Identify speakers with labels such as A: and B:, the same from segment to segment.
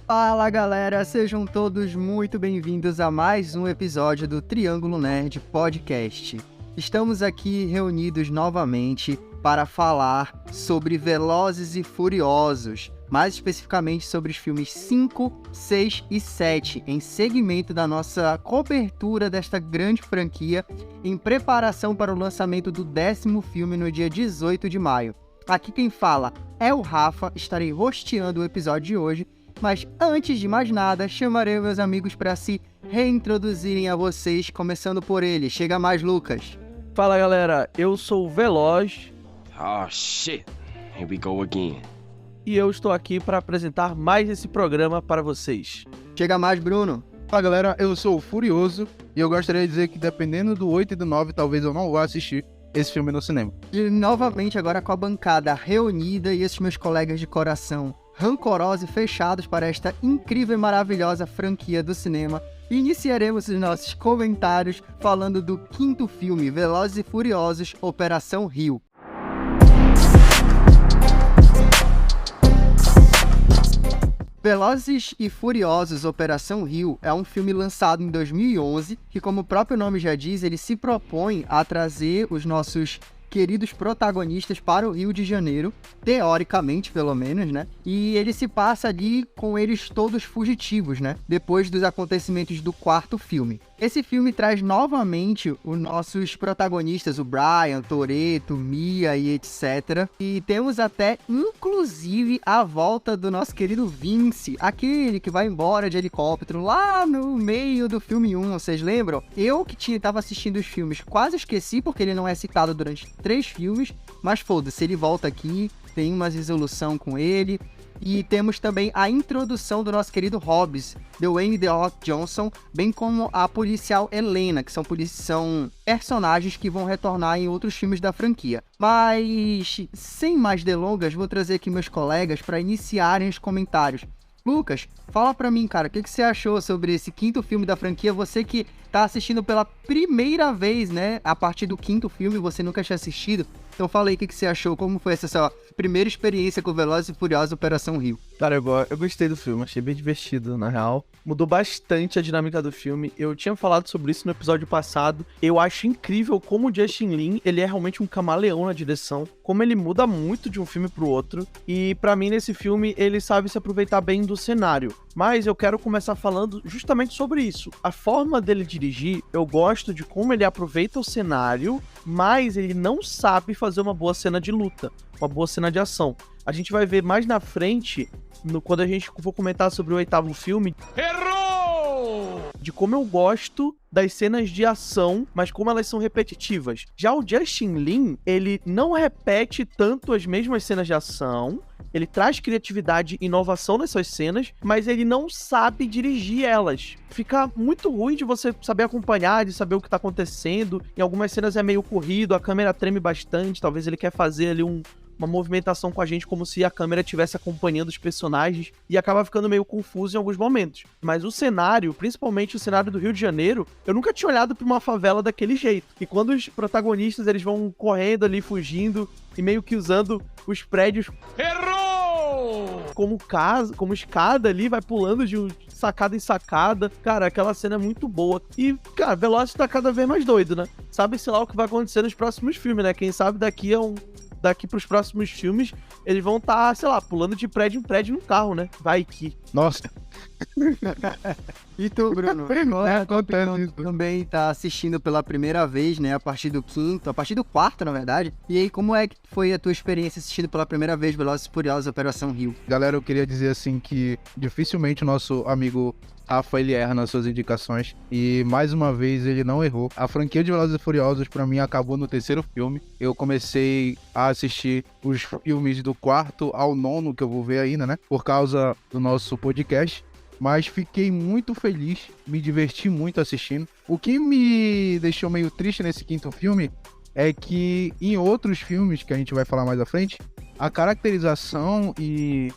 A: Fala galera, sejam todos muito bem-vindos a mais um episódio do Triângulo Nerd Podcast. Estamos aqui reunidos novamente para falar sobre Velozes e Furiosos, mais especificamente sobre os filmes 5, 6 e 7, em segmento da nossa cobertura desta grande franquia, em preparação para o lançamento do 10º filme no dia 18 de maio. Aqui quem fala é o Rafa, estarei hosteando o episódio de hoje, mas antes de mais nada, chamarei meus amigos para se reintroduzirem a vocês, começando por ele. Chega mais, Lucas.
B: Fala galera, eu sou o Veloz.
C: Oh shit, here we go again.
B: E eu estou aqui para apresentar mais esse programa para vocês.
A: Chega mais, Bruno.
D: Fala galera, eu sou o Furioso e eu gostaria de dizer que dependendo do 8 e do 9, talvez eu não vá assistir esse filme no cinema.
A: E novamente agora com a bancada reunida e esses meus colegas de coração rancorosos e fechados para esta incrível e maravilhosa franquia do cinema, iniciaremos os nossos comentários falando do 5º filme, Velozes e Furiosos, Operação Rio. Velozes e Furiosos Operação Rio é um filme lançado em 2011 que, como o próprio nome já diz, ele se propõe a trazer os nossos queridos protagonistas para o Rio de Janeiro, teoricamente pelo menos, né? E ele se passa ali com eles todos fugitivos, né? Depois dos acontecimentos do 4º filme. Esse filme traz novamente os nossos protagonistas, o Brian, Toretto, Mia e etc. E temos até, inclusive, a volta do nosso querido Vince, aquele que vai embora de helicóptero lá no meio do filme 1, vocês lembram? Eu que tava assistindo os filmes quase esqueci, porque ele não é citado durante 3 filmes, mas foda-se, ele volta aqui, tem uma resolução com ele. E temos também a introdução do nosso querido Hobbs, Dwayne The Rock Johnson, bem como a policial Helena, que são personagens que vão retornar em outros filmes da franquia. Mas, sem mais delongas, vou trazer aqui meus colegas para iniciarem os comentários. Lucas, fala pra mim, cara, o que você achou sobre esse 5º filme da franquia? Você que tá assistindo pela primeira vez, né? A partir do 5º filme, você nunca tinha assistido. Então fala aí o que você achou, como foi essa sua primeira experiência com Velozes e Furiosos Operação Rio.
B: Cara, eu gostei do filme, achei bem divertido, na real. Mudou bastante a dinâmica do filme. Eu tinha falado sobre isso no episódio passado. Eu acho incrível como o Justin Lin, ele é realmente um camaleão na direção. Como ele muda muito de um filme pro outro. E pra mim, nesse filme, ele sabe se aproveitar bem do cenário. Mas eu quero começar falando justamente sobre isso. A forma dele dirigir, eu gosto de como ele aproveita o cenário, mas ele não sabe fazer uma boa cena de luta, uma boa cena de ação. A gente vai ver mais na frente, quando a gente for comentar sobre o 8º filme. Errou! De como eu gosto das cenas de ação, mas como elas são repetitivas. Já o Justin Lin, ele não repete tanto as mesmas cenas de ação, ele traz criatividade e inovação nessas cenas, mas ele não sabe dirigir elas. Fica muito ruim de você saber acompanhar, de saber o que tá acontecendo. Em algumas cenas é meio corrido, a câmera treme bastante, talvez ele quer fazer ali uma movimentação com a gente como se a câmera estivesse acompanhando os personagens e acaba ficando meio confuso em alguns momentos. Mas o cenário, principalmente o cenário do Rio de Janeiro, eu nunca tinha olhado pra uma favela daquele jeito. E quando os protagonistas eles vão correndo ali, fugindo e meio que usando os prédios como escada ali, vai pulando de sacada em sacada. Cara, aquela cena é muito boa. E, cara, Velozes tá cada vez mais doido, né? Sabe-se lá o que vai acontecer nos próximos filmes, né? Quem sabe daqui pros próximos filmes, eles vão estar, sei lá, pulando de prédio em prédio no carro, né? Vai que.
D: Nossa.
A: E tu, Bruno? Também tá assistindo pela primeira vez, né? A partir do 4º, na verdade. E aí, como é que foi a tua experiência assistindo pela primeira vez Velozes e Furiosos Operação Rio?
D: Galera, eu queria dizer assim que dificilmente o nosso amigo Rafa, ele erra nas suas indicações e mais uma vez ele não errou. A franquia de Velozes e Furiosos pra mim acabou no 3º filme. Eu comecei a assistir os filmes do 4º ao 9º, que eu vou ver ainda, né? Por causa do nosso podcast. Mas fiquei muito feliz, me diverti muito assistindo. O que me deixou meio triste nesse 5º filme é que em outros filmes, que a gente vai falar mais à frente, a caracterização e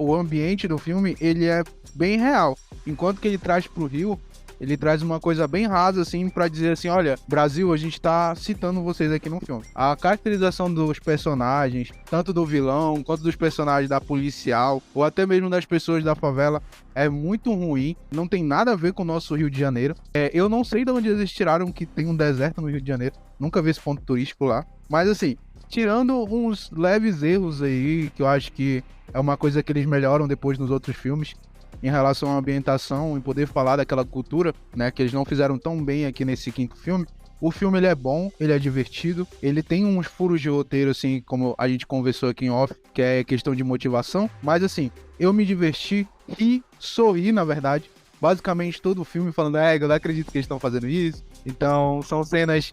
D: o ambiente do filme, ele é bem real. Enquanto que ele traz pro Rio, Ele traz uma coisa bem rasa, assim, pra dizer assim, olha, Brasil, a gente tá citando vocês aqui no filme. A caracterização dos personagens, tanto do vilão, quanto dos personagens da policial, ou até mesmo das pessoas da favela, é muito ruim, não tem nada a ver com o nosso Rio de Janeiro. Eu não sei de onde eles tiraram que tem um deserto no Rio de Janeiro, nunca vi esse ponto turístico lá, mas assim, tirando uns leves erros aí, que eu acho que é uma coisa que eles melhoram depois nos outros filmes, em relação à ambientação e poder falar daquela cultura, né, que eles não fizeram tão bem aqui nesse quinto filme. O filme, ele é bom, ele é divertido, ele tem uns furos de roteiro, assim, como a gente conversou aqui em off, que é questão de motivação, mas assim, eu me diverti e sorri, na verdade, basicamente todo o filme falando, eu não acredito que eles estão fazendo isso. Então, são cenas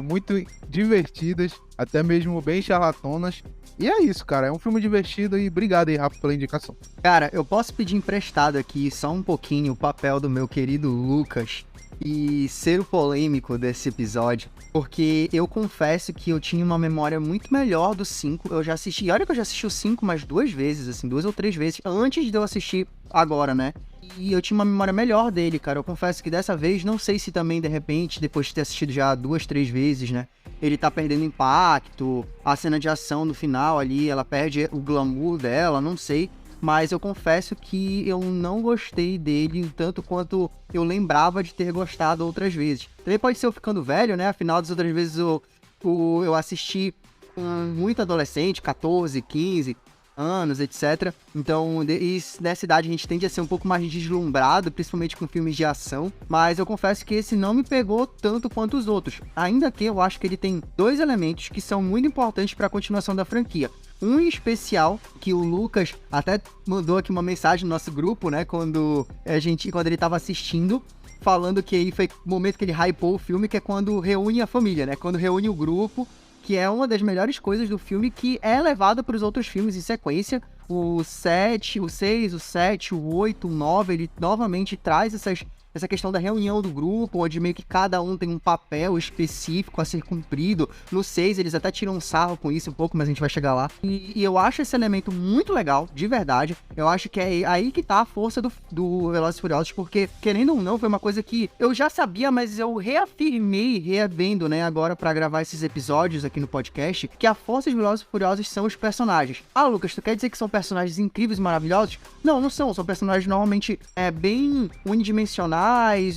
D: muito divertidas, até mesmo bem charlatonas. E é isso, cara. É um filme divertido e obrigado aí, Rafa, pela indicação.
A: Cara, eu posso pedir emprestado aqui só um pouquinho o papel do meu querido Lucas e ser o polêmico desse episódio, porque eu confesso que eu tinha uma memória muito melhor do 5. Eu já assisti, e olha que eu já assisti o 5 mais 2 vezes, assim, 2 ou 3 vezes, antes de eu assistir agora, né? E eu tinha uma memória melhor dele, cara. Eu confesso que dessa vez, não sei se também, de repente, depois de ter assistido já 2, 3 vezes, né? Ele tá perdendo impacto, a cena de ação no final ali, ela perde o glamour dela, não sei. Mas eu confesso que eu não gostei dele tanto quanto eu lembrava de ter gostado outras vezes. Também pode ser eu ficando velho, né? Afinal, das outras vezes eu assisti muito adolescente, 14, 15 anos, etc. Então, nessa idade a gente tende a ser um pouco mais deslumbrado, principalmente com filmes de ação. Mas eu confesso que esse não me pegou tanto quanto os outros. Ainda que eu acho que ele tem 2 elementos que são muito importantes para a continuação da franquia. Um em especial, que o Lucas até mandou aqui uma mensagem no nosso grupo, né? Quando ele tava assistindo, falando que aí foi o momento que ele hypou o filme, que é quando reúne a família, né? Quando reúne o grupo, que é uma das melhores coisas do filme, que é levada para os outros filmes em sequência. O 7, o 6, o 7, o 8, o 9, ele novamente traz essa questão da reunião do grupo, onde meio que cada um tem um papel específico a ser cumprido. No 6, eles até tiram um sarro com isso um pouco, mas a gente vai chegar lá. E eu acho esse elemento muito legal, de verdade. Eu acho que é aí que tá a força do Velozes e Furiosos, porque, querendo ou não, foi uma coisa que eu já sabia, mas eu reafirmei, reavendo, né, agora pra gravar esses episódios aqui no podcast, que a força dos Velozes e Furiosos são os personagens. Ah, Lucas, tu quer dizer que são personagens incríveis e maravilhosos? Não, não são. São personagens normalmente bem unidimensionais,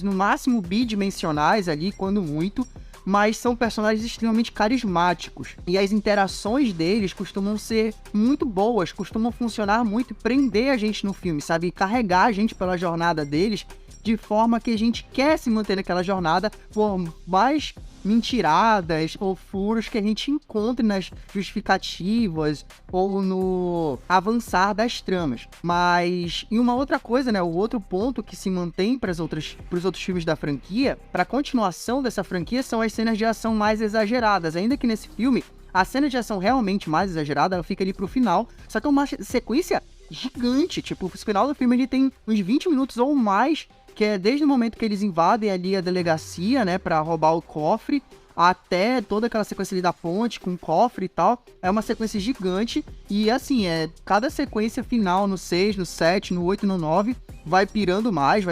A: no máximo bidimensionais ali, quando muito, mas são personagens extremamente carismáticos. E as interações deles costumam ser muito boas, costumam funcionar muito e prender a gente no filme, sabe? Carregar a gente pela jornada deles, de forma que a gente quer se manter naquela jornada, por mais mentiradas ou furos que a gente encontre nas justificativas ou no avançar das tramas. Mas, e uma outra coisa, né, o outro ponto que se mantém para os outros filmes da franquia, para a continuação dessa franquia, são as cenas de ação mais exageradas, ainda que nesse filme a cena de ação realmente mais exagerada, ela fica ali pro final, só que é uma sequência gigante, tipo, o final do filme ele tem uns 20 minutos ou mais, que é desde o momento que eles invadem ali a delegacia, né, pra roubar o cofre, até toda aquela sequência ali da ponte com o cofre e tal. É uma sequência gigante e, assim, cada sequência final no 6, no 7, no 8, no 9, vai pirando mais,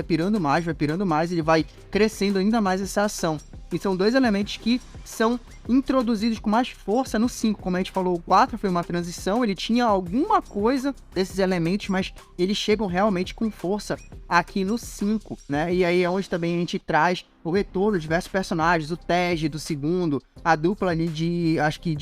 A: ele vai crescendo ainda mais essa ação. E são 2 elementos que são introduzidos com mais força no 5. Como a gente falou, o 4 foi uma transição, ele tinha alguma coisa desses elementos, mas eles chegam realmente com força aqui no 5, né? E aí é onde também a gente traz o retorno de diversos personagens, o Tej do segundo, a dupla ali de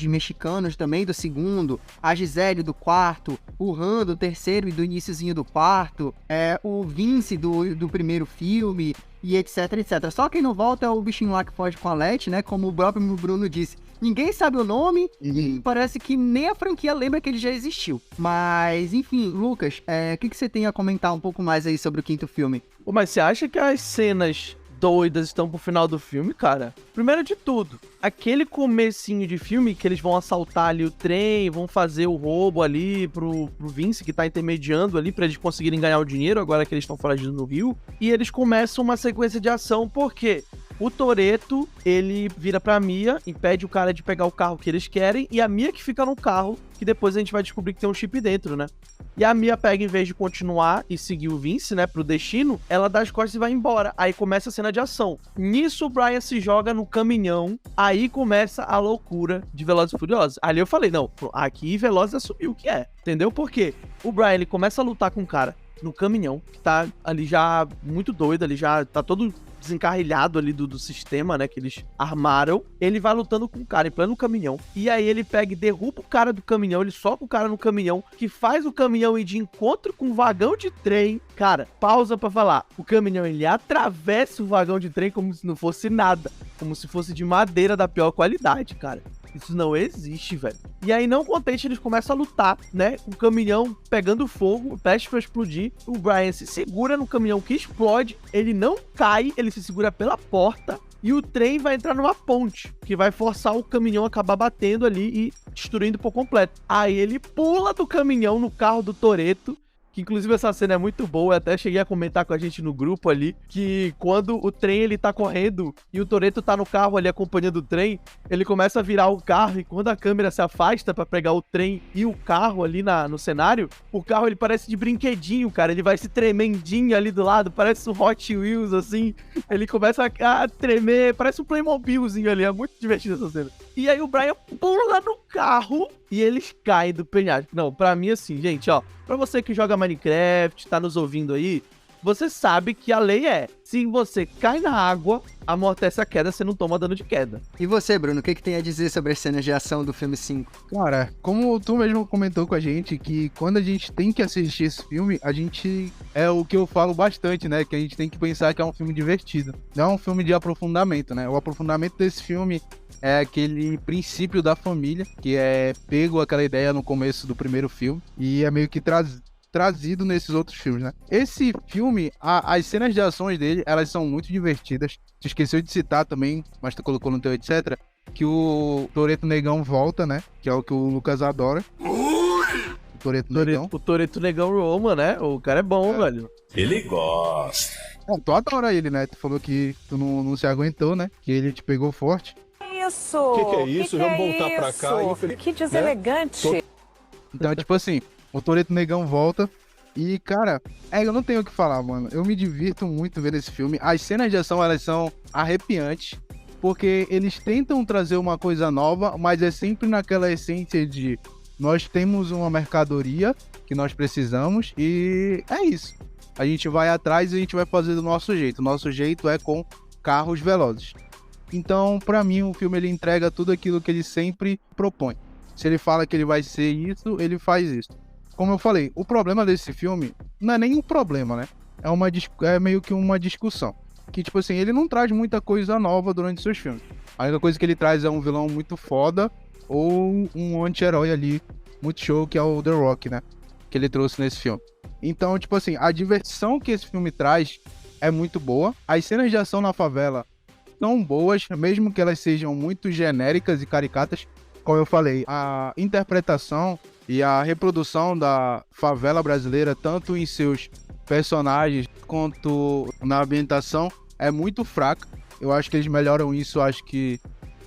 A: mexicanos também do segundo, a Gisele do quarto, o Han do terceiro e do iniciozinho do quarto, o Vince do primeiro filme, e etc, etc. Só quem não volta é o bichinho lá que foge com a Letty, né? Como o próprio Bruno disse. Ninguém sabe o nome e parece que nem a franquia lembra que ele já existiu. Mas, enfim, Lucas, o que você tem a comentar um pouco mais aí sobre o quinto filme?
B: Pô, mas você acha que as cenas doidas estão pro final do filme, cara? Primeiro de tudo, aquele comecinho de filme que eles vão assaltar ali o trem, vão fazer o roubo ali pro Vince, que tá intermediando ali pra eles conseguirem ganhar o dinheiro, agora que eles estão foragidos no Rio, e eles começam uma sequência de ação, por quê? O Toretto, ele vira pra Mia, impede o cara de pegar o carro que eles querem, e a Mia que fica no carro, que depois a gente vai descobrir que tem um chip dentro, né? E a Mia pega, em vez de continuar e seguir o Vince, né, pro destino, ela dá as costas e vai embora. Aí começa a cena de ação. Nisso, o Brian se joga no caminhão. Aí começa a loucura de Velozes e Furiosos. Ali eu falei, não, aqui Velozes assumiu o que é. Entendeu? Por quê? O Brian, ele começa a lutar com o cara no caminhão, que tá ali já muito doido, ali já tá todo desencarrilhado ali do sistema, né, que eles armaram. Ele vai lutando com o cara em pleno caminhão, e aí ele pega e derruba o cara do caminhão, ele soca o cara no caminhão, que faz o caminhão ir de encontro com o vagão de trem. Cara, pausa pra falar, o caminhão, ele atravessa o vagão de trem como se não fosse nada, como se fosse de madeira da pior qualidade, cara. Isso não existe, velho. E aí, não contente, eles começam a lutar, né? O caminhão pegando fogo, peste pra explodir. O Brian se segura no caminhão que explode. Ele não cai, ele se segura pela porta. E o trem vai entrar numa ponte, que vai forçar o caminhão a acabar batendo ali e destruindo por completo. Aí ele pula do caminhão no carro do Toretto. Que inclusive essa cena é muito boa, eu até cheguei a comentar com a gente no grupo ali, que quando o trem ele tá correndo e o Toretto tá no carro ali acompanhando o trem, ele começa a virar o carro e quando a câmera se afasta pra pegar o trem e o carro ali no cenário, o carro ele parece de brinquedinho, cara, ele vai se tremendinho ali do lado, parece um Hot Wheels assim, ele começa a tremer, parece um Playmobilzinho ali, é muito divertido essa cena. E aí o Brian pula no carro e eles caem do penhasco. Não, pra mim assim, gente, ó, pra você que joga Minecraft, tá nos ouvindo aí, você sabe que a lei é, se você cai na água, amortece a queda, você não toma dano de queda.
A: E você, Bruno, o que tem a dizer sobre as cenas de ação do filme 5?
D: Cara, como tu mesmo comentou com a gente, que quando a gente tem que assistir esse filme, a gente, é o que eu falo bastante, né, que a gente tem que pensar que é um filme divertido, não é um filme de aprofundamento, né, o aprofundamento desse filme é aquele princípio da família, que é pego aquela ideia no começo do primeiro filme, e é meio que trazido nesses outros filmes, né? Esse filme, as cenas de ações dele, elas são muito divertidas. Tu esqueceu de citar também, mas tu colocou no teu etc, que o Toretto Negão volta, né? Que é o que o Lucas adora. O Toretto Negão.
B: O Toretto Negão Roma, né? O cara é bom, velho.
E: Ele gosta.
D: Tu adora ele, né? Tu falou que tu não se aguentou, né? Que ele te pegou forte.
F: Isso!
E: O que é isso? Vamos voltar pra cá.
F: Que deselegante!
D: Então, tipo assim, o Toretto Negão volta e, cara, eu não tenho o que falar, mano. Eu me divirto muito vendo esse filme. As cenas de ação, elas são arrepiantes, porque eles tentam trazer uma coisa nova, mas é sempre naquela essência de nós temos uma mercadoria que nós precisamos e é isso. A gente vai atrás e a gente vai fazer do nosso jeito. O nosso jeito é com carros velozes. Então, pra mim, o filme ele entrega tudo aquilo que ele sempre propõe. Se ele fala que ele vai ser isso, ele faz isso. Como eu falei, o problema desse filme não é nem um problema, né? É meio que uma discussão. Que, tipo assim, ele não traz muita coisa nova durante seus filmes. A única coisa que ele traz é um vilão muito foda ou um anti-herói ali muito show, que é o The Rock, né? Que ele trouxe nesse filme. Então, tipo assim, a diversão que esse filme traz é muito boa. As cenas de ação na favela são boas, mesmo que elas sejam muito genéricas e caricatas. Como eu falei, a interpretação e a reprodução da favela brasileira, tanto em seus personagens quanto na ambientação, é muito fraca. Eu acho que eles melhoram isso, acho que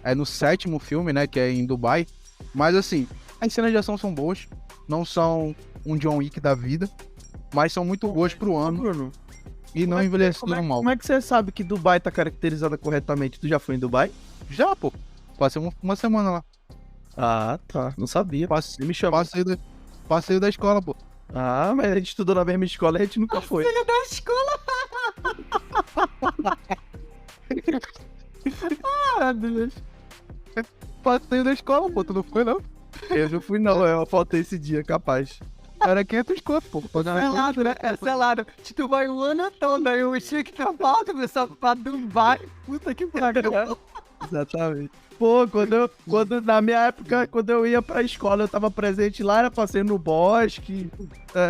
D: é no 7º filme, né, que é em Dubai. Mas assim, as cenas de ação são boas, não são um John Wick da vida, mas são muito boas pro ano.
B: Bruno,
D: E não envelheceram mal.
B: como é que você sabe que Dubai tá caracterizada corretamente? Tu já foi em Dubai?
D: Já, pô. Passei uma semana lá.
B: Ah, tá. Não sabia.
D: Passei,
B: Me chamou.
D: passeio da escola, pô.
B: Ah, mas a gente estudou na mesma escola e a gente nunca foi.
A: Filho da escola!
B: Ah, Deus.
D: Passeio da escola, pô. Tu não foi, não?
B: Eu não fui, não. Eu faltei esse dia, capaz.
D: Era 500 conto, pô.
A: Selado, né? É selado. Tu vai o ano todo, aí eu tinha que ter falta, pessoal, pra Dubai. Puta que pariu.
B: Exatamente. Pô, quando na minha época, quando eu ia pra escola, eu tava presente lá, era passeio no bosque.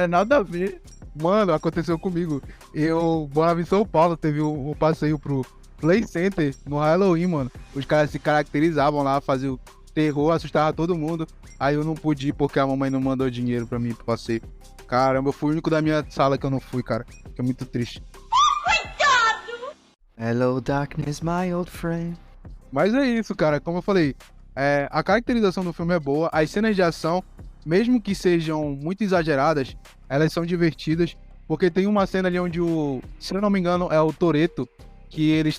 B: Nada a ver.
D: Mano, aconteceu comigo. Eu morava em São Paulo, teve um passeio pro Play Center no Halloween, mano. Os caras se caracterizavam lá, faziam terror, assustava todo mundo. Aí eu não pude ir porque a mamãe não mandou dinheiro pra mim pro passeio. Caramba, eu fui o único da minha sala que eu não fui, cara. Fiquei muito triste.
A: Hello, darkness, my old friend.
D: Mas é isso, cara. Como eu falei, a caracterização do filme é boa. As cenas de ação mesmo que sejam muito exageradas, elas são divertidas, porque tem uma cena ali onde se eu não me engano, é o Toretto, que eles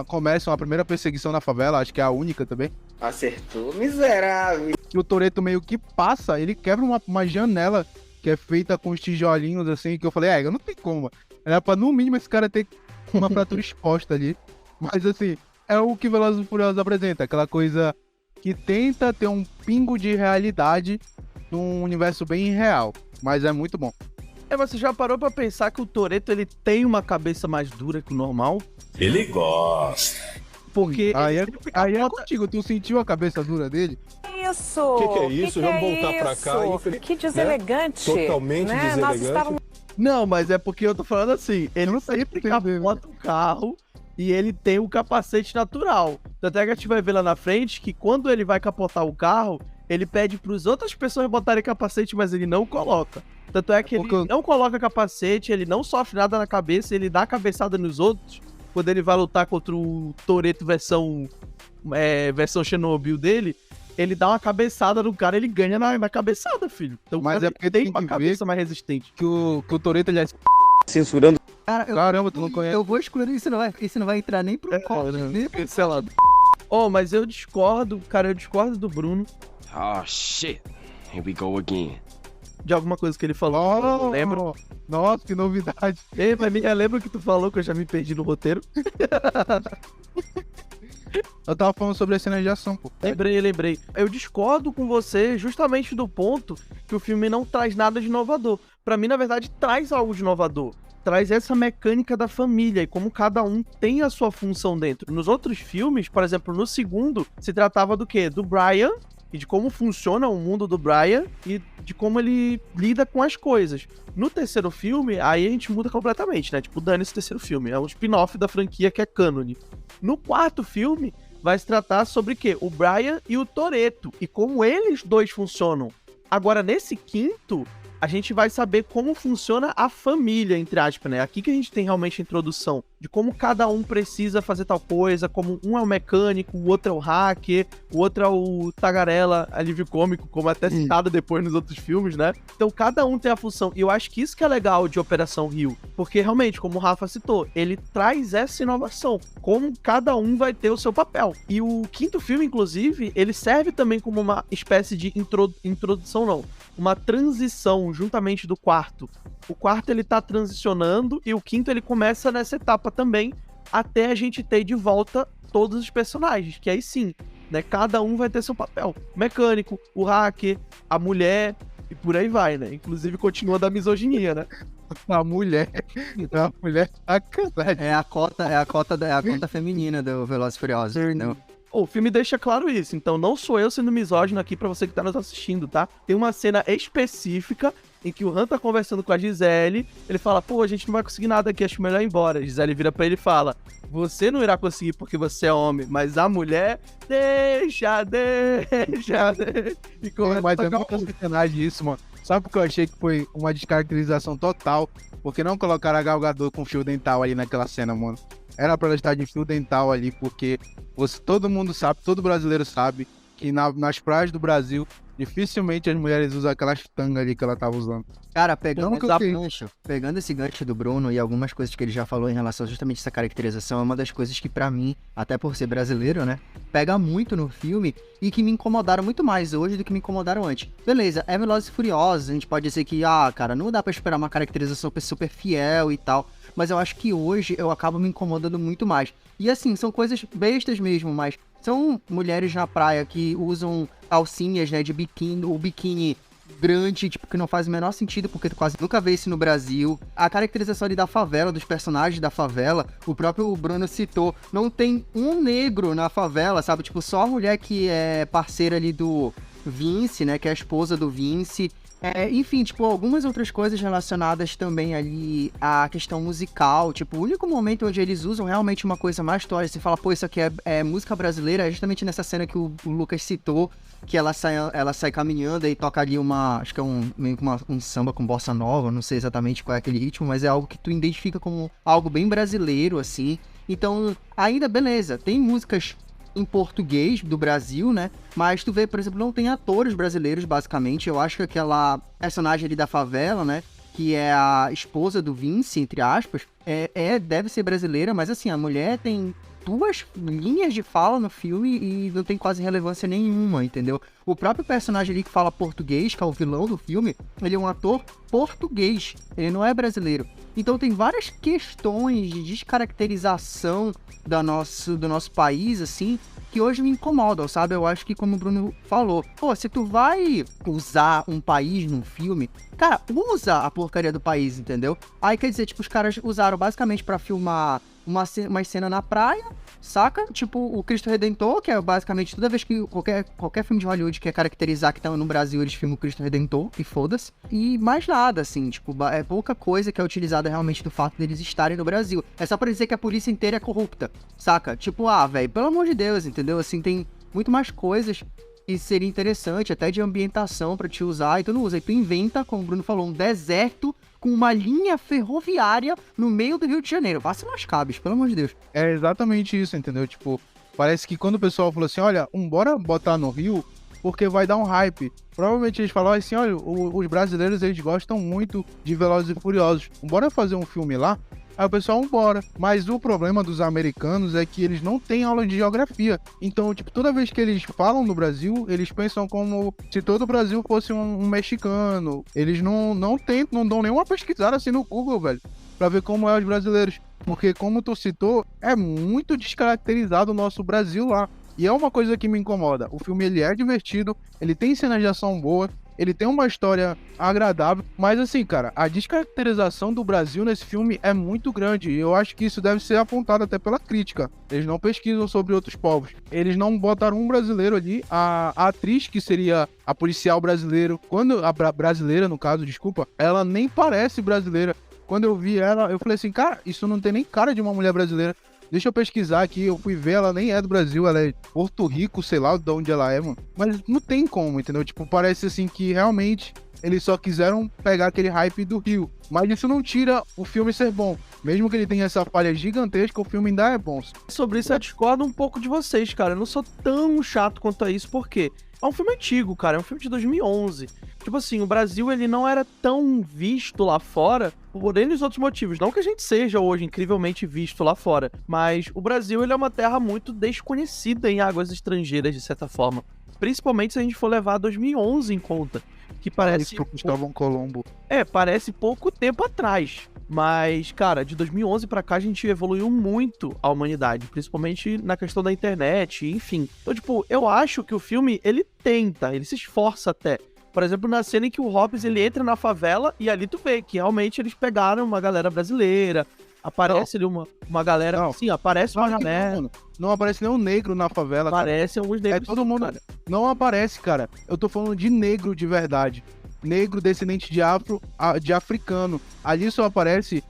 D: começam a primeira perseguição na favela, acho que é a única também.
G: Acertou, miserável.
D: Que o Toretto meio que passa, ele quebra uma janela que é feita com os tijolinhos assim, que eu falei, não tem como. Era pra no mínimo esse cara ter uma fratura exposta ali. Mas assim, é o que Velozes e Furiosos apresenta, aquela coisa que tenta ter um pingo de realidade num universo bem irreal, mas é muito bom.
B: Mas você já parou pra pensar que o Toretto, ele tem uma cabeça mais dura que o normal?
E: Ele gosta.
B: Porque
D: Aí é contigo, tu sentiu a cabeça dura dele?
F: Isso.
E: O que é isso? Vamos voltar pra cá.
F: Que deselegante.
E: Totalmente
F: né?
E: deselegante.
F: Nós estávamos...
B: Não, mas é porque eu tô falando assim, ele sempre capota o carro e ele tem o capacete natural. Tanto é que a gente vai ver lá na frente que quando ele vai capotar o carro, ele pede pros outras pessoas botarem capacete, mas ele não coloca. Tanto é que ele não coloca capacete, ele não sofre nada na cabeça, ele dá cabeçada nos outros. Quando ele vai lutar contra o Toretto versão Chernobyl dele, ele dá uma cabeçada no cara, ele ganha na cabeçada, filho. Então,
D: Mas é porque
B: tem uma cabeça mais resistente.
D: Que o Toretto, ele é...
G: Censurando.
A: Cara,
D: Caramba, tu não conhece.
A: eu vou excluir isso, não vai entrar nem pro corte, nem pro...
B: Cancelado. Mas eu discordo do Bruno
C: Oh, shit. Here we go again.
B: de alguma coisa que ele falou. Eu lembro.
D: Nossa, que novidade.
B: Ei, mas lembra que tu falou que eu já me perdi no roteiro?
D: Eu tava falando sobre as cenas de ação, pô.
B: Lembrei. Eu discordo com você justamente do ponto que o filme não traz nada de inovador. Pra mim, na verdade, traz algo de inovador. Traz essa mecânica da família e como cada um tem a sua função dentro. Nos outros filmes, por exemplo, no segundo, se tratava do quê? Do Brian e de como funciona o mundo do Brian e de como ele lida com as coisas. No terceiro filme, aí a gente muda completamente, né? Tipo, dane esse terceiro filme. É um spin-off da franquia que é cânone. No quarto filme, vai se tratar sobre o quê? O Brian e o Toretto e como eles dois funcionam. Agora, nesse quinto, a gente vai saber como funciona a família, entre aspas, né? Aqui que a gente tem realmente a introdução de como cada um precisa fazer tal coisa, como um é o mecânico, o outro é o hacker, o outro é o tagarela, alívio cômico, como até citado depois nos outros filmes, né? Então cada um tem a função, e eu acho que isso que é legal de Operação Rio, porque realmente, como o Rafa citou, ele traz essa inovação, como cada um vai ter o seu papel. E o quinto filme, inclusive, ele serve também como uma espécie de introdução, não, uma transição juntamente do quarto. O quarto ele tá transicionando e o quinto ele começa nessa etapa também, até a gente ter de volta todos os personagens, que aí sim, né, cada um vai ter seu papel. O mecânico, o hacker, a mulher e por aí vai, né? Inclusive continua da misoginia, né?
D: A mulher sacanagem.
A: É a cota feminina do Velozes e Furiosos, entendeu?
B: O filme deixa claro isso, então não sou eu sendo misógino aqui pra você que tá nos assistindo, tá? Tem uma cena específica em que o Han tá conversando com a Gisele, ele fala, pô, a gente não vai conseguir nada aqui, acho melhor ir embora. A Gisele vira pra ele e fala, você não irá conseguir porque você é homem, mas a mulher, deixa. E começa
D: Mas
B: a
D: é
B: tocar
D: muita sacanagem isso, mano. Sabe porque eu achei que foi uma descaracterização total? Porque não colocaram a Gal Gadot com fio dental ali naquela cena, mano. Era pra ela estar de fio dental ali, porque todo mundo sabe, todo brasileiro sabe, que nas praias do Brasil, dificilmente as mulheres usam aquelas tangas ali que ela tava usando.
A: Cara, pegando esse gancho do Bruno e algumas coisas que ele já falou em relação justamente a essa caracterização, é uma das coisas que pra mim, até por ser brasileiro, né, pega muito no filme e que me incomodaram muito mais hoje do que me incomodaram antes. Beleza, é Velozes e Furiosos, a gente pode dizer que, cara, não dá pra esperar uma caracterização super fiel e tal, mas eu acho que hoje eu acabo me incomodando muito mais. E assim, são coisas bestas mesmo, mas são mulheres na praia que usam alcinhas, né, de biquíni, o biquíni grande, tipo, que não faz o menor sentido, porque tu quase nunca vê isso no Brasil. A caracterização ali da favela, dos personagens da favela, o próprio Bruno citou, não tem um negro na favela, sabe? Tipo, só a mulher que é parceira ali do Vince, né, que é a esposa do Vince. Enfim, tipo, algumas outras coisas relacionadas também ali à questão musical. Tipo, o único momento onde eles usam realmente uma coisa mais história, você fala, pô, isso aqui é música brasileira, é justamente nessa cena que o Lucas citou, que ela sai caminhando e toca ali acho que é meio que um samba com bossa nova, não sei exatamente qual é aquele ritmo, mas é algo que tu identifica como algo bem brasileiro, assim. Então, ainda beleza, tem músicas em português do Brasil, né? Mas tu vê, por exemplo, não tem atores brasileiros, basicamente. Eu acho que aquela personagem ali da favela, né? Que é a esposa do Vince, entre aspas, deve ser brasileira, mas assim, a mulher tem 2 linhas de fala no filme e não tem quase relevância nenhuma, entendeu? O próprio personagem ali que fala português, que é o vilão do filme, ele é um ator português, ele não é brasileiro. Então tem várias questões de descaracterização do nosso país, assim, que hoje me incomodam, sabe? Eu acho que, como o Bruno falou, pô, se tu vai usar um país num filme, cara, usa a porcaria do país, entendeu? Aí, quer dizer, tipo, os caras usaram basicamente pra filmar uma cena na praia, saca? Tipo, o Cristo Redentor, que é basicamente toda vez que qualquer filme de Hollywood quer caracterizar que tá no Brasil, eles filmam o Cristo Redentor, e foda-se. E mais nada, assim, tipo, é pouca coisa que é utilizada realmente do fato deles estarem no Brasil. É só pra dizer que a polícia inteira é corrupta, saca? Tipo, velho, pelo amor de Deus, entendeu? Assim, tem muito mais coisas e seria interessante, até de ambientação pra te usar, e tu não usa. E tu inventa, como o Bruno falou, um deserto com uma linha ferroviária no meio do Rio de Janeiro. Vá se lascar, bicho, pelo amor de Deus.
D: É exatamente isso, entendeu? Tipo, parece que quando o pessoal falou assim, olha, bora botar no Rio, porque vai dar um hype. Provavelmente eles falaram assim, olha, os brasileiros, eles gostam muito de Velozes e Furiosos. Bora fazer um filme lá? Aí o pessoal, bora. Mas o problema dos americanos é que eles não têm aula de geografia. Então, tipo, toda vez que eles falam do Brasil, eles pensam como se todo o Brasil fosse um mexicano. Eles não dão nenhuma pesquisada assim no Google, velho, pra ver como é os brasileiros. Porque, como tu citou, é muito descaracterizado o nosso Brasil lá. E é uma coisa que me incomoda. O filme, ele é divertido, ele tem cenas de ação boa, ele tem uma história agradável, mas assim, cara, a descaracterização do Brasil nesse filme é muito grande, e eu acho que isso deve ser apontado até pela crítica. Eles não pesquisam sobre outros povos. Eles não botaram um brasileiro ali, a atriz que seria a policial brasileiro, brasileira, no caso, desculpa, ela nem parece brasileira. Quando eu vi ela, eu falei assim, cara, isso não tem nem cara de uma mulher brasileira. Deixa eu pesquisar aqui, eu fui ver, ela nem é do Brasil, ela é de Porto Rico, sei lá de onde ela é, mano. Mas não tem como, entendeu? Tipo, parece assim que realmente eles só quiseram pegar aquele hype do Rio. Mas isso não tira o filme ser bom. Mesmo que ele tenha essa falha gigantesca, o filme ainda é bom.
B: Sobre isso eu discordo um pouco de vocês, cara. Eu não sou tão chato quanto a isso, porque é um filme antigo, cara. É um filme de 2011. Tipo assim, o Brasil, ele não era tão visto lá fora por N outros motivos. Não que a gente seja hoje incrivelmente visto lá fora, mas o Brasil, ele é uma terra muito desconhecida em águas estrangeiras, de certa forma. Principalmente se a gente for levar 2011 em conta, que parece...
D: Pro Cristóvão Colombo.
B: Parece pouco tempo atrás. Mas, cara, de 2011 pra cá a gente evoluiu muito a humanidade, principalmente na questão da internet, enfim. Então, tipo, eu acho que o filme, ele tenta, ele se esforça até. Por exemplo, na cena em que o Hobbs, ele entra na favela e ali tu vê que realmente eles pegaram uma galera brasileira. Aparece ali uma galera...
D: Não.
B: Sim, aparece uma galera.
D: Não aparece nenhum negro na favela.
B: Aparece alguns negros.
D: É todo mundo...
B: Cara.
D: Não aparece, cara. Eu tô falando de negro de verdade. Negro descendente de africano. Ali só aparece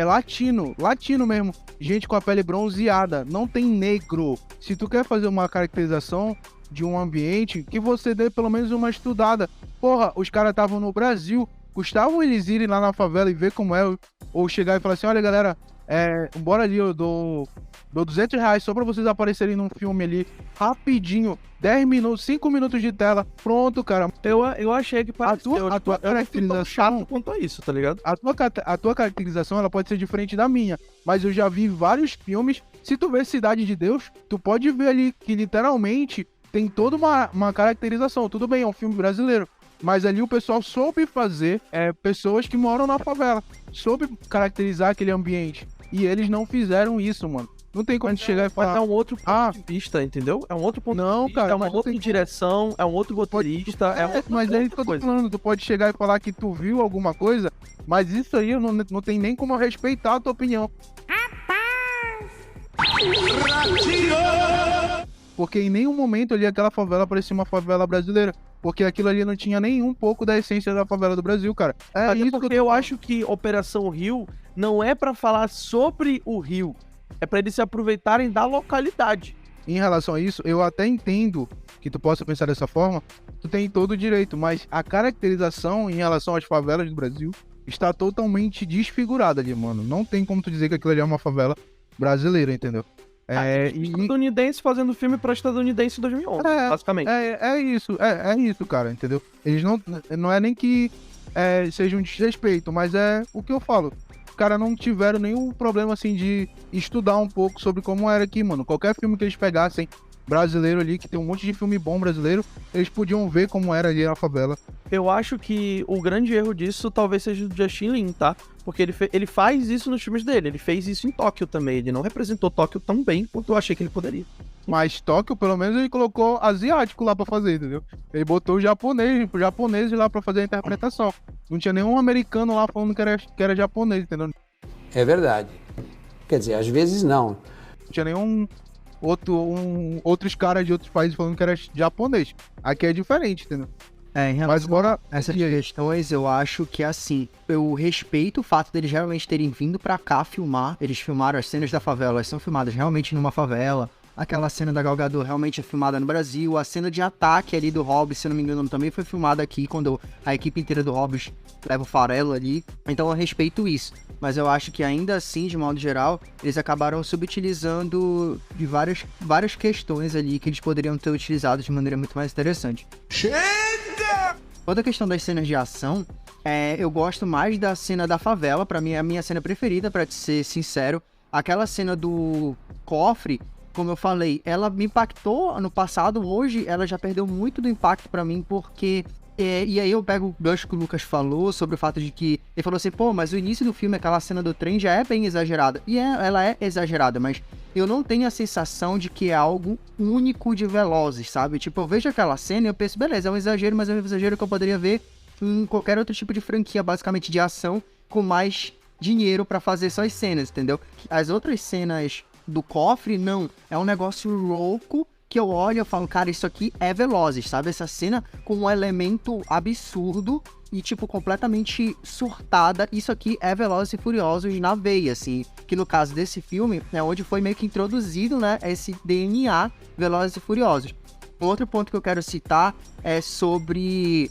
D: latino mesmo. Gente com a pele bronzeada. Não tem negro. Se tu quer fazer uma caracterização de um ambiente, que você dê pelo menos uma estudada. Porra, os caras estavam no Brasil. Custavam eles irem lá na favela e ver como é. Ou chegar e falar assim, olha galera, bora ali, eu dou R$200 só pra vocês aparecerem num filme ali, rapidinho, 10 minutos, 5 minutos de tela, pronto, cara.
B: Eu achei que pareceu,
D: a tua
B: eu não fui tão chato quanto a isso, tá ligado?
D: A tua caracterização, ela pode ser diferente da minha, mas eu já vi vários filmes. Se tu vê Cidade de Deus, tu pode ver ali que literalmente tem toda uma caracterização. Tudo bem, é um filme brasileiro, mas ali o pessoal soube fazer pessoas que moram na favela, soube caracterizar aquele ambiente. E eles não fizeram isso, mano. Não tem como chegar e falar...
B: Mas é um outro ponto de vista, entendeu? É um outro ponto de vista,
D: cara,
B: é uma outra direção, é um outro roteirista,
D: mas é isso que eu tô falando. Tu pode chegar e falar que tu viu alguma coisa, mas isso aí não tem nem como eu respeitar a tua opinião. Porque em nenhum momento ali aquela favela parecia uma favela brasileira. Porque aquilo ali não tinha nem um pouco da essência da favela do Brasil, cara.
B: É isso porque eu acho que Operação Rio não é pra falar sobre o Rio. É pra eles se aproveitarem da localidade.
D: Em relação a isso, eu até entendo que tu possa pensar dessa forma. Tu tem todo o direito, mas a caracterização em relação às favelas do Brasil está totalmente desfigurada ali, mano. Não tem como tu dizer que aquilo ali é uma favela brasileira, entendeu?
B: Estadunidense fazendo filme pra estadunidense em 2011, basicamente.
D: É isso, cara, entendeu? Eles não é nem que seja um desrespeito, mas é o que eu falo. Os caras não tiveram nenhum problema, assim, de estudar um pouco sobre como era aqui, mano. Qualquer filme que eles pegassem brasileiro ali, que tem um monte de filme bom brasileiro, eles podiam ver como era ali a favela.
B: Eu acho que o grande erro disso talvez seja do Justin Lin, tá? Porque ele faz isso nos filmes dele, ele fez isso em Tóquio também, ele não representou Tóquio tão bem quanto eu achei que ele poderia.
D: Mas Tóquio, pelo menos, ele colocou asiático lá pra fazer, entendeu? Ele botou os japoneses lá pra fazer a interpretação. Não tinha nenhum americano lá falando que era japonês, entendeu?
H: É verdade. Quer dizer, às vezes não.
D: Não tinha nenhum outros caras de outros países falando que era japonês. Aqui é diferente, entendeu?
A: Em relação
D: Mas bora...
A: a essas questões, eu acho que, assim, eu respeito o fato deles realmente terem vindo pra cá filmar. Eles filmaram as cenas da favela, elas são filmadas realmente numa favela. Aquela cena da Gal Gadot realmente é filmada no Brasil. A cena de ataque ali do Hobbs, se eu não me engano, também foi filmada aqui, quando a equipe inteira do Hobbs leva o farelo ali. Então eu respeito isso. Mas eu acho que ainda assim, de modo geral, eles acabaram subutilizando de várias questões ali que eles poderiam ter utilizado de maneira muito mais interessante. Chega! Outra questão das cenas de ação, eu gosto mais da cena da favela. Pra mim é a minha cena preferida, pra te ser sincero. Aquela cena do cofre, como eu falei, ela me impactou no passado. Hoje ela já perdeu muito do impacto pra mim, porque... e aí eu pego o gancho que o Lucas falou sobre o fato de que... Ele falou assim, pô, mas o início do filme, aquela cena do trem já é bem exagerada. E ela é exagerada, mas eu não tenho a sensação de que é algo único de Velozes, sabe? Tipo, eu vejo aquela cena e eu penso, beleza, é um exagero, mas é um exagero que eu poderia ver em qualquer outro tipo de franquia, basicamente de ação, com mais dinheiro pra fazer só as cenas, entendeu? As outras cenas do cofre, não. É um negócio louco que eu olho e falo, cara, isso aqui é Velozes, sabe? Essa cena com um elemento absurdo e, tipo, completamente surtada. Isso aqui é Velozes e Furiosos na veia, assim. Que no caso desse filme, é onde foi meio que introduzido, né, esse DNA Velozes e Furiosos. Um outro ponto que eu quero citar é sobre...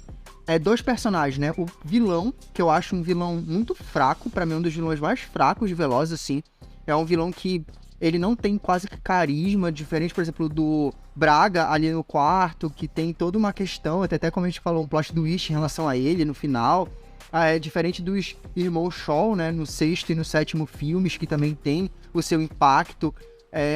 A: dois personagens, né? O vilão, que eu acho um vilão muito fraco, pra mim um dos vilões mais fracos de Velozes, assim. É um vilão que ele não tem quase que carisma, diferente, por exemplo, do Braga ali no quarto, que tem toda uma questão, até como a gente falou, um plot twist em relação a ele no final. É diferente dos irmãos Shaw, né? No sexto e no sétimo filmes, que também tem o seu impacto.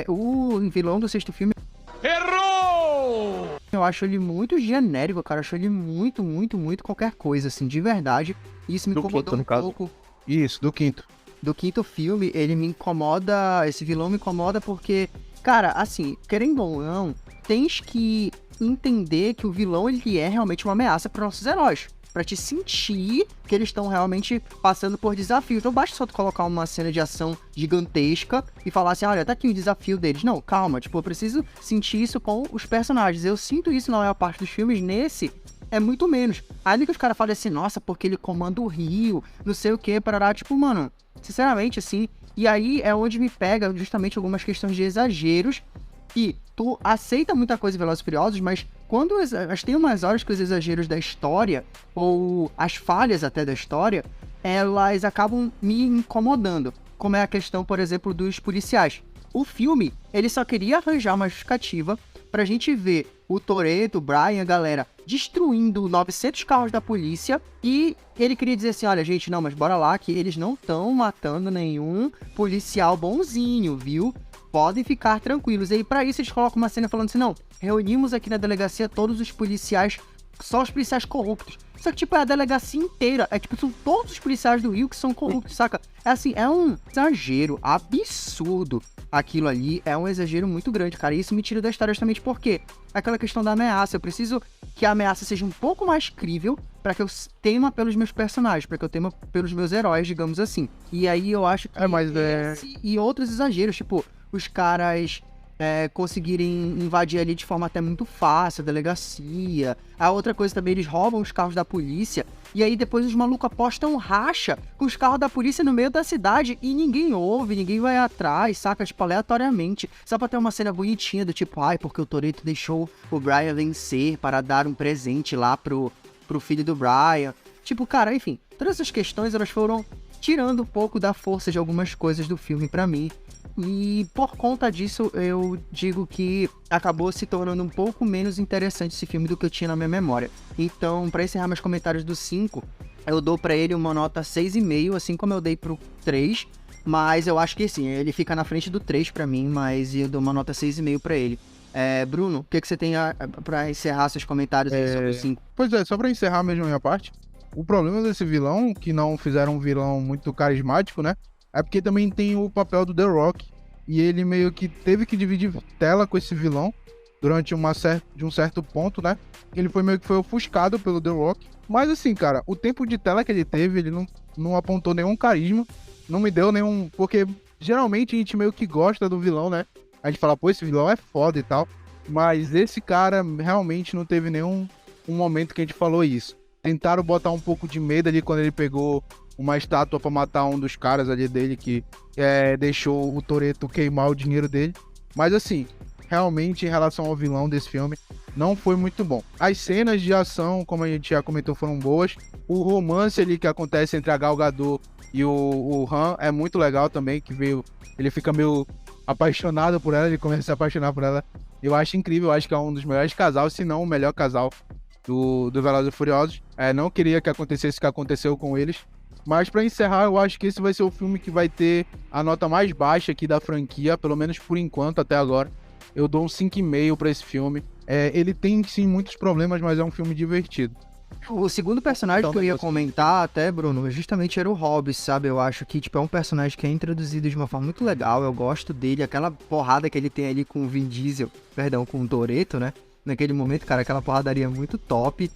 A: O vilão do sexto filme... Errou! Eu acho ele muito genérico, cara. Eu acho ele muito, muito, muito qualquer coisa, assim, de verdade. E isso me incomodou um pouco.
D: Isso, do quinto.
A: Do quinto filme, ele me incomoda, esse vilão me incomoda porque, cara, assim, querendo ou não, tens que entender que o vilão, ele é realmente uma ameaça para nossos heróis, pra te sentir que eles estão realmente passando por desafios. Não basta só tu colocar uma cena de ação gigantesca e falar assim, olha, tá aqui o desafio deles. Não, calma, tipo, eu preciso sentir isso com os personagens. Eu sinto isso na maior parte dos filmes, nesse... é muito menos. Ainda que os caras falem assim, nossa, porque ele comanda o Rio, não sei o que, parará, tipo, mano, sinceramente, assim, e aí é onde me pega justamente algumas questões de exageros, e tu aceita muita coisa em Velozes e Furiosos, mas quando tem umas horas que os exageros da história, ou as falhas até da história, elas acabam me incomodando, como é a questão, por exemplo, dos policiais. O filme, ele só queria arranjar uma justificativa pra gente ver o Toretto, o Brian, a galera destruindo 900 carros da polícia, e ele queria dizer assim, olha gente, não, mas bora lá que eles não estão matando nenhum policial bonzinho, viu? Podem ficar tranquilos. E aí pra isso eles colocam uma cena falando assim, não, reunimos aqui na delegacia todos os policiais, só os policiais corruptos. Só que, tipo, é a delegacia inteira. É, tipo, são todos os policiais do Rio que são corruptos, saca? É assim, é um exagero absurdo. Aquilo ali é um exagero muito grande, cara. E isso me tira da história justamente porque aquela questão da ameaça. Eu preciso que a ameaça seja um pouco mais crível pra que eu tema pelos meus personagens, pra que eu tema pelos meus heróis, digamos assim. E aí eu acho que esse e outros exageros, tipo, os caras... conseguirem invadir ali de forma até muito fácil a delegacia. A outra coisa também, eles roubam os carros da polícia e aí depois os malucos apostam racha com os carros da polícia no meio da cidade e ninguém ouve, ninguém vai atrás, saca? Tipo, aleatoriamente. Só pra ter uma cena bonitinha do tipo, ai, porque o Toretto deixou o Brian vencer para dar um presente lá pro filho do Brian. Tipo, cara, enfim, todas essas questões elas foram tirando um pouco da força de algumas coisas do filme pra mim. E por conta disso, eu digo que acabou se tornando um pouco menos interessante esse filme do que eu tinha na minha memória. Então, pra encerrar meus comentários do 5, eu dou pra ele uma nota 6,5, assim como eu dei pro 3. Mas eu acho que sim, ele fica na frente do 3 pra mim, mas eu dou uma nota 6,5 pra ele. Bruno, o que você tem pra encerrar seus comentários aí sobre o 5?
D: Pois é, só pra encerrar mesmo a minha parte, o problema desse vilão, que não fizeram um vilão muito carismático, né? É porque também tem o papel do The Rock. E ele meio que teve que dividir tela com esse vilão durante de um certo ponto, né? Ele foi meio que foi ofuscado pelo The Rock. Mas assim, cara, o tempo de tela que ele teve, ele não apontou nenhum carisma. Não me deu nenhum... Porque geralmente a gente meio que gosta do vilão, né? A gente fala, pô, esse vilão é foda e tal. Mas esse cara realmente não teve nenhum momento que a gente falou isso. Tentaram botar um pouco de medo ali quando ele pegou uma estátua pra matar um dos caras ali dele que deixou o Toretto queimar o dinheiro dele. Mas assim, realmente em relação ao vilão desse filme, não foi muito bom. As cenas de ação, como a gente já comentou, foram boas. O romance ali que acontece entre a Gal Gadot e o Han é muito legal também, que ele fica meio apaixonado por ela, ele começa a se apaixonar por ela. Eu acho incrível, eu acho que é um dos melhores casais, se não o melhor casal do Velozes e Furiosos. Não queria que acontecesse o que aconteceu com eles. Mas pra encerrar, eu acho que esse vai ser o filme que vai ter a nota mais baixa aqui da franquia, pelo menos por enquanto, até agora. Eu dou um 5,5 pra esse filme. Ele tem, sim, muitos problemas, mas é um filme divertido.
A: O segundo personagem que eu ia comentar até, Bruno, justamente era o Hobbs, sabe? Eu acho que, é um personagem que é introduzido de uma forma muito legal, eu gosto dele, aquela porrada que ele tem ali com o Vin Diesel, com o Toretto, né? Naquele momento, cara, aquela porradaria muito top.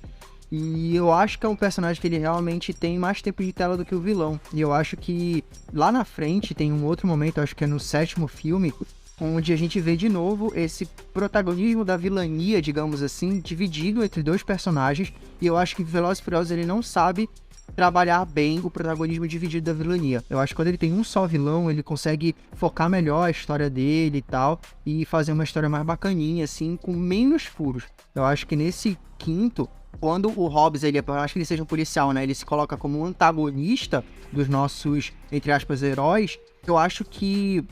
A: E eu acho que é um personagem que ele realmente tem mais tempo de tela do que o vilão. E eu acho que lá na frente tem um outro momento, acho que é no 7º filme, onde a gente vê de novo esse protagonismo da vilania, digamos assim, dividido entre dois personagens. E eu acho que Velozes e Furiosos ele não sabe trabalhar bem o protagonismo dividido da vilania. Eu acho que quando ele tem um só vilão, ele consegue focar melhor a história dele e tal, e fazer uma história mais bacaninha, assim, com menos furos. Eu acho que nesse 5º, quando o Hobbs, eu acho que ele seja um policial, né? Ele se coloca como um antagonista dos nossos, entre aspas, heróis. Eu acho que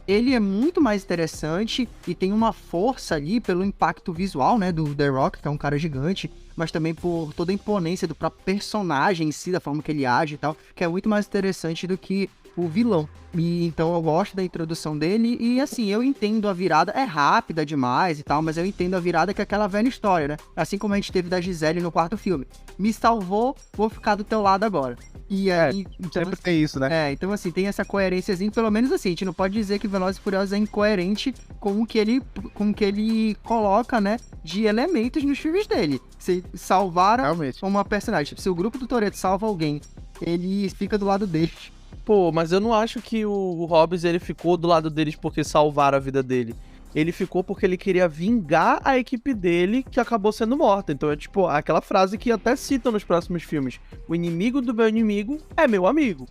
A: ele é muito mais interessante e tem uma força ali pelo impacto visual, né? Do The Rock, que é um cara gigante, mas também por toda a imponência do próprio personagem em si, da forma que ele age e tal, que é muito mais interessante do que o vilão. E então eu gosto da introdução dele e assim, eu entendo a virada, é rápida demais e tal, mas eu entendo a virada que é aquela velha história, né? Assim como a gente teve da Gisele no 4º filme. Me salvou, vou ficar do teu lado agora. E aí, então,
D: sempre tem isso, né?
A: então assim, tem essa coerênciazinha, pelo menos assim, a gente não pode dizer que Velozes e Furiosos é incoerente com o que ele coloca, né, de elementos nos filmes dele. Se salvar uma personagem, se o grupo do Toretto salva alguém, ele fica do lado deles.
B: Pô, mas eu não acho que o Hobbs ele ficou do lado deles porque salvaram a vida dele. Ele ficou porque ele queria vingar a equipe dele que acabou sendo morta. Então é tipo aquela frase que até citam nos próximos filmes. O inimigo do meu inimigo é meu amigo.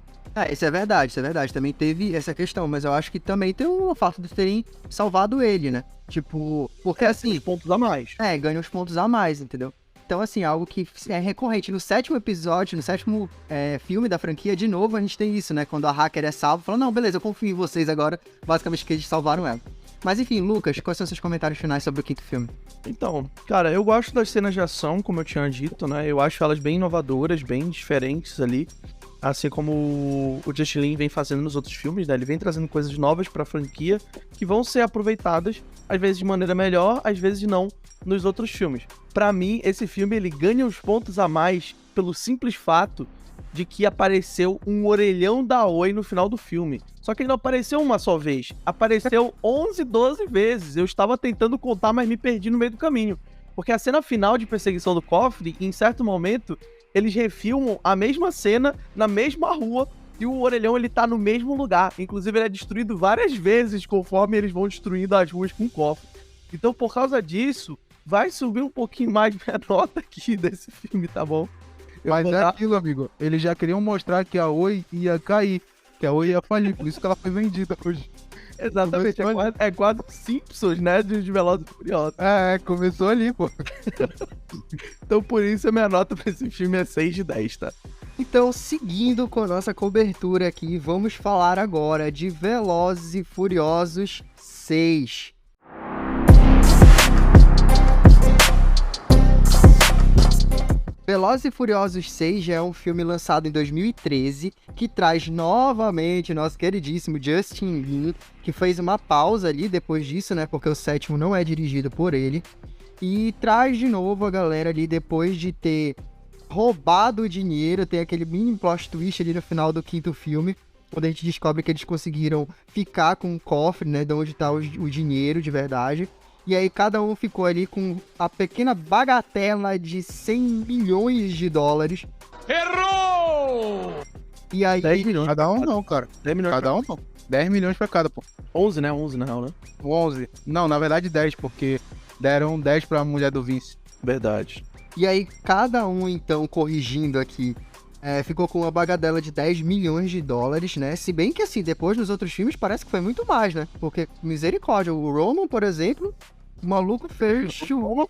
A: Isso é verdade. Também teve essa questão, mas eu acho que também tem o fato de terem salvado ele, né? Tipo, porque assim...
B: Os pontos a mais.
A: Ganha uns pontos a mais, entendeu? Então, assim, algo que é recorrente. No 7º episódio, no 7º filme da franquia, de novo, a gente tem isso, né? Quando a hacker é salva, fala, não, beleza, eu confio em vocês agora. Basicamente, que eles salvaram ela. Mas, enfim, Lucas, quais são seus comentários finais sobre o 5º filme?
B: Então, cara, eu gosto das cenas de ação, como eu tinha dito, né? Eu acho elas bem inovadoras, bem diferentes ali. Assim como o Justin Lin vem fazendo nos outros filmes, né? Ele vem trazendo coisas novas pra franquia que vão ser aproveitadas, às vezes de maneira melhor, às vezes não, nos outros filmes. Pra mim, esse filme, ele ganha uns pontos a mais pelo simples fato de que apareceu um orelhão da Oi no final do filme. Só que ele não apareceu uma só vez. Apareceu 11, 12 vezes. Eu estava tentando contar, mas me perdi no meio do caminho. Porque a cena final de perseguição do cofre, em certo momento, eles refilmam a mesma cena na mesma rua e o orelhão, ele tá no mesmo lugar. Inclusive, ele é destruído várias vezes conforme eles vão destruindo as ruas com o cofre. Então, por causa disso, vai subir um pouquinho mais minha nota aqui desse filme, tá bom?
D: Mas é aquilo, amigo. Eles já queriam mostrar que a Oi ia cair, que a Oi ia falir, por isso que ela foi vendida hoje.
B: Exatamente, é quase Simpsons, né, de Velozes e Furiosos.
D: Começou ali, pô.
B: Então por isso a minha nota pra esse filme é 6 de 10, tá?
A: Então, seguindo com a nossa cobertura aqui, vamos falar agora de Velozes e Furiosos 6. Velozes e Furiosos 6 já é um filme lançado em 2013, que traz novamente nosso queridíssimo Justin Lin, que fez uma pausa ali depois disso, né, porque o sétimo não é dirigido por ele, e traz de novo a galera ali depois de ter roubado o dinheiro. Tem aquele mini plot twist ali no final do quinto filme, quando a gente descobre que eles conseguiram ficar com o cofre, né, de onde tá o dinheiro de verdade. E aí cada um ficou ali com a pequena bagatela de 100 milhões de dólares.
C: Errou!
A: E aí...
B: 10 milhões.
D: Cada um não, cara.
B: 10 milhões.
D: Cada um não. 10 milhões pra cada, pô.
B: 11, né? 11 na real, né?
D: 11. Não, na verdade 10, porque deram 10 pra mulher do Vince.
B: Verdade.
A: E aí cada um, então, corrigindo aqui, ficou com uma bagatela de 10 milhões de dólares, né? Se bem que, assim, depois nos outros filmes parece que foi muito mais, né? Porque, misericórdia, o Roman, por exemplo, o maluco fez...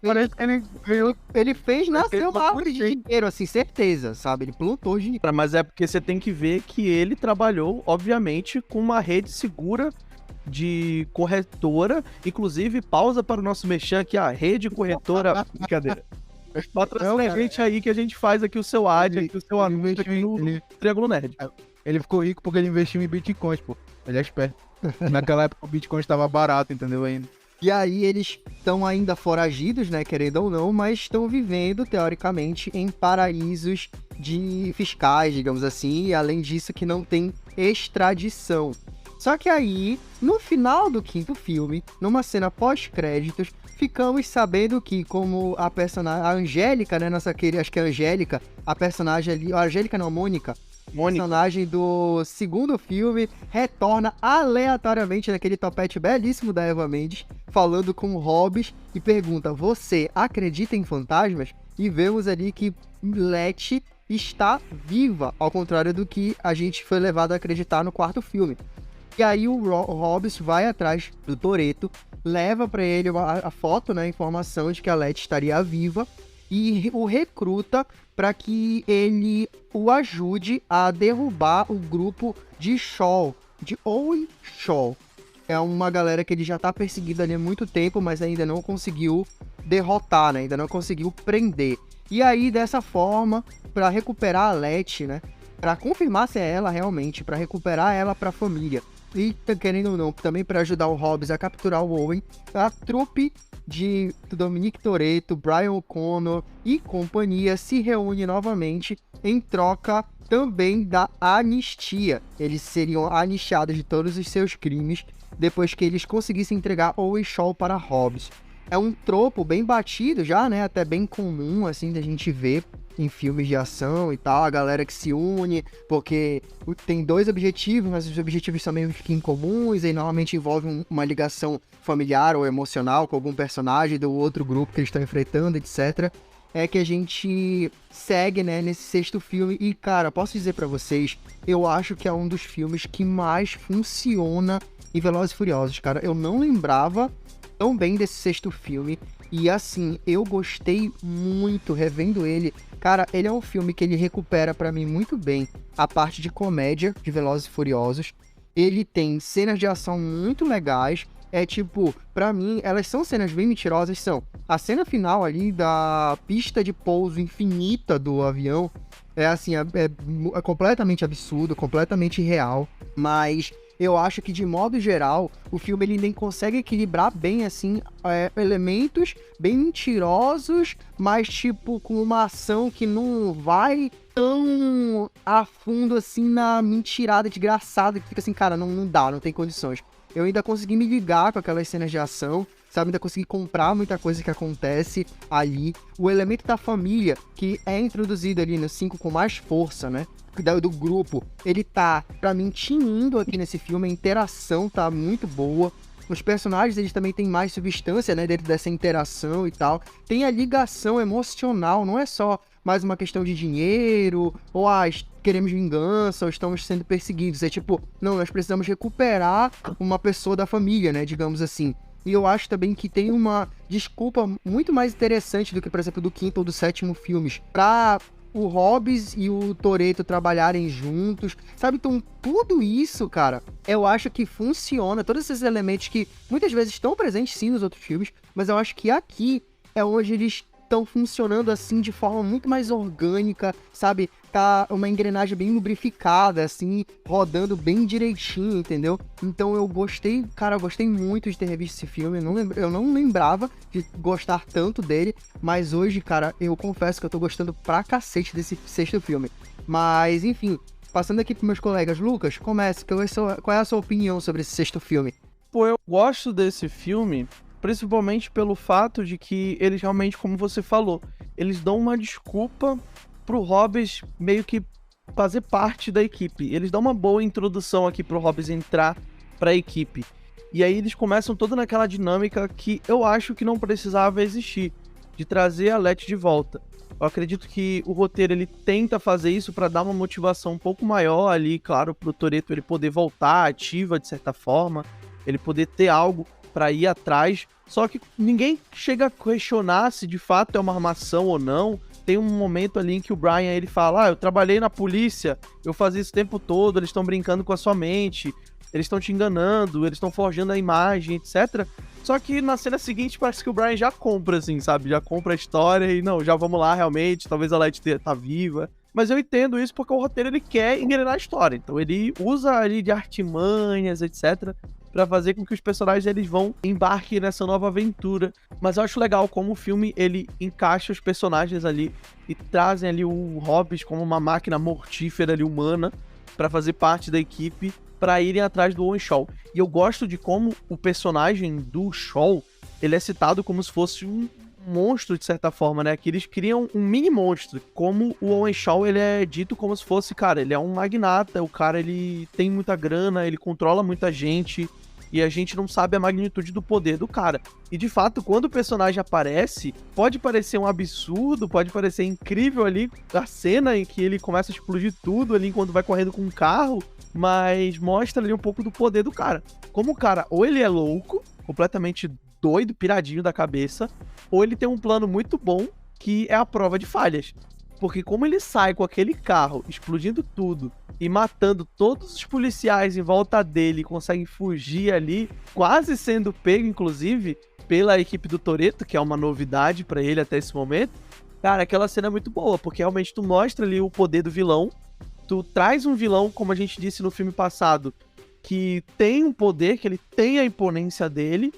D: Parece que
A: Ele fez nascer uma árvore de dinheiro, assim, certeza, sabe? Ele plantou dinheiro.
B: Mas é porque você tem que ver que ele trabalhou, obviamente, com uma rede segura de corretora. Inclusive, pausa para o nosso merchan aqui, a rede corretora... Brincadeira. Patrocina a gente aí que a gente faz aqui o seu ad, aqui o seu anúncio aqui no Triângulo Nerd.
D: Ele ficou rico porque ele investiu em bitcoins, pô. Ele é esperto. Naquela época o bitcoin estava barato, entendeu ainda?
A: E aí eles estão ainda foragidos, né, querendo ou não, mas estão vivendo, teoricamente, em paraísos fiscais, digamos assim, e além disso que não tem extradição. Só que aí, no final do quinto filme, numa cena pós-créditos, ficamos sabendo que, como a personagem, a Angélica, né, nossa querida, acho que é a Angélica, a personagem ali, a Angélica não, a Mônica, personagem do segundo filme, retorna aleatoriamente naquele topete belíssimo da Eva Mendes, falando com o Hobbs e pergunta: você acredita em fantasmas? E vemos ali que Letty está viva, ao contrário do que a gente foi levado a acreditar no quarto filme. E aí o Hobbs vai atrás do Toretto, leva para ele a foto, né, a informação de que a Letty estaria viva, e o recruta para que ele o ajude a derrubar o grupo de Shaw, de Owen Shaw. É uma galera que ele já tá perseguindo ali há muito tempo, mas ainda não conseguiu derrotar, né, ainda não conseguiu prender. E aí, dessa forma, para recuperar a Letty, né, para confirmar se é ela realmente, para recuperar ela para a família, e, querendo ou não, também para ajudar o Hobbs a capturar o Owen, a trupe de Dominic Toretto, Brian O'Connor e companhia se reúne novamente em troca também da anistia. Eles seriam anistiados de todos os seus crimes depois que eles conseguissem entregar Owen Shaw para Hobbs. É um tropo bem batido já, né? Até bem comum, assim, da gente ver em filmes de ação e tal, a galera que se une, porque tem dois objetivos, mas os objetivos são meio que incomuns, e normalmente envolve uma ligação familiar ou emocional com algum personagem do outro grupo que eles estão enfrentando, etc. É que a gente segue, né, nesse sexto filme, e, cara, posso dizer pra vocês, eu acho que é um dos filmes que mais funciona em Velozes e Furiosos, cara. Eu não lembrava tão bem desse sexto filme, e assim, eu gostei muito revendo ele. Cara, ele é um filme que ele recupera pra mim muito bem a parte de comédia de Velozes e Furiosos. Ele tem cenas de ação muito legais. É tipo, pra mim, elas são cenas bem mentirosas, são. A cena final ali da pista de pouso infinita do avião é assim, é completamente absurdo, completamente irreal, mas eu acho que, de modo geral, o filme ele nem consegue equilibrar bem, assim, elementos bem mentirosos, mas, tipo, com uma ação que não vai tão a fundo, assim, na mentirada desgraçada, que fica assim, cara, não dá, não tem condições. Eu ainda consegui me ligar com aquelas cenas de ação, sabe? Ainda consegui comprar muita coisa que acontece ali. O elemento da família, que é introduzido ali no 5 com mais força, né? Do grupo, ele tá, pra mim, tinindo aqui nesse filme. A interação tá muito boa. Os personagens, eles também têm mais substância, né, dentro dessa interação e tal. Tem a ligação emocional, não é só mais uma questão de dinheiro, ou queremos vingança, ou estamos sendo perseguidos. É tipo, não, nós precisamos recuperar uma pessoa da família, né, digamos assim. E eu acho também que tem uma desculpa muito mais interessante do que, por exemplo, do quinto ou do sétimo filmes, pra o Hobbs e o Toretto trabalharem juntos, sabe? Então, tudo isso, cara, eu acho que funciona. Todos esses elementos que muitas vezes estão presentes, sim, nos outros filmes, mas eu acho que aqui é onde eles estão funcionando, assim, de forma muito mais orgânica, sabe? Tá uma engrenagem bem lubrificada, assim, rodando bem direitinho, entendeu? Então eu gostei, cara, eu gostei muito de ter revisto esse filme. Eu não lembrava de gostar tanto dele, mas hoje, cara, eu confesso que eu tô gostando pra cacete desse sexto filme. Mas, enfim, passando aqui pros meus colegas. Lucas, comece, qual é a sua opinião sobre esse sexto filme?
B: Pô, eu gosto desse filme, principalmente pelo fato de que eles realmente, como você falou, eles dão uma desculpa pro Hobbs meio que fazer parte da equipe. Eles dão uma boa introdução aqui pro Hobbs entrar pra equipe. E aí eles começam toda naquela dinâmica que eu acho que não precisava existir, de trazer a Letty de volta. Eu acredito que o roteiro ele tenta fazer isso pra dar uma motivação um pouco maior ali, claro, pro Toretto ele poder voltar ativa de certa forma, ele poder ter algo pra ir atrás. Só que ninguém chega a questionar se de fato é uma armação ou não. Tem um momento ali em que o Brian ele fala: eu trabalhei na polícia, eu fazia isso o tempo todo, eles estão brincando com a sua mente, eles estão te enganando, eles estão forjando a imagem, etc. Só que na cena seguinte parece que o Brian já compra, assim, sabe? Já compra a história e não, já vamos lá realmente, talvez a Letty tá viva. Mas eu entendo isso porque o roteiro ele quer engrenar a história, então ele usa ali de artimanhas, etc., pra fazer com que os personagens eles embarquem nessa nova aventura. Mas eu acho legal como o filme ele encaixa os personagens ali e trazem ali o Hobbs como uma máquina mortífera ali humana pra fazer parte da equipe, pra irem atrás do Owen Shaw. E eu gosto de como o personagem do Shaw ele é citado como se fosse um monstro de certa forma, né? Que eles criam um mini monstro. Como o Owen Shaw, ele é dito como se fosse, cara, ele é um magnata, o cara ele tem muita grana, ele controla muita gente, e a gente não sabe a magnitude do poder do cara. E de fato, quando o personagem aparece, pode parecer um absurdo, pode parecer incrível ali a cena em que ele começa a explodir tudo ali enquanto vai correndo com um carro, mas mostra ali um pouco do poder do cara. Como o cara, ou ele é louco, completamente doido, piradinho da cabeça, ou ele tem um plano muito bom, que é a prova de falhas. Porque como ele sai com aquele carro, explodindo tudo, e matando todos os policiais em volta dele, consegue fugir ali, quase sendo pego, inclusive, pela equipe do Toretto, que é uma novidade pra ele até esse momento. Cara, aquela cena é muito boa, porque realmente tu mostra ali o poder do vilão, tu traz um vilão, como a gente disse no filme passado, que tem um poder, que ele tem a imponência dele,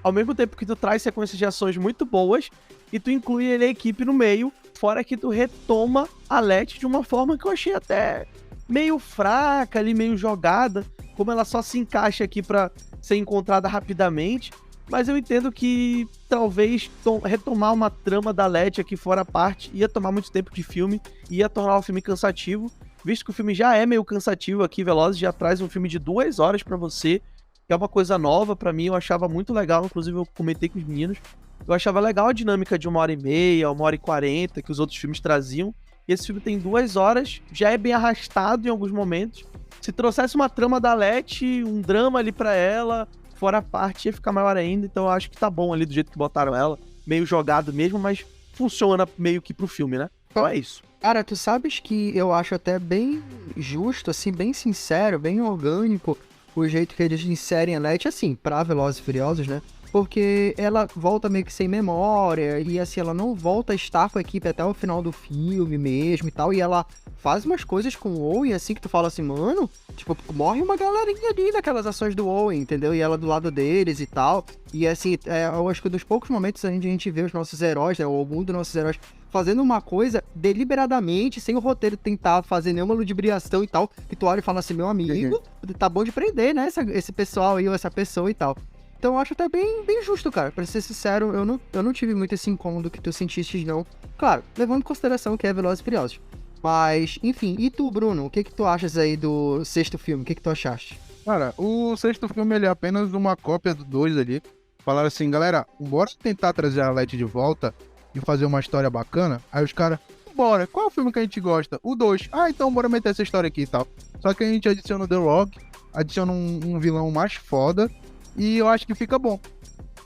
B: ao mesmo tempo que tu traz sequências de ações muito boas, e tu inclui ele a equipe no meio, fora que tu retoma a Letty de uma forma que eu achei até meio fraca ali, meio jogada, como ela só se encaixa aqui pra ser encontrada rapidamente, mas eu entendo que talvez retomar uma trama da Letty aqui fora a parte ia tomar muito tempo de filme, ia tornar o filme cansativo, visto que o filme já é meio cansativo aqui, Velozes já traz um filme de 2 horas pra você, que é uma coisa nova pra mim, eu achava muito legal, inclusive eu comentei com os meninos, eu achava legal a dinâmica de 1h30, 1h40 que os outros filmes traziam, e esse filme tem 2 horas, já é bem arrastado em alguns momentos. Se trouxesse uma trama da Letty, um drama ali pra ela, fora a parte, ia ficar maior ainda, então eu acho que tá bom ali do jeito que botaram ela, meio jogado mesmo, mas funciona meio que pro filme, né? Então é isso.
A: Cara, tu sabes que eu acho até bem justo, assim, bem sincero, bem orgânico o jeito que eles inserem a Letty, assim, pra Velozes e Furiosos, né? Porque ela volta meio que sem memória, e assim, ela não volta a estar com a equipe até o final do filme mesmo e tal, e ela faz umas coisas com o Owen, assim, que tu fala assim, mano, tipo, morre uma galerinha ali naquelas ações do Owen, entendeu? E ela do lado deles e tal, e assim, eu acho que dos poucos momentos onde a gente vê os nossos heróis, né, ou algum dos nossos heróis, fazendo uma coisa deliberadamente, sem o roteiro tentar fazer nenhuma ludibriação e tal, que tu olha e fala assim, meu amigo, tá bom de prender, né, esse pessoal aí, ou essa pessoa e tal. Então eu acho até bem justo, cara. Pra ser sincero, eu não tive muito esse incômodo que tu sentiste, não. Claro, levando em consideração que é Velozes e Furiosos. Mas, enfim, e tu, Bruno? O que tu achas aí do sexto filme? O que tu achaste?
D: Cara, o sexto filme ele é apenas uma cópia do 2 ali. Falaram assim, galera, bora tentar trazer a Letty de volta e fazer uma história bacana. Aí os caras, bora, qual é o filme que a gente gosta? O 2. Ah, então bora meter essa história aqui e tal. Só que a gente adiciona o The Rock, adiciona um vilão mais foda, e eu acho que fica bom.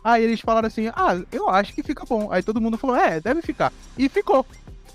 D: Aí eles falaram assim, eu acho que fica bom. Aí todo mundo falou, deve ficar. E ficou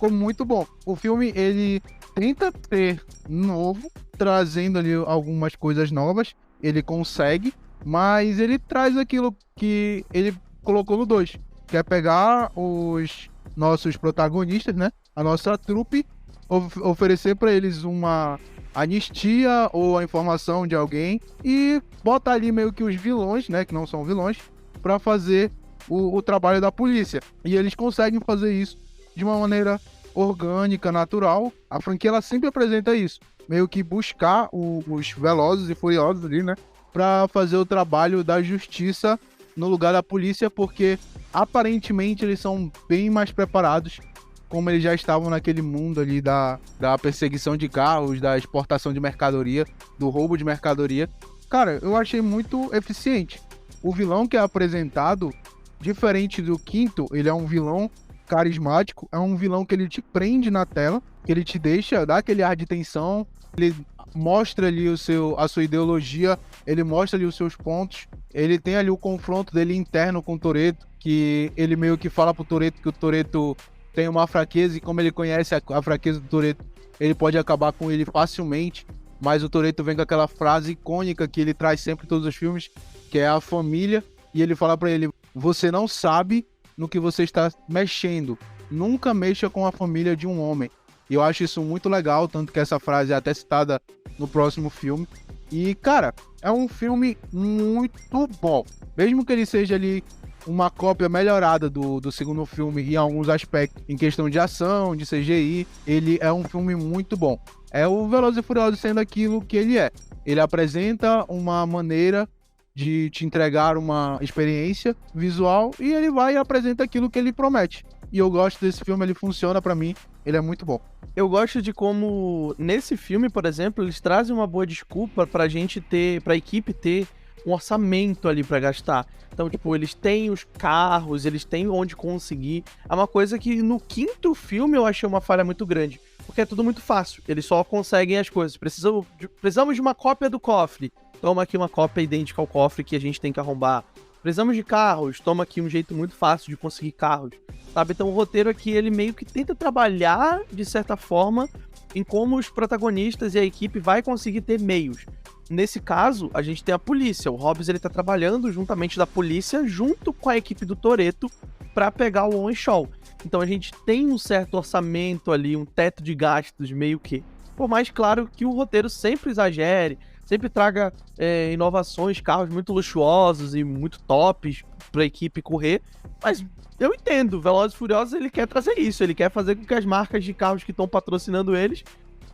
D: ficou muito bom. O filme, ele tenta ser novo, trazendo ali algumas coisas novas, ele consegue, mas ele traz aquilo que ele colocou no 2, que é pegar os nossos protagonistas, né, a nossa trupe, oferecer para eles uma anistia ou a informação de alguém e botar ali meio que os vilões, né, que não são vilões, para fazer o trabalho da polícia. E eles conseguem fazer isso de uma maneira orgânica, natural. A franquia, ela sempre apresenta isso, meio que buscar os Velozes e Furiosos ali, né, para fazer o trabalho da justiça no lugar da polícia, porque aparentemente eles são bem mais preparados, como eles já estavam naquele mundo ali da perseguição de carros, da exportação de mercadoria, do roubo de mercadoria. Cara, eu achei muito eficiente. O vilão que é apresentado, diferente do quinto, ele é um vilão carismático, é um vilão que ele te prende na tela, que ele te deixa, dá aquele ar de tensão, ele mostra ali a sua ideologia, ele mostra ali os seus pontos, ele tem ali o confronto dele interno com o Toretto, que ele meio que fala pro Toretto que o Toretto tem uma fraqueza, e como ele conhece a fraqueza do Toretto, ele pode acabar com ele facilmente, mas o Toretto vem com aquela frase icônica que ele traz sempre em todos os filmes, que é a família, e ele fala pra ele: você não sabe no que você está mexendo, nunca mexa com a família de um homem. E eu acho isso muito legal, tanto que essa frase é até citada no próximo filme. E, cara, é um filme muito bom, mesmo que ele seja ali uma cópia melhorada do segundo filme em alguns aspectos, em questão de ação, de CGI, ele é um filme muito bom. É o Velozes e Furiosos sendo aquilo que ele é. Ele apresenta uma maneira de te entregar uma experiência visual e ele vai e apresenta aquilo que ele promete. E eu gosto desse filme, ele funciona pra mim, ele é muito bom.
B: Eu gosto de como, nesse filme, por exemplo, eles trazem uma boa desculpa pra gente ter, pra equipe ter um orçamento ali pra gastar. Então, tipo, eles têm os carros, eles têm onde conseguir. É uma coisa que no quinto filme eu achei uma falha muito grande, porque é tudo muito fácil. Eles só conseguem as coisas. Precisamos de uma cópia do cofre. Toma aqui uma cópia idêntica ao cofre que a gente tem que arrombar. Precisamos de carros. Toma aqui um jeito muito fácil de conseguir carros. Sabe? Então o roteiro aqui, ele meio que tenta trabalhar, de certa forma, em como os protagonistas e a equipe vai conseguir ter meios. Nesse caso, a gente tem a polícia. O Hobbs, ele tá trabalhando juntamente da polícia, junto com a equipe do Toretto, pra pegar o Owen Shaw. Então a gente tem um certo orçamento ali, um teto de gastos meio que. Por mais claro que o roteiro sempre exagere, sempre traga inovações, carros muito luxuosos e muito tops pra equipe correr, mas eu entendo, Velozes e Furiosos, ele quer trazer isso, ele quer fazer com que as marcas de carros que estão patrocinando eles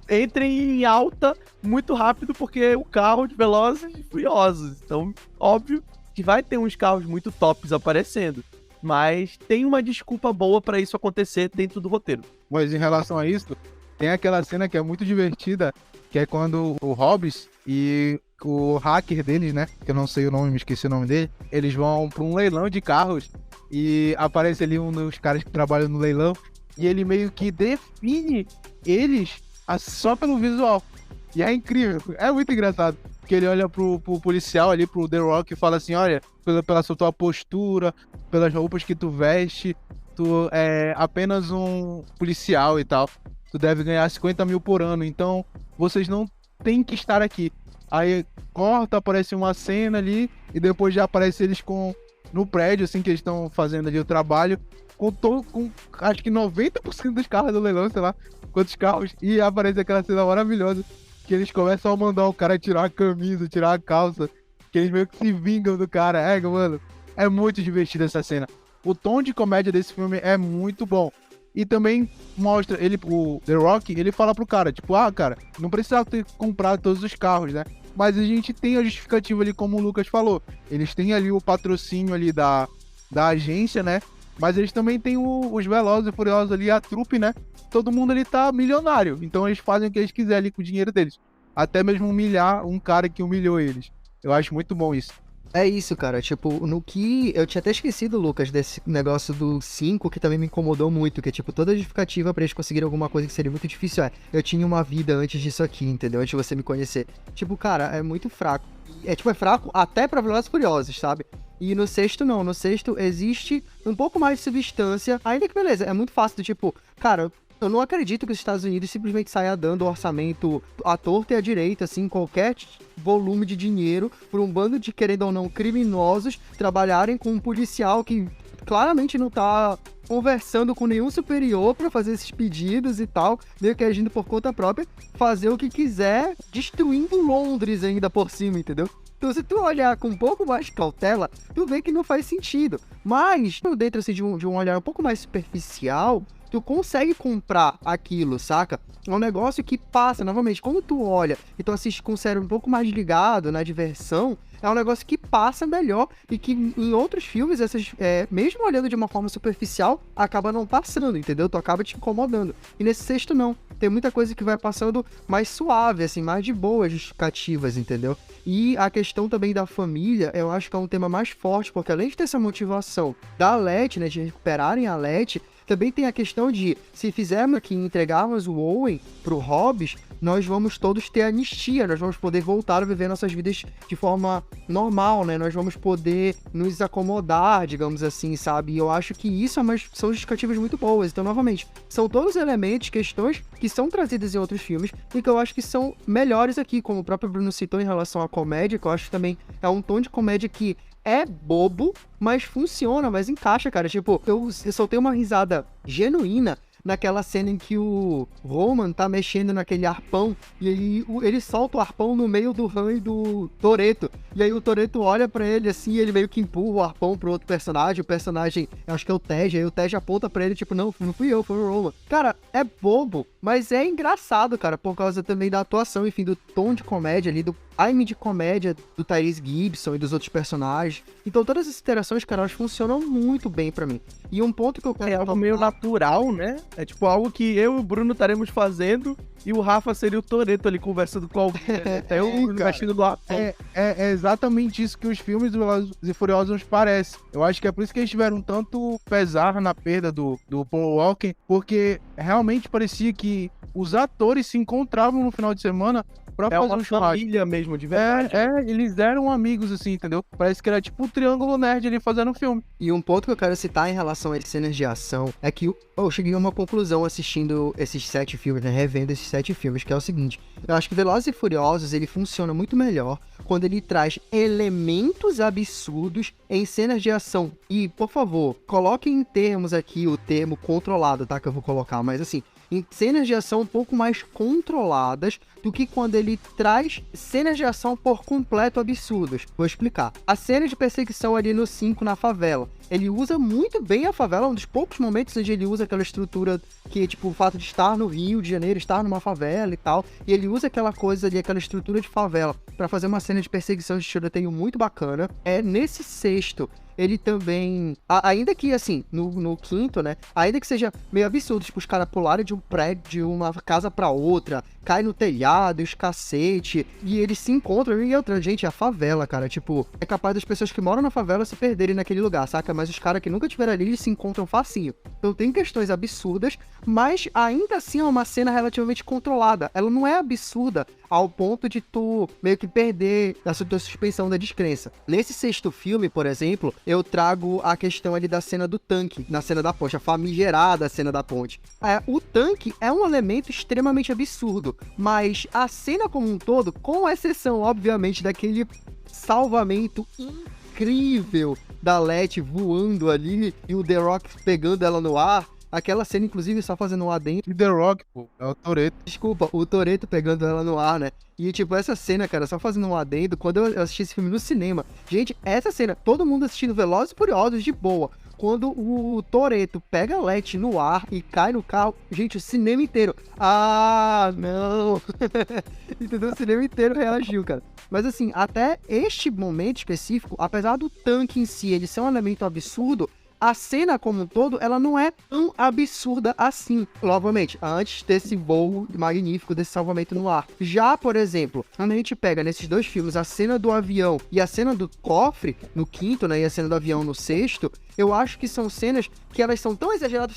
B: entrem em alta muito rápido, porque o carro de Velozes e Furiosos, então óbvio que vai ter uns carros muito tops aparecendo, mas tem uma desculpa boa pra isso acontecer dentro do roteiro.
D: Mas em relação a isso, tem aquela cena que é muito divertida, que é quando o Hobbs e o hacker deles, né, que eu não sei o nome, me esqueci o nome dele, eles vão pra um leilão de carros e aparece ali um dos caras que trabalham no leilão e ele meio que define eles só pelo visual. E é incrível, é muito engraçado, porque ele olha pro policial ali, pro The Rock, e fala assim: olha, pela sua tua postura, pelas roupas que tu veste, tu é apenas um policial e tal, tu deve ganhar 50 mil por ano, então vocês não tem que estar aqui. Aí corta, aparece uma cena ali, e depois já aparece eles no prédio, assim, que eles estão fazendo ali o trabalho, com acho que 90% dos carros do leilão, sei lá quantos carros, e aparece aquela cena maravilhosa, que eles começam a mandar o cara tirar a camisa, tirar a calça, que eles meio que se vingam do cara. Mano, é muito divertido essa cena. O tom de comédia desse filme é muito bom. E também mostra, o The Rock, ele fala pro cara, tipo, cara, não precisava ter comprado todos os carros, né? Mas a gente tem a justificativa ali, como o Lucas falou. Eles têm ali o patrocínio ali da agência, né? Mas eles também têm os Velozes e Furiosos ali, a trupe, né? Todo mundo ali tá milionário. Então eles fazem o que eles quiserem ali com o dinheiro deles. Até mesmo humilhar um cara que humilhou eles. Eu acho muito bom isso.
A: É isso, cara, tipo, no que... Eu tinha até esquecido, Lucas, desse negócio do 5, que também me incomodou muito, que é, tipo, toda a justificativa pra eles conseguirem alguma coisa que seria muito difícil eu tinha uma vida antes disso aqui, entendeu? Antes de você me conhecer. Tipo, cara, é muito fraco. É fraco até pra Velozes e Furiosos, sabe? E no sexto, não. No sexto existe um pouco mais de substância, ainda que beleza, é muito fácil, tipo, cara... Eu não acredito que os Estados Unidos simplesmente saia dando orçamento à torta e à direita, assim, qualquer volume de dinheiro por um bando de, querendo ou não, criminosos trabalharem com um policial que claramente não tá conversando com nenhum superior pra fazer esses pedidos e tal, meio que agindo por conta própria, fazer o que quiser, destruindo Londres ainda por cima, entendeu? Então, se tu olhar com um pouco mais de cautela, tu vê que não faz sentido. Mas, dentro assim, de um olhar um pouco mais superficial, tu consegue comprar aquilo, saca? É um negócio que passa, novamente, quando tu olha e tu assiste com o cérebro um pouco mais ligado na diversão, é um negócio que passa melhor e que em outros filmes, mesmo olhando de uma forma superficial, acaba não passando, entendeu? Tu acaba te incomodando. E nesse sexto, não. Tem muita coisa que vai passando mais suave, assim, mais de boas justificativas, entendeu? E a questão também da família, eu acho que é um tema mais forte, porque além de ter essa motivação da Letty, né, de recuperarem a Letty, também tem a questão de, se fizermos aqui entregarmos o Owen pro Hobbs, nós vamos todos ter anistia, nós vamos poder voltar a viver nossas vidas de forma normal, né? Nós vamos poder nos acomodar, digamos assim, sabe? E eu acho que isso são justificativas muito boas. Então, novamente, são todos elementos, questões que são trazidas em outros filmes e que eu acho que são melhores aqui, como o próprio Bruno citou em relação à comédia, que eu acho que também é um tom de comédia que é bobo, mas funciona, mas encaixa, cara. Tipo, eu soltei uma risada genuína naquela cena em que o Roman tá mexendo naquele arpão e aí ele solta o arpão no meio do Han e do Toretto. E aí o Toretto olha pra ele assim, e ele meio que empurra o arpão pro outro personagem. O personagem, eu acho que é o Tej, aí o Tej aponta pra ele, tipo, não fui eu, foi o Roman. Cara, é bobo, mas é engraçado, cara, por causa também da atuação, enfim, do tom de comédia ali, do time de comédia do Tyrese Gibson e dos outros personagens. Então todas as interações, cara, elas funcionam muito bem pra mim. E um ponto que eu quero...
B: É algo meio natural, né? É tipo algo que eu e o Bruno estaremos fazendo e o Rafa seria o Toretto ali conversando com alguém. Até eu mexendo do arpão.
D: É exatamente isso que os filmes do Velozes e Furiosos nos parecem. Eu acho que é por isso que eles tiveram tanto pesar na perda do Paul Walker, porque realmente parecia que os atores se encontravam no final de semana pra fazer um churrasco.
B: Família mesmo, de verdade.
D: Eles eram amigos, assim, entendeu? Parece que era tipo um triângulo nerd ali fazendo filme.
A: E um ponto que eu quero citar em relação às cenas de ação é que eu cheguei a uma conclusão assistindo esses 7 filmes, né? Revendo esses 7 filmes, que é o seguinte. Eu acho que Velozes e Furiosos, ele funciona muito melhor quando ele traz elementos absurdos em cenas de ação. E, por favor, coloquem em termos aqui o termo controlado, tá? Que eu vou colocar, mas assim... em cenas de ação um pouco mais controladas do que quando ele traz cenas de ação por completo absurdas. Vou explicar. A cena de perseguição ali no 5 na favela. Ele usa muito bem a favela, um dos poucos momentos onde ele usa aquela estrutura que, tipo, o fato de estar no Rio de Janeiro, estar numa favela e tal, e ele usa aquela coisa ali, aquela estrutura de favela, pra fazer uma cena de perseguição de tiroteio muito bacana. É nesse sexto, ele também, ainda que assim, no quinto, né, ainda que seja meio absurdo, tipo, os caras pularem de um prédio, de uma casa pra outra, cai no telhado, os cacete, e eles se encontram, e outra, gente, é a favela, cara, tipo, é capaz das pessoas que moram na favela se perderem naquele lugar, saca? Mas os caras que nunca tiveram ali, eles se encontram facinho. Então tem questões absurdas, mas ainda assim é uma cena relativamente controlada. Ela não é absurda ao ponto de tu meio que perder a tua suspensão da descrença. Nesse sexto filme, por exemplo, eu trago a questão ali da cena do tanque, na cena da ponte, a famigerada cena da ponte. O tanque é um elemento extremamente absurdo, mas a cena como um todo, com exceção, obviamente, daquele salvamento incrível da Letty voando ali e o The Rock pegando ela no ar, aquela cena, inclusive, só fazendo um adendo.
D: E The Rock, pô, é o Toretto.
A: Desculpa, o Toretto pegando ela no ar, né? E, tipo, essa cena, cara, só fazendo um adendo, quando eu assisti esse filme no cinema, gente, essa cena, todo mundo assistindo Velozes e Furiosos de boa. Quando o Toretto pega a Letty no ar e cai no carro, gente, o cinema inteiro. Ah, não. Entendeu? O cinema inteiro reagiu, cara. Mas assim, até este momento específico, apesar do tanque em si ele ser um elemento absurdo, a cena como um todo, ela não é tão absurda assim. Novamente, antes desse voo magnífico, desse salvamento no ar. Já, por exemplo, quando a gente pega nesses dois filmes a cena do avião e a cena do cofre, no quinto, né, e a cena do avião no sexto, eu acho que são cenas que elas são tão exageradas,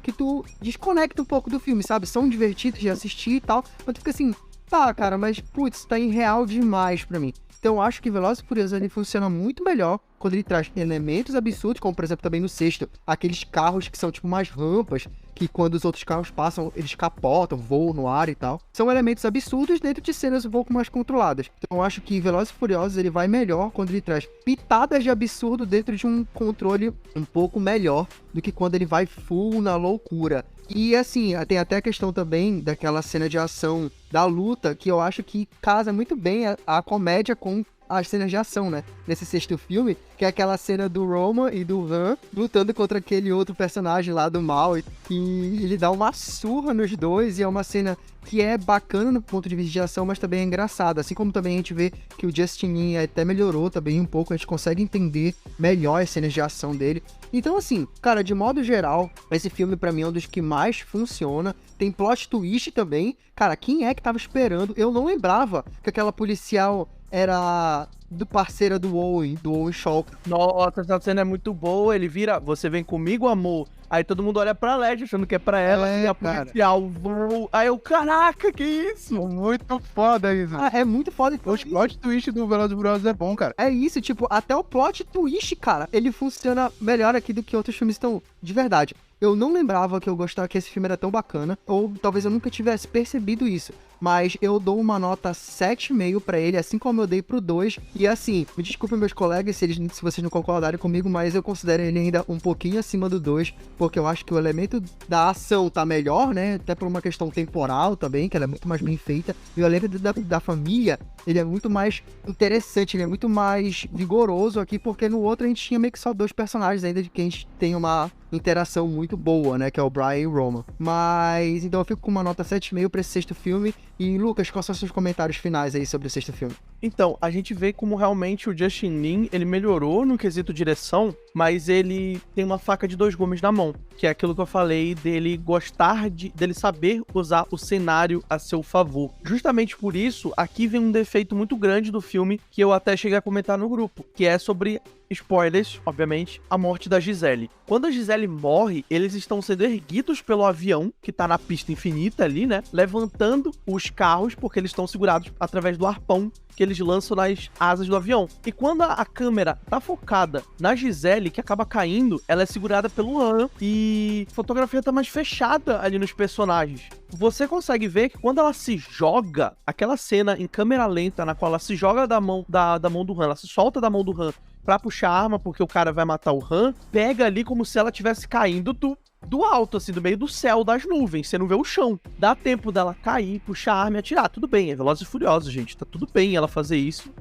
A: que tu desconecta um pouco do filme, sabe? São divertidos de assistir e tal, mas tu fica assim, tá, cara, mas, putz, tá irreal demais pra mim. Então eu acho que Velozes e Furiosos ele funciona muito melhor quando ele traz elementos absurdos, como por exemplo também no sexto, aqueles carros que são tipo umas rampas, que quando os outros carros passam, eles capotam, voam no ar e tal. São elementos absurdos dentro de cenas um pouco mais controladas. Então eu acho que Velozes e Furiosos ele vai melhor quando ele traz pitadas de absurdo dentro de um controle um pouco melhor do que quando ele vai full na loucura. E assim, tem até a questão também daquela cena de ação da luta, que eu acho que casa muito bem a comédia com as cenas de ação, né? Nesse sexto filme, que é aquela cena do Roman e do Han lutando contra aquele outro personagem lá do mal, e ele dá uma surra nos dois, e é uma cena que é bacana no ponto de vista de ação, mas também é engraçada. Assim como também a gente vê que o Justin Lin até melhorou também um pouco, a gente consegue entender melhor as cenas de ação dele. Então assim, cara, de modo geral, esse filme pra mim é um dos que mais funciona. Tem plot twist também. Cara, quem é que tava esperando? Eu não lembrava que aquela policial era do parceira do Owen Shaw.
B: Nossa, essa cena é muito boa. Ele vira, você vem comigo, amor. Aí todo mundo olha pra LED achando que é pra ela. E a policial voa. Aí eu, caraca, que isso?
D: Muito foda isso.
A: É muito foda.
D: Os plot twist do Velozes e Furiosos é bom, cara.
A: É isso, tipo, até o plot twist, cara, ele funciona melhor aqui do que outros filmes estão, de verdade. Eu não lembrava que eu gostava, que esse filme era tão bacana, ou talvez eu nunca tivesse percebido isso, mas eu dou uma nota 7,5 pra ele, assim como eu dei pro 2, e assim, me desculpem meus colegas se vocês não concordarem comigo, mas eu considero ele ainda um pouquinho acima do 2, porque eu acho que o elemento da ação tá melhor, né, até por uma questão temporal também, que ela é muito mais bem feita, e o elemento da família, ele é muito mais interessante, ele é muito mais vigoroso aqui, porque no outro a gente tinha meio que só 2 personagens ainda de quem a gente tem uma interação muito boa, né, que é o Brian e o Roman. Mas, então eu fico com uma nota 7,5 pra esse sexto filme. E, Lucas, quais são os seus comentários finais aí sobre o sexto filme?
B: Então, a gente vê como realmente o Justin Lin, ele melhorou no quesito direção, mas ele tem uma faca de 2 gumes na mão, que é aquilo que eu falei dele gostar dele saber usar o cenário a seu favor. Justamente por isso, aqui vem um defeito muito grande do filme, que eu até cheguei a comentar no grupo, que é sobre, spoilers, obviamente, a morte da Gisele. Quando a Gisele morre, eles estão sendo erguidos pelo avião, que tá na pista infinita ali, né, levantando os carros, porque eles estão segurados através do arpão que eles lançam nas asas do avião. E quando a câmera tá focada na Gisele, que acaba caindo, ela é segurada pelo Han, e a fotografia tá mais fechada ali nos personagens. Você consegue ver que quando ela se joga, aquela cena em câmera lenta, na qual ela se joga da mão do Han, ela se solta da mão do Han pra puxar a arma, porque o cara vai matar o Han, pega ali como se ela estivesse caindo do alto, assim, do meio do céu, das nuvens, você não vê o chão. Dá tempo dela cair, puxar a arma e atirar. Tudo bem, é Velozes e Furiosos, gente. Tá tudo bem ela fazer isso.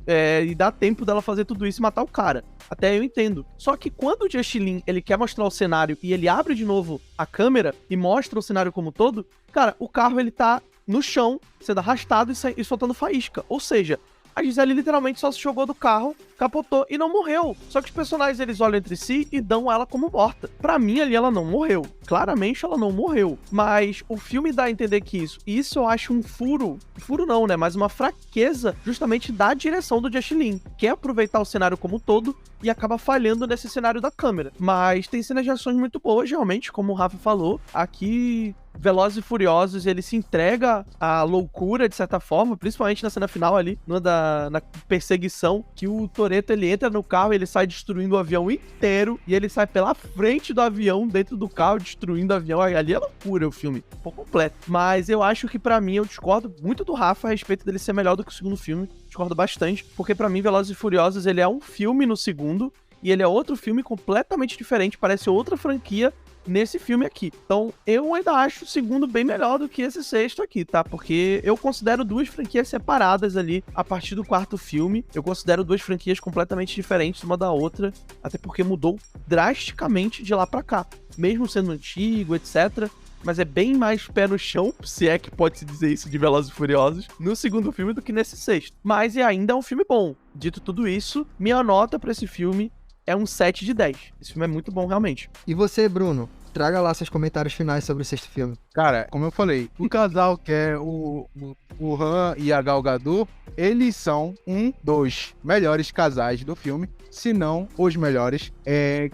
B: E dá tempo dela fazer tudo isso e matar o cara. Até eu entendo. Só que quando o Justin Lin, ele quer mostrar o cenário e ele abre de novo a câmera e mostra o cenário como um todo, cara, o carro, ele tá no chão, sendo arrastado e soltando faísca. Ou seja, a Gisele literalmente só se jogou do carro, capotou e não morreu. Só que os personagens, eles olham entre si e dão ela como morta. Pra mim, ali, ela não morreu. Claramente, ela não morreu. Mas o filme dá a entender que isso eu acho um furo não, né? Mas uma fraqueza justamente da direção do Justin Lin. Quer aproveitar o cenário como um todo e acaba falhando nesse cenário da câmera. Mas tem cenas de ações muito boas, realmente, como o Rafa falou. Aqui, Velozes e Furiosos, ele se entrega à loucura, de certa forma, principalmente na cena final ali, na perseguição, que o Toretto, ele entra no carro, ele sai destruindo o avião inteiro, e ele sai pela frente do avião, dentro do carro, destruindo o avião. Ali é loucura o filme, por completo. Mas eu acho que, pra mim, eu discordo muito do Rafa a respeito dele ser melhor do que o segundo filme. Discordo bastante, porque pra mim, Velozes e Furiosos, ele é um filme no segundo, e ele é outro filme completamente diferente, parece outra franquia nesse filme aqui. Então, eu ainda acho o segundo bem melhor do que esse sexto aqui, tá? Porque eu considero 2 franquias separadas ali a partir do 4º filme. Eu considero 2 franquias completamente diferentes uma da outra, até porque mudou drasticamente de lá pra cá. Mesmo sendo antigo, etc., mas é bem mais pé no chão, se é que pode-se dizer isso de Velozes e Furiosos, no segundo filme do que nesse sexto. Mas ainda é um filme bom. Dito tudo isso, minha nota pra esse filme é um 7 de 10. Esse filme é muito bom, realmente.
A: E você, Bruno? Traga lá seus comentários finais sobre o sexto filme.
D: Cara, como eu falei, o casal que é o Han e a Gal Gadot, eles são dos melhores casais do filme, se não os melhores.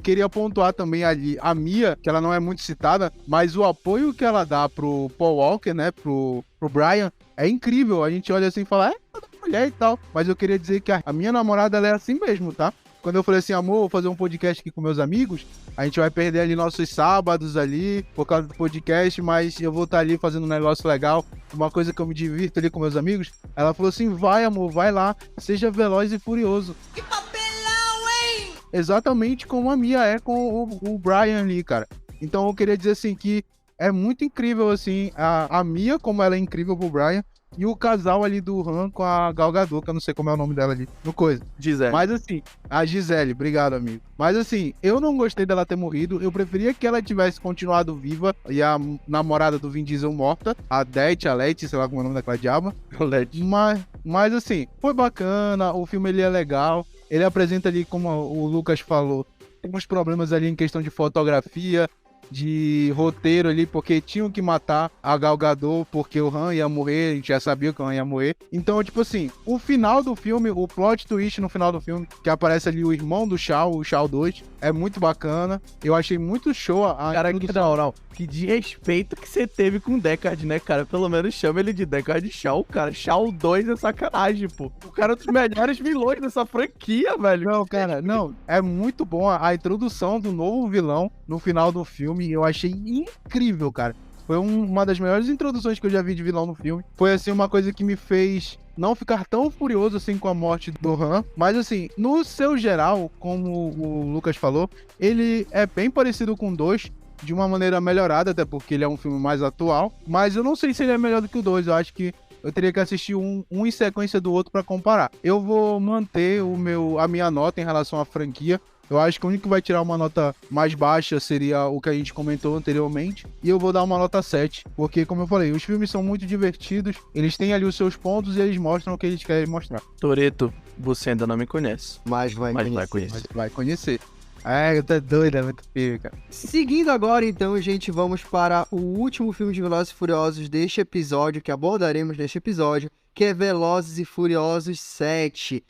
D: Queria pontuar também ali a Mia, que ela não é muito citada, mas o apoio que ela dá pro Paul Walker, né, pro Brian, é incrível. A gente olha assim e fala, toda mulher e tal. Mas eu queria dizer que a minha namorada, ela é assim mesmo, tá? quando eu falei assim, amor, vou fazer um podcast aqui com meus amigos, a gente vai perder ali nossos sábados ali, por causa do podcast, mas eu vou estar ali fazendo um negócio legal, uma coisa que eu me divirto ali com meus amigos. Ela falou assim, vai amor, vai lá, seja veloz e furioso. Que papelão, hein? Exatamente como a Mia é com o Brian ali, cara. Então eu queria dizer assim que é muito incrível assim, a Mia, como ela é incrível pro Brian, e o casal ali do Han com a Gal Gadot, que eu não sei como é o nome dela ali, no coisa.
B: Gisele.
D: Mas assim, a Gisele, obrigado, amigo. Mas assim, eu não gostei dela ter morrido, eu preferia que ela tivesse continuado viva e a namorada do Vin Diesel morta, a Letty, sei lá como é o nome daquela diaba. Mas assim, foi bacana, o filme ele é legal, ele apresenta ali, como o Lucas falou, tem uns problemas ali em questão de fotografia, de roteiro ali, porque tinham que matar a Gal Gadot, porque o Han ia morrer, a gente já sabia que o Han ia morrer. Então, tipo assim, o final do filme, o plot twist no final do filme, que aparece ali o irmão do Shao, o Shao 2, é muito bacana. Eu achei muito show a
B: Cara,
D: introdução.
B: não. Que desrespeito que você teve com o Deckard, né, cara? Pelo menos chama ele de Deckard Shaw, cara. Shaw 2 é sacanagem, pô. O cara é um dos melhores vilões dessa franquia, velho.
D: Não, cara, não. É muito bom a introdução do novo vilão no final do filme. Eu achei incrível, cara. Foi uma das melhores introduções que eu já vi de vilão no filme. Foi, assim, uma coisa que me fez não ficar tão furioso, assim, com a morte do Han. Mas, assim, no seu geral, como o Lucas falou, ele é bem parecido com o 2, de uma maneira melhorada, até porque ele é um filme mais atual. Mas eu não sei se ele é melhor do que o 2. Eu acho que eu teria que assistir um em sequência do outro pra comparar. Eu vou manter a minha nota em relação à franquia. Eu acho que o único que vai tirar uma nota mais baixa seria o que a gente comentou anteriormente. E eu vou dar uma nota 7. Porque, como eu falei, os filmes são muito divertidos. Eles têm ali os seus pontos e eles mostram o que eles querem mostrar.
B: Toretto, você ainda não me conhece.
A: Mas vai conhecer.
D: Mas vai conhecer. É, eu tô doido, é muito feio, cara.
A: Seguindo agora, então, gente, vamos para o último filme de Velozes e Furiosos deste episódio, que abordaremos neste episódio, que é Velozes e Furiosos 7.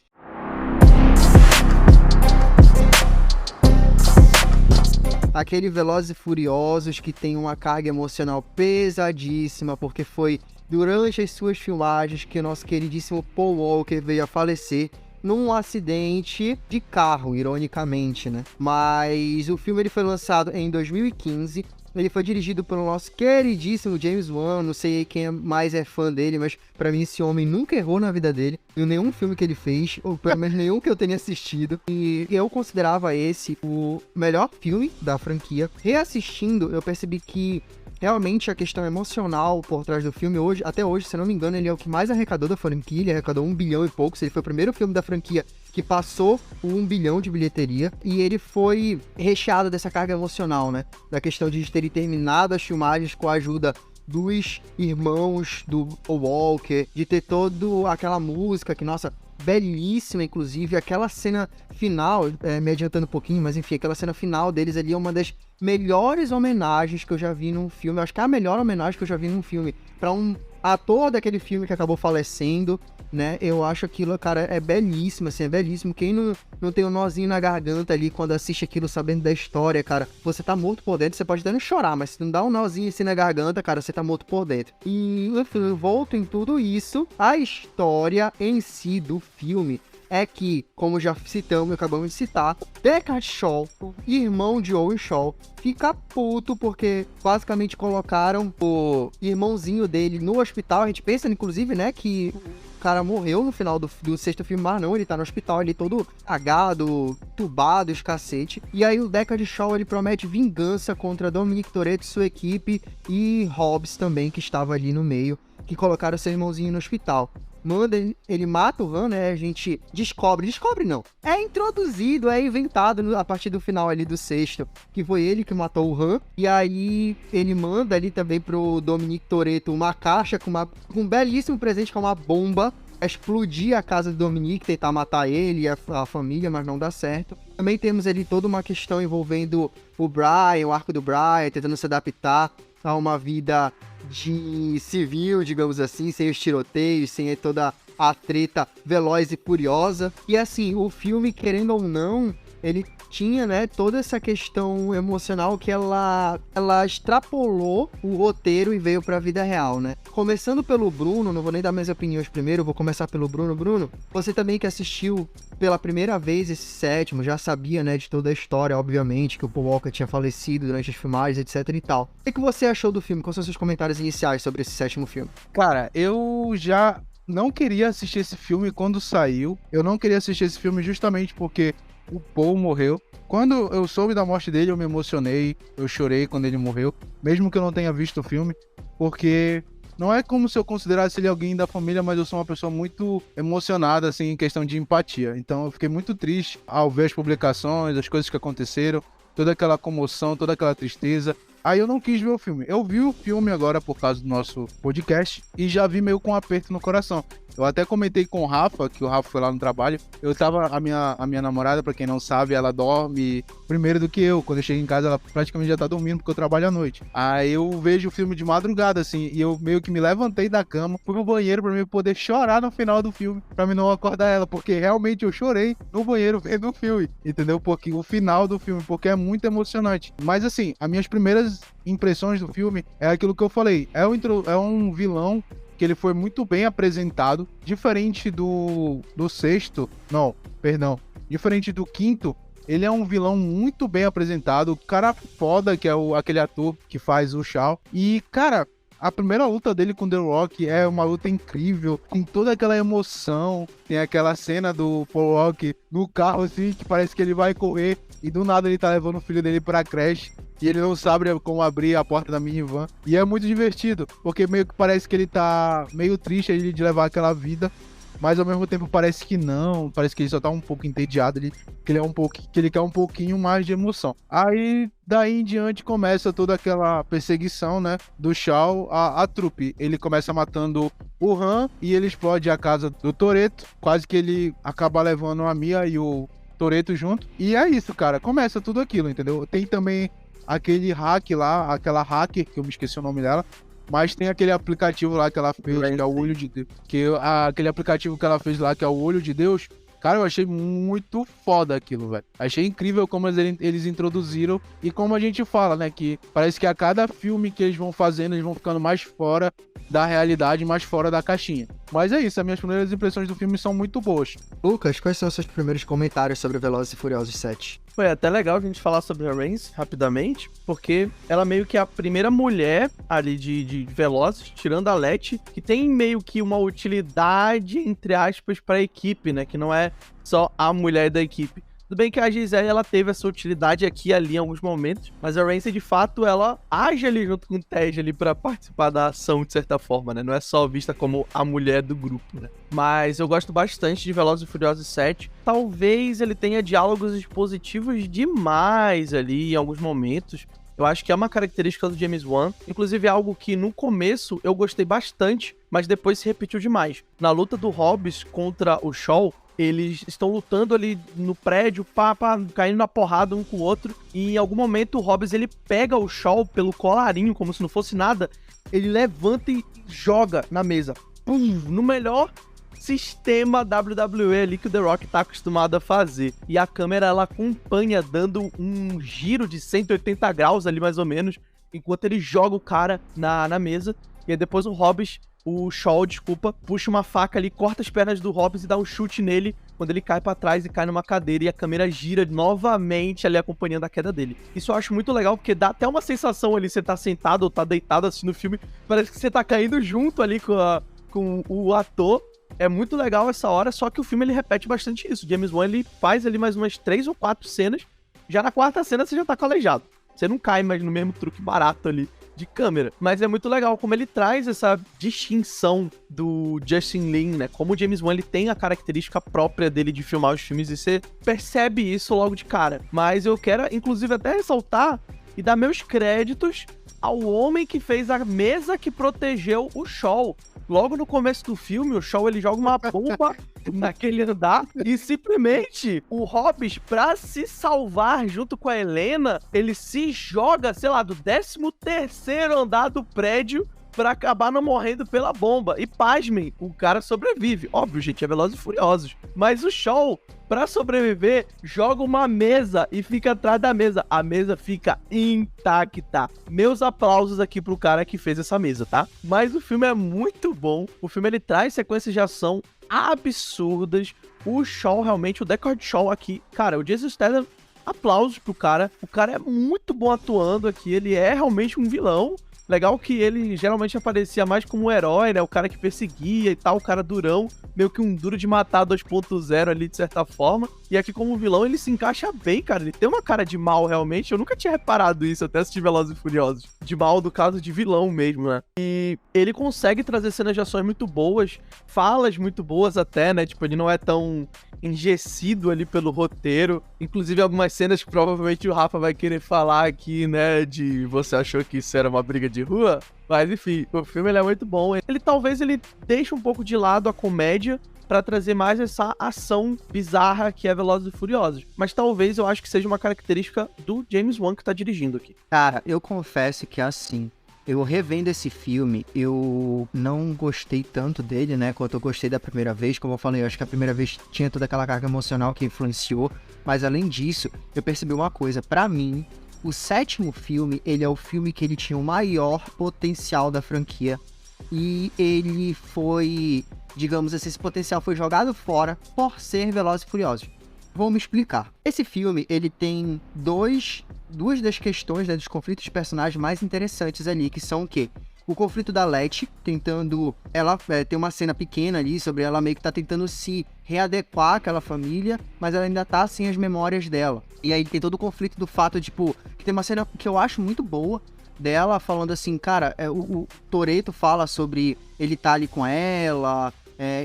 A: Aquele Velozes e Furiosos que tem uma carga emocional pesadíssima, porque foi durante as suas filmagens que o nosso queridíssimo Paul Walker veio a falecer num acidente de carro, ironicamente, né? Mas o filme ele foi lançado em 2015, ele foi dirigido pelo nosso queridíssimo James Wan, não sei quem mais é fã dele, mas pra mim esse homem nunca errou na vida dele, em nenhum filme que ele fez, ou pelo menos nenhum que eu tenha assistido, e eu considerava esse o melhor filme da franquia. Reassistindo, eu percebi que realmente a questão emocional por trás do filme, até hoje, se não me engano, ele é o que mais arrecadou da franquia, ele arrecadou 1 bilhão e poucos, ele foi o primeiro filme da franquia que passou o 1 bilhão de bilheteria, e ele foi recheado dessa carga emocional, né, da questão de terem terminado as filmagens com a ajuda dos irmãos do Walker, de ter toda aquela música que, nossa, belíssima, inclusive, aquela cena final, me adiantando um pouquinho, mas enfim, aquela cena final deles ali é uma das melhores homenagens que eu já vi num filme, eu acho que é a melhor homenagem que eu já vi num filme, pra um ator daquele filme que acabou falecendo, né, eu acho aquilo, cara, é belíssimo, assim, é belíssimo. Quem não tem um nozinho na garganta ali quando assiste aquilo sabendo da história, cara, você tá morto por dentro, você pode até não chorar, mas se não dá um nozinho assim na garganta, cara, você tá morto por dentro. E, enfim, volto em tudo isso, a história em si do filme é que, como já citamos e acabamos de citar, Deckard Shaw, irmão de Owen Shaw, fica puto porque basicamente colocaram o irmãozinho dele no hospital. A gente pensa, inclusive, né, que o cara morreu no final do sexto filme, mas não, ele tá no hospital, ele todo cagado, tubado, os cacete. E aí o Deckard Shaw, ele promete vingança contra Dominic Toretto e sua equipe, e Hobbs também, que estava ali no meio, que colocaram seu irmãozinho no hospital. Ele mata o Han, né? A gente descobre não. É introduzido, é inventado a partir do final ali do sexto, que foi ele que matou o Han. E aí ele manda ali também pro Dominic Toretto uma caixa com um belíssimo presente, que é uma bomba, explodir a casa do Dominic, tentar matar ele e a família, mas não dá certo. Também temos ali toda uma questão envolvendo o Brian, o arco do Brian, tentando se adaptar a uma vida de civil, digamos assim, sem os tiroteios, sem toda a treta veloz e furiosa. E assim, o filme, querendo ou não, ele tinha, né, toda essa questão emocional que ela extrapolou o roteiro e veio pra vida real, né? Começando pelo Bruno, não vou nem dar minhas opiniões primeiro, vou começar pelo Bruno. Bruno, você também que assistiu pela primeira vez esse sétimo, já sabia, né, de toda a história, obviamente, que o Paul Walker tinha falecido durante as filmagens, etc e tal. O que você achou do filme? Quais são os seus comentários iniciais sobre esse sétimo filme?
D: Cara, eu já não queria assistir esse filme quando saiu. Eu não queria assistir esse filme justamente porque o Paul morreu. Quando eu soube da morte dele, eu me emocionei, eu chorei quando ele morreu, mesmo que eu não tenha visto o filme, porque não é como se eu considerasse ele alguém da família, mas eu sou uma pessoa muito emocionada, assim, em questão de empatia. Então eu fiquei muito triste ao ver as publicações, as coisas que aconteceram, toda aquela comoção, toda aquela tristeza. Aí eu não quis ver o filme. Eu vi o filme agora por causa do nosso podcast e já vi meio com um aperto no coração. Eu até comentei com o Rafa, que o Rafa foi lá no trabalho. A minha namorada, pra quem não sabe, ela dorme primeiro do que eu. Quando eu chego em casa, ela praticamente já tá dormindo, porque eu trabalho à noite. Aí eu vejo o filme de madrugada, assim, e eu meio que me levantei da cama, fui pro banheiro pra mim poder chorar no final do filme, pra mim não acordar ela, porque realmente eu chorei no banheiro vendo o filme, entendeu? Porque o final do filme, porque é muito emocionante. Mas assim, as minhas primeiras impressões do filme é aquilo que eu falei. É um vilão que ele foi muito bem apresentado, diferente do sexto, não, perdão, diferente do quinto, ele é um vilão muito bem apresentado, o cara foda que é aquele ator que faz o Shaw, e cara, a primeira luta dele com The Rock é uma luta incrível, tem toda aquela emoção, tem aquela cena do Paul Walker no carro assim, que parece que ele vai correr, e do nada ele tá levando o filho dele pra creche, e ele não sabe como abrir a porta da minivan. E é muito divertido, porque meio que parece que ele tá meio triste de levar aquela vida, mas ao mesmo tempo parece que não, parece que ele só tá um pouco entediado, que ele quer um pouquinho mais de emoção. Aí, daí em diante, começa toda aquela perseguição, né, do Shaw, a trupe. Ele começa matando o Han, e ele explode a casa do Toretto, quase que ele acaba levando a Mia e o Toretto junto. E é isso, cara, começa tudo aquilo, entendeu? Tem também aquele hack lá, aquela hacker, que eu me esqueci o nome dela, mas tem aquele aplicativo lá que ela fez, que é o Olho de Deus, aquele aplicativo que ela fez lá, que é o Olho de Deus, cara, eu achei muito foda aquilo, velho. Achei incrível como eles introduziram, e como a gente fala, né, que parece que a cada filme que eles vão fazendo, eles vão ficando mais fora da realidade, mais fora da caixinha. Mas é isso, as minhas primeiras impressões do filme são muito boas.
A: Lucas, quais são os seus primeiros comentários sobre Velozes e Furiosos 7?
B: Foi até legal a gente falar sobre a Rains rapidamente, porque ela meio que é a primeira mulher ali de Velozes, tirando a Letty, que tem meio que uma utilidade, entre aspas, pra equipe, né? Que não é só a mulher da equipe. Tudo bem que a Gisele, ela teve essa utilidade aqui e ali em alguns momentos, mas a Rancid, de fato, ela age ali junto com o Tej ali pra participar da ação, de certa forma, né? Não é só vista como a mulher do grupo, né? Mas eu gosto bastante de Velozes e Furiosos 7. Talvez ele tenha diálogos expositivos demais ali em alguns momentos. Eu acho que é uma característica do James Wan. Inclusive, é algo que no começo eu gostei bastante, mas depois se repetiu demais. Na luta do Hobbs contra o Shaw, eles estão lutando ali no prédio, caindo na porrada um com o outro, e em algum momento o Hobbs, ele pega o Shaw pelo colarinho, como se não fosse nada, ele levanta e joga na mesa. Pum, no melhor sistema WWE ali que o The Rock tá acostumado a fazer. E a câmera, ela acompanha, dando um giro de 180 graus ali, mais ou menos, enquanto ele joga o cara na mesa, e aí depois o Shaw, puxa uma faca ali, corta as pernas do Hobbs e dá um chute nele quando ele cai pra trás e cai numa cadeira, e a câmera gira novamente ali acompanhando a queda dele. Isso eu acho muito legal, porque dá até uma sensação ali, você tá sentado ou tá deitado assistindo o filme, parece que você tá caindo junto ali com o ator. É muito legal essa hora, só que o filme ele repete bastante isso. James Wan, ele faz ali mais umas 3 ou 4 cenas, já na quarta cena você já tá calejado. Você não cai mais no mesmo truque barato ali de câmera. Mas é muito legal como ele traz essa distinção do Justin Lin, né? Como o James Wan, ele tem a característica própria dele de filmar os filmes, e você percebe isso logo de cara. Mas eu quero, inclusive, até ressaltar e dar meus créditos ao homem que fez a mesa que protegeu o Shaw. Logo no começo do filme, o Shaw, ele joga uma bomba naquele andar, e simplesmente o Hobbs, pra se salvar junto com a Helena, ele se joga, sei lá, do 13º andar do prédio pra acabar não morrendo pela bomba. E pasmem, o cara sobrevive. Óbvio, gente, é Velozes e Furiosos. Mas o Shaw, pra sobreviver, joga uma mesa e fica atrás da mesa. A mesa fica intacta. Meus aplausos aqui pro cara que fez essa mesa, tá? Mas o filme é muito bom. O filme, ele traz sequências de ação absurdas. O Shaw, realmente, o Deckard Shaw aqui, cara, o Jason Statham, aplausos pro cara. O cara é muito bom atuando aqui. Ele é realmente um vilão. Legal que ele geralmente aparecia mais como um herói, né? O cara que perseguia e tal, o cara durão, meio que um duro de matar 2.0 ali, de certa forma. E aqui como vilão ele se encaixa bem, cara. Ele tem uma cara de mal, realmente. Eu nunca tinha reparado isso, até assistir Velozes e Furiosos. De mal, do caso de vilão mesmo, né? E ele consegue trazer cenas de ações muito boas, falas muito boas até, né? Tipo, ele não é tão engessido ali pelo roteiro. Inclusive algumas cenas que provavelmente o Rafa vai querer falar aqui, né? De você achou que isso era uma briga de rua? Mas enfim, o filme ele é muito bom. Ele talvez ele deixe um pouco de lado a comédia pra trazer mais essa ação bizarra que é Velozes e Furiosos. Mas talvez eu acho que seja uma característica do James Wan que tá dirigindo aqui.
A: Cara, eu confesso que assim, eu revendo esse filme, eu não gostei tanto dele, né, quanto eu gostei da primeira vez. Como eu falei, eu acho que a primeira vez tinha toda aquela carga emocional que influenciou. Mas além disso, eu percebi uma coisa. Pra mim, o sétimo filme, ele é o filme que ele tinha o maior potencial da franquia. E ele foi, digamos assim, esse potencial foi jogado fora por ser Velozes e Furiosos. Vou me explicar. Esse filme, ele tem duas das questões, né, dos conflitos de personagens mais interessantes ali, que são o quê? O conflito da Letty, tentando... Ela tem uma cena pequena ali sobre ela meio que tá tentando se readequar àquela família, mas ela ainda tá sem as memórias dela. E aí tem todo o conflito do fato, tipo... Que tem uma cena que eu acho muito boa dela, falando assim, cara... o Toretto fala sobre ele tá ali com ela...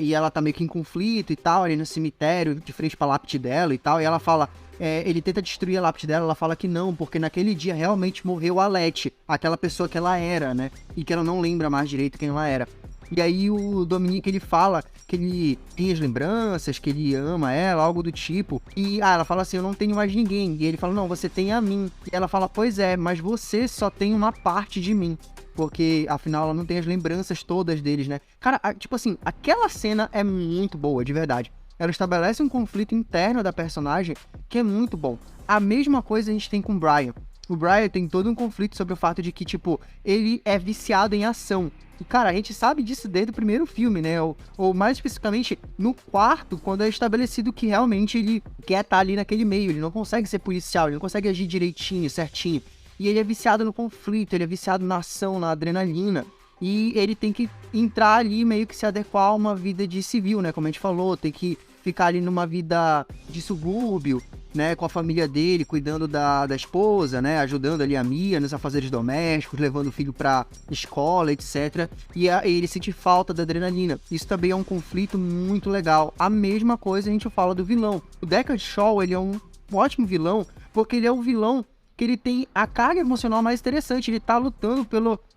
A: e ela tá meio que em conflito e tal, ali no cemitério, de frente pra lápide dela e tal, e ela fala, ele tenta destruir a lápide dela, ela fala que não, porque naquele dia realmente morreu a Letty, aquela pessoa que ela era, né, e que ela não lembra mais direito quem ela era. E aí o Dominique, ele fala que ele tem as lembranças, que ele ama ela, algo do tipo. E ela fala assim, eu não tenho mais ninguém. E ele fala, não, você tem a mim. E ela fala, pois é, mas você só tem uma parte de mim. Porque, afinal, ela não tem as lembranças todas deles, né? Cara, tipo assim, aquela cena é muito boa, de verdade. Ela estabelece um conflito interno da personagem que é muito bom. A mesma coisa a gente tem com o Brian. O Brian tem todo um conflito sobre o fato de que, tipo, ele é viciado em ação. E, cara, a gente sabe disso desde o primeiro filme, né? Ou mais especificamente, no quarto, quando é estabelecido que realmente ele quer estar ali naquele meio. Ele não consegue ser policial, ele não consegue agir direitinho, certinho. E ele é viciado no conflito, ele é viciado na ação, na adrenalina. E ele tem que entrar ali, meio que se adequar a uma vida de civil, né? Como a gente falou, tem que ficar ali numa vida de subúrbio, né? Com a família dele, cuidando da esposa, né? Ajudando ali a Mia nos afazeres domésticos, levando o filho pra escola, etc. E ele sente falta da adrenalina. Isso também é um conflito muito legal. A mesma coisa a gente fala do vilão. O Deckard Shaw, ele é um ótimo vilão, porque ele é um vilão que ele tem a carga emocional mais interessante, ele tá lutando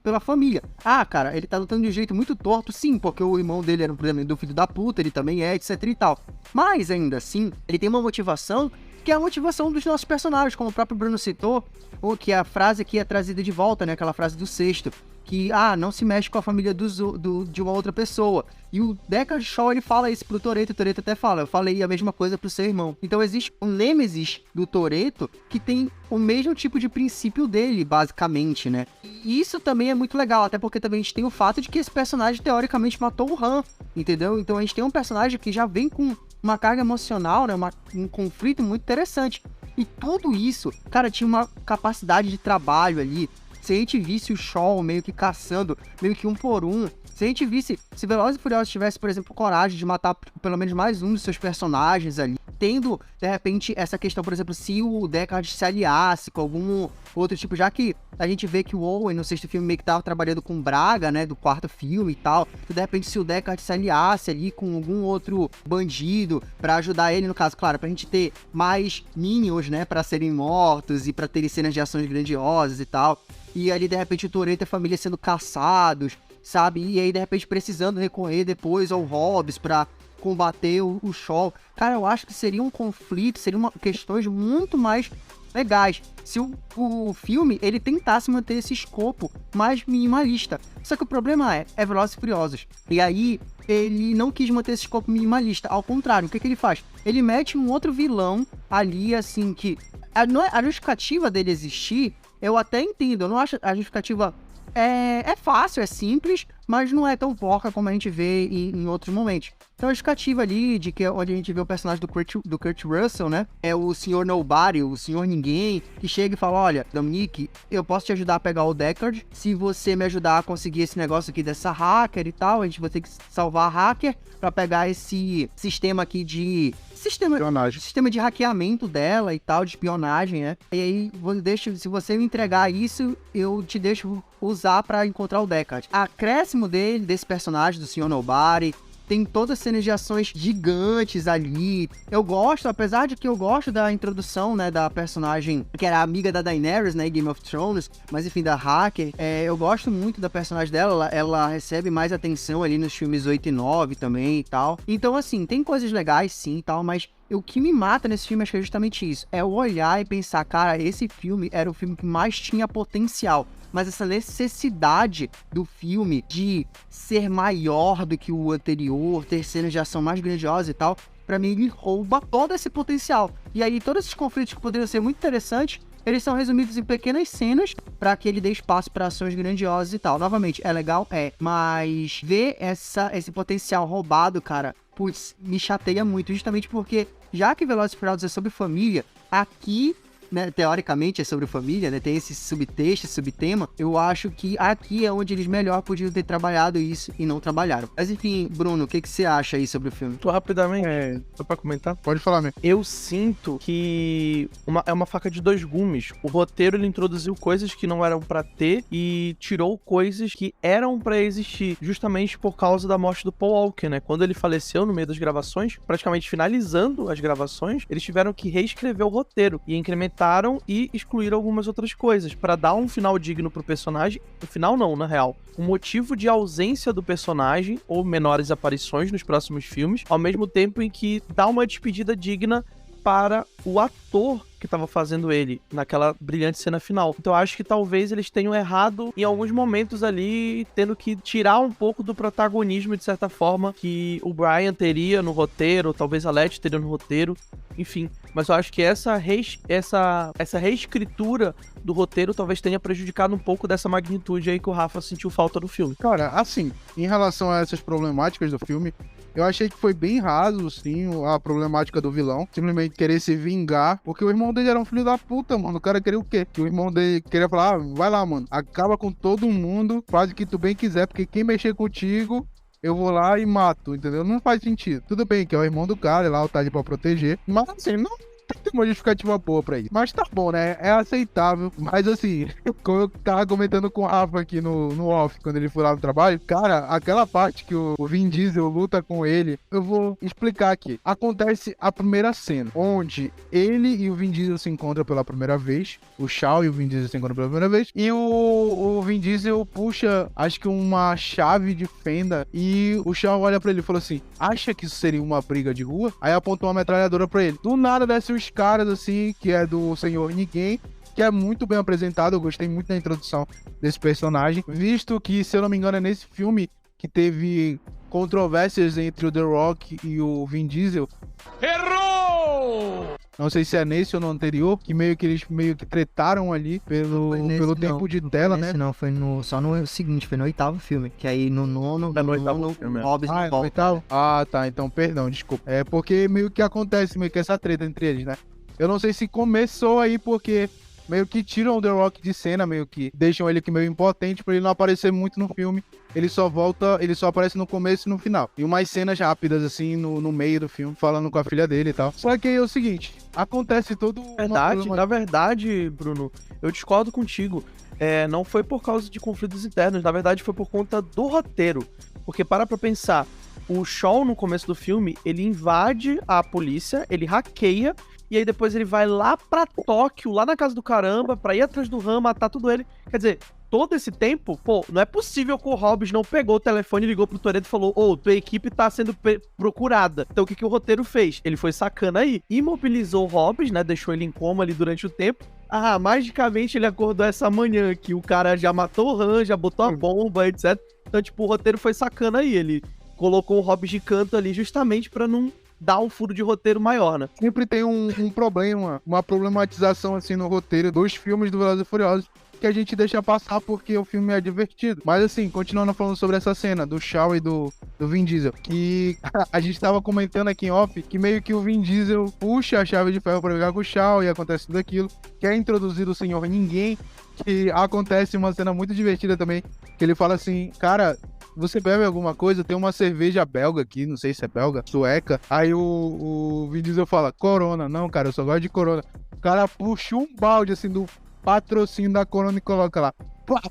A: pela família. Ah, cara, ele tá lutando de um jeito muito torto, sim, porque o irmão dele era um problema do filho da puta, ele também é, etc e tal. Mas, ainda assim, ele tem uma motivação que é a motivação dos nossos personagens, como o próprio Bruno citou, ou que é a frase que é trazida de volta, né, aquela frase do sexto, que, não se mexe com a família de uma outra pessoa. E o Deckard Shaw, ele fala isso pro Toretto, o Toretto até fala, eu falei a mesma coisa pro seu irmão. Então existe um nêmesis do Toretto que tem o mesmo tipo de princípio dele, basicamente, né? E isso também é muito legal, até porque também a gente tem o fato de que esse personagem, teoricamente, matou o Han, entendeu? Então a gente tem um personagem que já vem com uma carga emocional, né? Um conflito muito interessante. E tudo isso, cara, tinha uma capacidade de trabalho ali. Se a gente visse o Shaw meio que caçando, meio que um por um, se a gente visse, se Velozes e Furiosos tivesse, por exemplo, coragem de matar pelo menos mais um dos seus personagens ali, tendo, de repente, essa questão, por exemplo, se o Deckard se aliasse com algum outro tipo, já que a gente vê que o Owen, no sexto filme, meio que tava trabalhando com Braga, né, do quarto filme e tal, de repente, se o Deckard se aliasse ali com algum outro bandido pra ajudar ele, no caso, claro, pra gente ter mais minions, né, pra serem mortos e pra terem cenas de ações grandiosas e tal, e ali, de repente, o Toretto e a família sendo caçados, sabe? E aí, de repente, precisando recorrer depois ao Hobbs pra combater o Shaw. Cara, eu acho que seria um conflito, seriam questões muito mais legais. Se o filme, ele tentasse manter esse escopo mais minimalista. Só que o problema é Velozes e Furiosos. E aí, ele não quis manter esse escopo minimalista. Ao contrário, o que ele faz? Ele mete um outro vilão ali, assim, que... A justificativa dele existir, eu até entendo. Eu não acho a justificativa... É fácil, é simples, mas não é tão porca como a gente vê em outros momentos. Então a justificativa ali, de que onde a gente vê o personagem do Kurt Russell, né? É o Sr. Nobody, o Sr. Ninguém, que chega e fala, olha, Dominique, eu posso te ajudar a pegar o Deckard, se você me ajudar a conseguir esse negócio aqui dessa hacker e tal, a gente vai ter que salvar a hacker pra pegar esse sistema aqui de... Sistema de hackeamento dela e tal, de espionagem, né? E aí, se você me entregar isso, eu te deixo usar pra encontrar o Deckard. Acréscimo desse personagem, do Sr. Nobody, tem todas as cenas de ações gigantes ali. Eu gosto, apesar de que eu gosto da introdução, né, da personagem que era amiga da Daenerys, né, em Game of Thrones, mas enfim, da hacker. Eu gosto muito da personagem dela, ela recebe mais atenção ali nos filmes 8 e 9 também e tal. Então, assim, tem coisas legais sim e tal, mas o que me mata nesse filme acho que é justamente isso. É olhar e pensar, cara, esse filme era o filme que mais tinha potencial. Mas essa necessidade do filme de ser maior do que o anterior, ter cenas de ação mais grandiosas e tal, pra mim ele rouba todo esse potencial. E aí todos esses conflitos que poderiam ser muito interessantes, eles são resumidos em pequenas cenas pra que ele dê espaço pra ações grandiosas e tal. Novamente, é legal? Mas ver esse potencial roubado, cara, putz, me chateia muito. Justamente porque, já que Velozes e Furiosos é sobre família, aqui... né, teoricamente é sobre família, né, tem esse subtexto, esse subtema, eu acho que aqui é onde eles melhor podiam ter trabalhado isso e não trabalharam. Mas enfim, Bruno, o que você acha aí sobre o filme?
B: Muito rapidamente, só pra comentar.
D: Pode falar mesmo.
B: Eu sinto que é uma faca de dois gumes. O roteiro, ele introduziu coisas que não eram pra ter e tirou coisas que eram pra existir, justamente por causa da morte do Paul Walker, né? Quando ele faleceu no meio das gravações, praticamente finalizando as gravações, eles tiveram que reescrever o roteiro e incrementar e excluíram algumas outras coisas para dar um final digno pro personagem. O final não, na real. Um motivo de ausência do personagem ou menores aparições nos próximos filmes, ao mesmo tempo em que dá uma despedida digna para o ator que estava fazendo ele naquela brilhante cena final. Então eu acho que talvez eles tenham errado em alguns momentos ali, tendo que tirar um pouco do protagonismo, de certa forma, que o Brian teria no roteiro, talvez a Letty teria no roteiro, enfim. Mas eu acho que essa reescritura do roteiro talvez tenha prejudicado um pouco dessa magnitude aí que o Rafa sentiu falta do filme.
D: Cara, assim, em relação a essas problemáticas do filme, eu achei que foi bem raso, sim, a problemática do vilão. Simplesmente querer se vingar, porque o irmão dele era um filho da puta, mano. O cara queria o quê? Que o irmão dele queria falar, vai lá, mano, acaba com todo mundo, faz o que tu bem quiser, porque quem mexer contigo, eu vou lá e mato, entendeu? Não faz sentido. Tudo bem que é o irmão do cara, lá, tá ali pra proteger, mas assim, não tem uma justificativa boa pra isso. Mas tá bom, né? É aceitável. Mas assim, como eu tava comentando com o Rafa aqui no off, quando ele foi lá no trabalho, cara, aquela parte que o Vin Diesel luta com ele, eu vou explicar aqui. Acontece a primeira cena, onde ele e o Vin Diesel se encontram pela primeira vez, o Shaw e o Vin Diesel se encontram pela primeira vez, e o Vin Diesel puxa, acho que uma chave de fenda, e o Shaw olha pra ele e falou assim, acha que isso seria uma briga de rua? Aí apontou uma metralhadora pra ele. Do nada desce os caras assim, que é do Senhor Ninguém, que é muito bem apresentado. Eu gostei muito da introdução desse personagem, visto que, se eu não me engano, é nesse filme que teve controvérsias entre o The Rock e o Vin Diesel.
C: Errou!
D: Não sei se é nesse ou no anterior, que eles meio que tretaram ali pelo tempo de tela, né?
A: Não, foi só no seguinte, foi no 8º filme, que aí no 9º
B: filme.
A: Hobbs
D: no 8º? Ah, tá, então perdão, desculpa. É porque meio que acontece meio que essa treta entre eles, né? Eu não sei se começou aí porque meio que tiram o The Rock de cena, meio que deixam ele aqui meio impotente pra ele não aparecer muito no filme. Ele só aparece no começo e no final. E umas cenas rápidas, assim, no meio do filme, falando com a filha dele e tal. Só que aí é o seguinte, acontece todo...
B: Na verdade, Bruno, eu discordo contigo. Não foi por causa de conflitos internos, na verdade foi por conta do roteiro. Porque para pra pensar, o Shaw no começo do filme, ele invade a polícia, ele hackeia, e aí depois ele vai lá pra Tóquio, lá na casa do caramba, pra ir atrás do Han, matar tudo ele. Quer dizer, todo esse tempo, pô, não é possível que o Hobbs não pegou o telefone, ligou pro Toretto e falou, tua equipe tá sendo procurada. Então o que o roteiro fez? Ele foi sacando aí, imobilizou o Hobbs, né, deixou ele em coma ali durante o tempo. Magicamente ele acordou essa manhã que o cara já matou o Han, já botou a bomba, etc. Então, tipo, o roteiro foi sacando aí, ele colocou o Hobbs de canto ali justamente pra não dar um furo de roteiro maior, né?
D: Sempre tem um problema, uma problematização assim no roteiro dos filmes do Velozes e Furiosos que a gente deixa passar porque o filme é divertido. Mas assim, continuando falando sobre essa cena do Shaw e do Vin Diesel, que a gente tava comentando aqui em off, que meio que o Vin Diesel puxa a chave de ferro pra brigar com o Shaw e acontece tudo aquilo, quer introduzir o Senhor Ninguém, que acontece uma cena muito divertida também, que ele fala assim, cara, você bebe alguma coisa? Tem uma cerveja belga aqui, não sei se é belga, sueca. Aí o Vin Diesel fala, Corona. Não, cara, eu só gosto de Corona. O cara puxa um balde, assim, do patrocínio da Corona e coloca lá.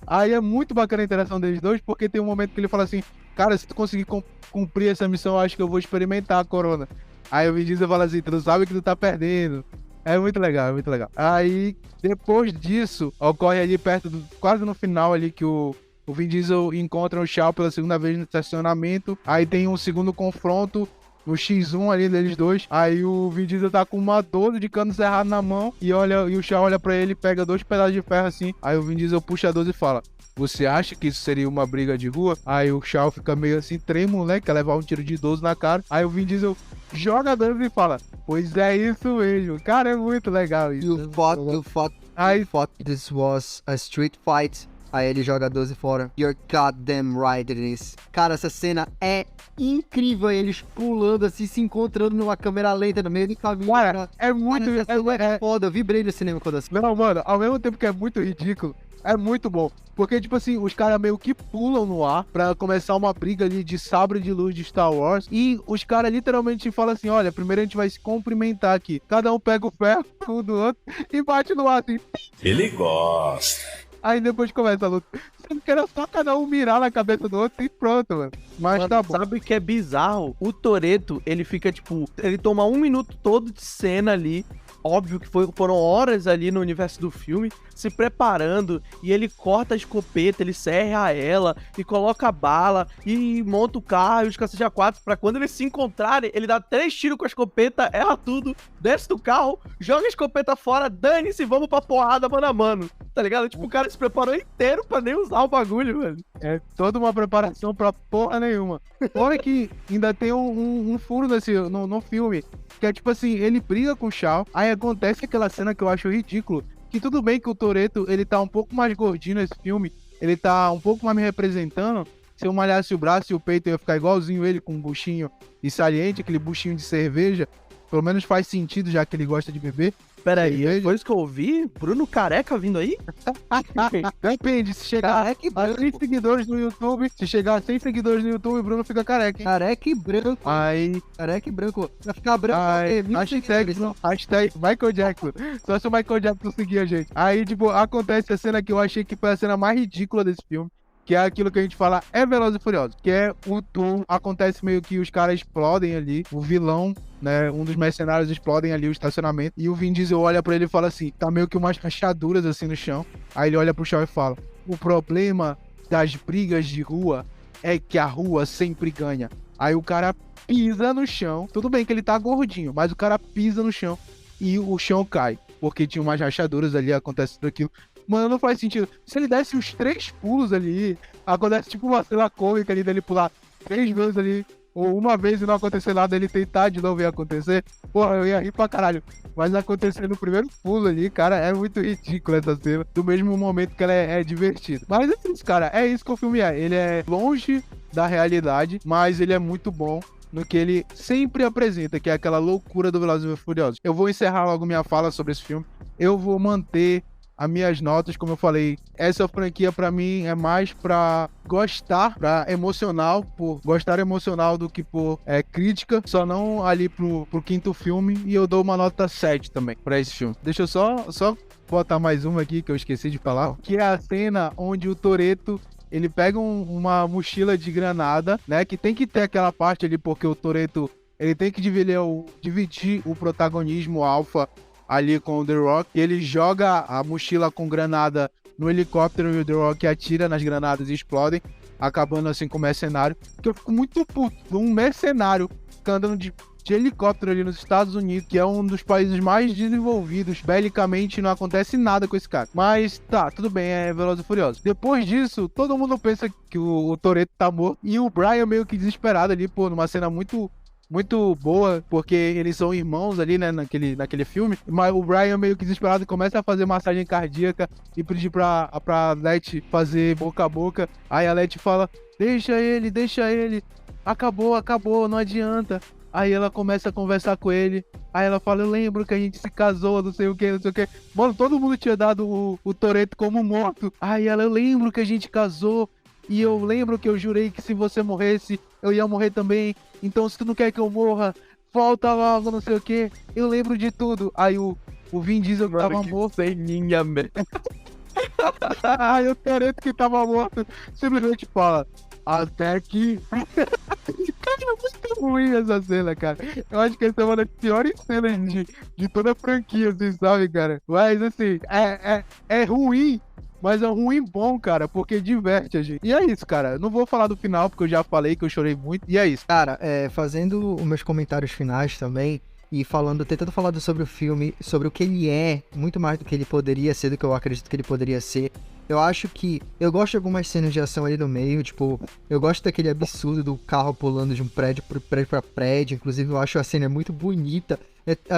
D: Aí é muito bacana a interação deles dois, porque tem um momento que ele fala assim, cara, se tu conseguir cumprir essa missão, eu acho que eu vou experimentar a Corona. Aí o Vin Diesel fala assim, tu não sabe que tu tá perdendo. É muito legal, é muito legal. Aí, depois disso, ocorre ali perto, quase no final ali, que o Vin Diesel encontra o Shaw pela segunda vez no estacionamento. Aí tem um segundo confronto no X1 ali deles dois. Aí o Vin Diesel tá com uma 12 de cano cerrado na mão. E o Shaw olha pra ele e pega 2 pedaços de ferro assim. Aí o Vin Diesel puxa a 12 e fala, você acha que isso seria uma briga de rua? Aí o Shaw fica meio assim, trêmolo, né? Quer levar um tiro de 12 na cara. Aí o Vin Diesel joga a 12 e fala, pois é isso mesmo. Cara, é muito legal isso.
A: You thought this was a street fight. Aí ele joga 12 fora. You're goddamn right it is. Cara, essa cena é incrível. Eles pulando assim, se encontrando numa câmera lenta no meio do caminho.
D: Cara, é muito...
A: É foda. Eu vibrei no cinema quando assim.
D: Não, mano, ao mesmo tempo que é muito ridículo, é muito bom. Porque, tipo assim, os caras meio que pulam no ar pra começar uma briga ali de sabre de luz de Star Wars. E os caras literalmente falam assim, olha, primeiro a gente vai se cumprimentar aqui. Cada um pega o ferro um do outro e bate no ar assim.
E: Ele gosta.
D: Aí depois começa a luta. Sendo que era só cada um mirar na cabeça do outro e pronto, mano. Mas
B: Mano,
D: tá bom.
B: sabe o que é bizarro? O Toretto, ele fica, tipo... Ele toma 1 minuto todo de cena ali. Óbvio que foram horas ali no universo do filme, se preparando, e ele corta a escopeta, ele serra ela, e coloca a bala, e monta o carro e os cacete A4, pra quando eles se encontrarem, ele dá 3 tiros com a escopeta, erra tudo, desce do carro, joga a escopeta fora, dane-se, vamos pra porrada mano a mano, tá ligado? Tipo, o cara se preparou inteiro pra nem usar o bagulho, velho.
D: É toda uma preparação pra porra nenhuma. Fora que ainda tem um furo no filme, que é tipo assim, ele briga com o Shaw, aí acontece aquela cena que eu acho ridículo, que tudo bem que o Toretto, ele tá um pouco mais gordinho nesse filme, ele tá um pouco mais me representando, se eu malhasse o braço e o peito eu ia ficar igualzinho ele, com um buchinho e saliente, aquele buchinho de cerveja, pelo menos faz sentido, já que ele gosta de beber.
B: Pera aí, foi isso que eu ouvi? Bruno Careca vindo aí?
D: Depende, se chegar a 100 seguidores no YouTube, se chegar a 100 seguidores no YouTube, o Bruno fica careca, hein?
A: Careca e branco.
D: Aí...
A: Careca e branco. Vai ficar branco.
D: Hashtag Michael Jackson. Só se o Michael Jackson seguir a gente. Aí, tipo, acontece a cena que eu achei que foi a cena mais ridícula desse filme. Que é aquilo que a gente fala, é Velozes e Furiosos. Que é o tour, acontece meio que os caras explodem ali, o vilão, né, um dos mercenários explodem ali o estacionamento, e o Vin Diesel olha pra ele e fala assim, tá meio que umas rachaduras assim no chão. Aí ele olha pro chão e fala, o problema das brigas de rua é que a rua sempre ganha. Aí o cara pisa no chão, tudo bem que ele tá gordinho, mas o cara pisa no chão e o chão cai, porque tinha umas rachaduras ali, acontece tudo aquilo. Mano, não faz sentido. Se ele desse os 3 pulos ali, acontece tipo uma cena cômica ali dele pular 3 vezes ali, ou uma vez e não acontecer nada, ele tentar de novo ia acontecer. Porra, eu ia rir pra caralho. Mas acontecendo no primeiro pulo ali, cara, é muito ridículo essa cena. Do mesmo momento que ela é divertida. Mas é isso, cara, é isso que o filme é. Ele é longe da realidade, mas ele é muito bom no que ele sempre apresenta, que é aquela loucura do Velozes e Furiosos. Eu vou encerrar logo minha fala sobre esse filme. Eu vou manter as minhas notas, como eu falei, essa franquia pra mim é mais pra gostar, pra emocional, por gostar emocional do que por crítica, só não ali pro 5º filme, e eu dou uma nota 7 também pra esse filme. Deixa eu só botar mais uma aqui que eu esqueci de falar, que é a cena onde o Toretto, ele pega uma mochila de granada, né, que tem que ter aquela parte ali, porque o Toretto, ele tem que dividir o protagonismo alfa ali com o The Rock, e ele joga a mochila com granada no helicóptero e o The Rock atira nas granadas e explodem, acabando assim com o mercenário. Que eu fico muito puto. Um mercenário andando de helicóptero ali nos Estados Unidos, que é um dos países mais desenvolvidos belicamente, não acontece nada com esse cara. Mas tá, tudo bem, é Velozes e Furiosos. Depois disso, todo mundo pensa que o Toretto tá morto, e o Brian meio que desesperado ali, pô, numa cena muito boa, porque eles são irmãos ali, né, naquele filme, mas o Brian meio que desesperado começa a fazer massagem cardíaca e pedir pra Letty fazer boca a boca. Aí a Letty fala, deixa ele, acabou, não adianta. Aí ela começa a conversar com ele. Aí ela fala, eu lembro que a gente se casou, não sei o que. Mano, todo mundo tinha dado o Toretto como morto. Aí ela, eu lembro que a gente casou. E eu lembro que eu jurei que se você morresse, eu ia morrer também. Então se tu não quer que eu morra, volta logo, não sei o que. Eu lembro de tudo. Aí o Vin Diesel que tava morto.
B: Ceninha, velho.
D: Aí o Toretto que tava morto simplesmente fala, até que... Cara, é muito ruim essa cena, cara. Eu acho que essa é uma das piores cenas de toda a franquia, assim, sabe, cara? Mas, assim, é ruim, mas é ruim bom, cara, porque diverte a gente. E é isso, cara. Não vou falar do final, porque eu já falei que eu chorei muito, e é isso.
A: Cara, fazendo os meus comentários finais também, e tentando falar sobre o filme, sobre o que ele é, muito mais do que ele poderia ser, do que eu acredito que ele poderia ser. Eu acho que eu gosto de algumas cenas de ação ali no meio, tipo, eu gosto daquele absurdo do carro pulando de um prédio pra prédio, inclusive eu acho a cena muito bonita.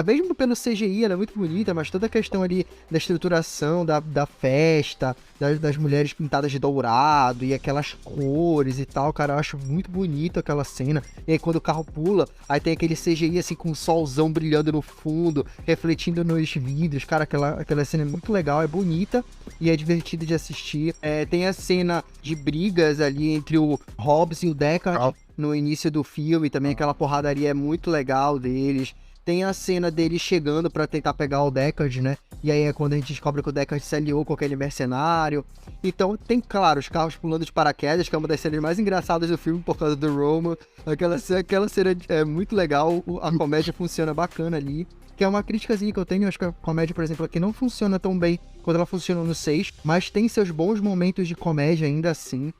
A: Mesmo pelo CGI, ela é muito bonita, mas toda a questão ali da estruturação, da festa, das mulheres pintadas de dourado e aquelas cores e tal, cara, eu acho muito bonito aquela cena. E aí quando o carro pula, aí tem aquele CGI assim com o solzão brilhando no fundo, refletindo nos vidros, cara, aquela cena é muito legal, é bonita e é divertida de assistir. Tem a cena de brigas ali entre o Hobbs e o Deckard no início do filme, também aquela porradaria é muito legal deles. Tem a cena dele chegando pra tentar pegar o Deckard, né? E aí é quando a gente descobre que o Deckard se aliou com aquele mercenário. Então tem, claro, os carros pulando de paraquedas, que é uma das cenas mais engraçadas do filme por causa do Roman. Aquela cena é muito legal, a comédia funciona bacana ali. Que é uma criticazinha que eu tenho, acho que a comédia, por exemplo, aqui não funciona tão bem quanto ela funciona no 6, mas tem seus bons momentos de comédia ainda assim.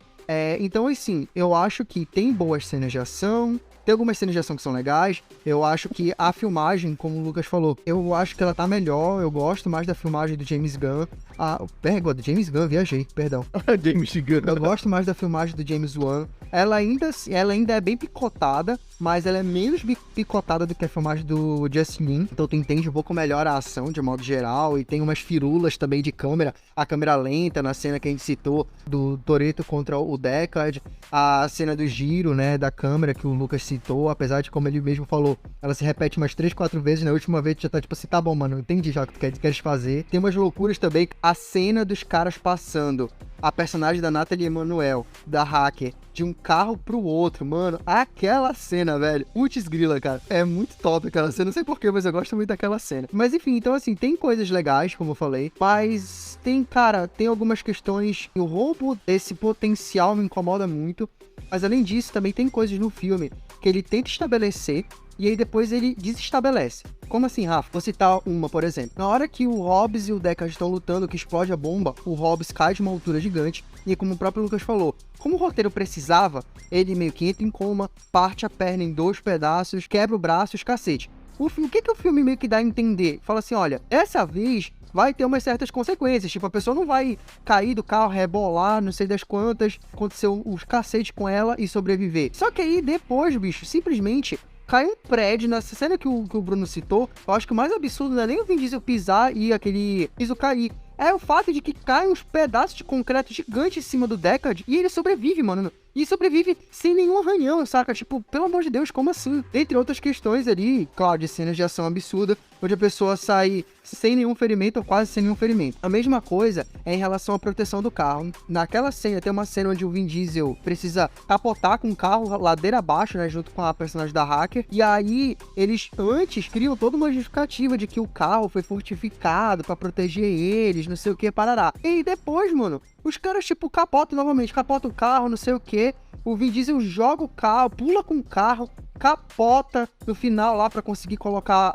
A: Então, assim, eu acho que tem boas cenas de ação, tem algumas cenas de ação que são legais. Eu acho que a filmagem, como o Lucas falou, eu acho que ela tá melhor. Eu gosto mais da filmagem do James Gunn. Do James Gunn, viajei, perdão.
B: James Gunn.
A: Eu gosto mais da filmagem do James Wan. Ela ainda é bem picotada, mas ela é menos picotada do que a filmagem do Justin Lin. Então tu entende um pouco melhor a ação, de modo geral. E tem umas firulas também de câmera. A câmera lenta, na cena que a gente citou, do Toretto contra o Deckard. A cena do giro, né, da câmera, que o Lucas citou. Apesar de, como ele mesmo falou, ela se repete umas 3, 4 vezes. Na última vez tu já tá tipo assim, tá bom, mano, entendi já o que tu queres fazer. Tem umas loucuras também. A cena dos caras passando a personagem da Nathalie Emmanuel, da hacker, de um carro pro outro, mano, aquela cena, velho, putz grila, cara, é muito top aquela cena, não sei porquê, mas eu gosto muito daquela cena. Mas enfim, então assim, tem coisas legais, como eu falei, mas tem algumas questões, o roubo desse potencial me incomoda muito, mas além disso, também tem coisas no filme que ele tenta estabelecer, e aí depois ele desestabelece. Como assim, Rafa? Vou citar uma, por exemplo. Na hora que o Hobbs e o Deckard estão lutando, que explode a bomba, o Hobbs cai de uma altura gigante, e como o próprio Lucas falou, como o roteiro precisava, ele meio que entra em coma, parte a perna em 2 pedaços, quebra o braço, os cacete. O que o filme meio que dá a entender? Fala assim, olha, dessa vez vai ter umas certas consequências, tipo, a pessoa não vai cair do carro, rebolar, não sei das quantas, aconteceu os cacete com ela e sobreviver. Só que aí depois, bicho, simplesmente cai um prédio, nessa cena que o Bruno citou, eu acho que o mais absurdo não é nem o Vin Diesel pisar e aquele piso cair. É o fato de que caem uns pedaços de concreto gigante em cima do Deckard e ele sobrevive, mano. E sobrevive sem nenhum arranhão, saca? Tipo, pelo amor de Deus, como assim? Entre outras questões ali, claro, de cenas de ação absurda, onde a pessoa sai sem nenhum ferimento ou quase sem nenhum ferimento. A mesma coisa é em relação à proteção do carro. Naquela cena, tem uma cena onde o Vin Diesel precisa capotar com o carro ladeira abaixo, né, junto com a personagem da hacker. E aí, eles antes criam toda uma justificativa de que o carro foi fortificado pra proteger eles, não sei o que, parará. E depois, mano, os caras, tipo, capotam o carro, não sei o que. O Vin Diesel joga o carro, pula com o carro, capota no final lá pra conseguir colocar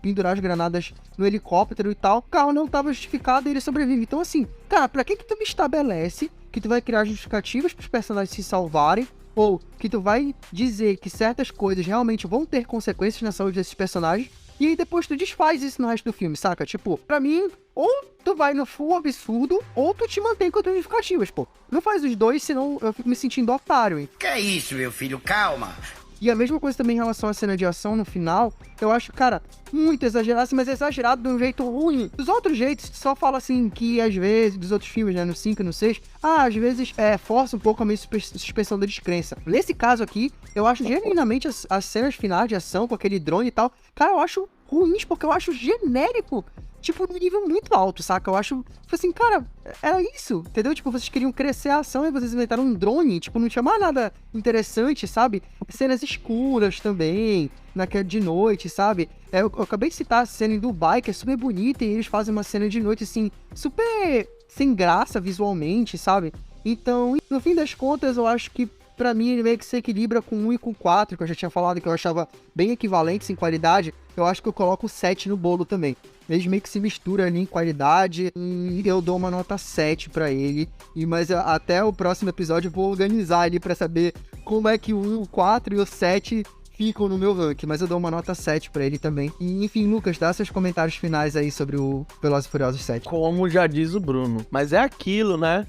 A: pendurar as granadas no helicóptero e tal. O carro não tava justificado e ele sobrevive. Então assim, cara, pra que tu me estabelece que tu vai criar justificativas pros personagens se salvarem, ou que tu vai dizer que certas coisas realmente vão ter consequências na saúde desses personagens, e aí depois tu desfaz isso no resto do filme, saca? Tipo, pra mim, ou tu vai no full absurdo, ou tu te mantém com as justificativas, pô. Não faz os dois, senão eu fico me sentindo otário, hein?
E: Que é isso, meu filho? Calma.
A: E a mesma coisa também em relação à cena de ação no final, eu acho, cara, muito exagerado, assim, mas exagerado de um jeito ruim. Dos outros jeitos, só fala assim que às vezes, dos outros filmes, né, no 5 e no 6, às vezes força um pouco a minha suspensão da descrença. Nesse caso aqui, eu acho genuinamente as cenas finais de ação com aquele drone e tal, cara, eu acho ruins porque eu acho genérico. Tipo, num nível muito alto, saca? Eu acho, tipo assim, cara, era isso, entendeu? Tipo, vocês queriam crescer a ação e vocês inventaram um drone, tipo, não tinha mais nada interessante, sabe? Cenas escuras também, naquela de noite, sabe? Eu acabei de citar a cena em Dubai, que é super bonita, e eles fazem uma cena de noite, assim, super sem graça visualmente, sabe? Então, no fim das contas, eu acho que pra mim ele meio que se equilibra com 1 e com 4, que eu já tinha falado que eu achava bem equivalentes em qualidade. Eu acho que eu coloco o 7 no bolo também. Eles meio que se misturam ali em qualidade e eu dou uma nota 7 pra ele. Mas até o próximo episódio eu vou organizar ali pra saber como é que o 4 e o 7 ficam no meu ranking. Mas eu dou uma nota 7 pra ele também. E enfim, Lucas, dá seus comentários finais aí sobre o Velozes e Furiosos 7.
B: Como já diz o Bruno. Mas é aquilo, né?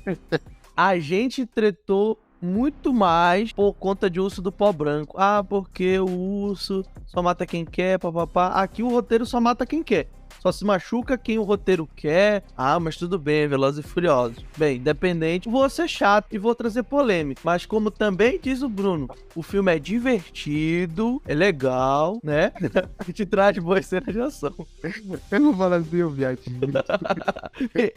B: A gente tretou muito mais por conta de Urso do Pó Branco. Ah, porque o urso só mata quem quer, papapá. Aqui o roteiro só mata quem quer. Só se machuca quem o roteiro quer. Ah, mas tudo bem, Velozes e Furiosos. Bem, independente, vou ser chato e vou trazer polêmica. Mas como também diz o Bruno, o filme é divertido, é legal, né? A gente traz boas cenas de ação.
D: Eu não falo assim, viado.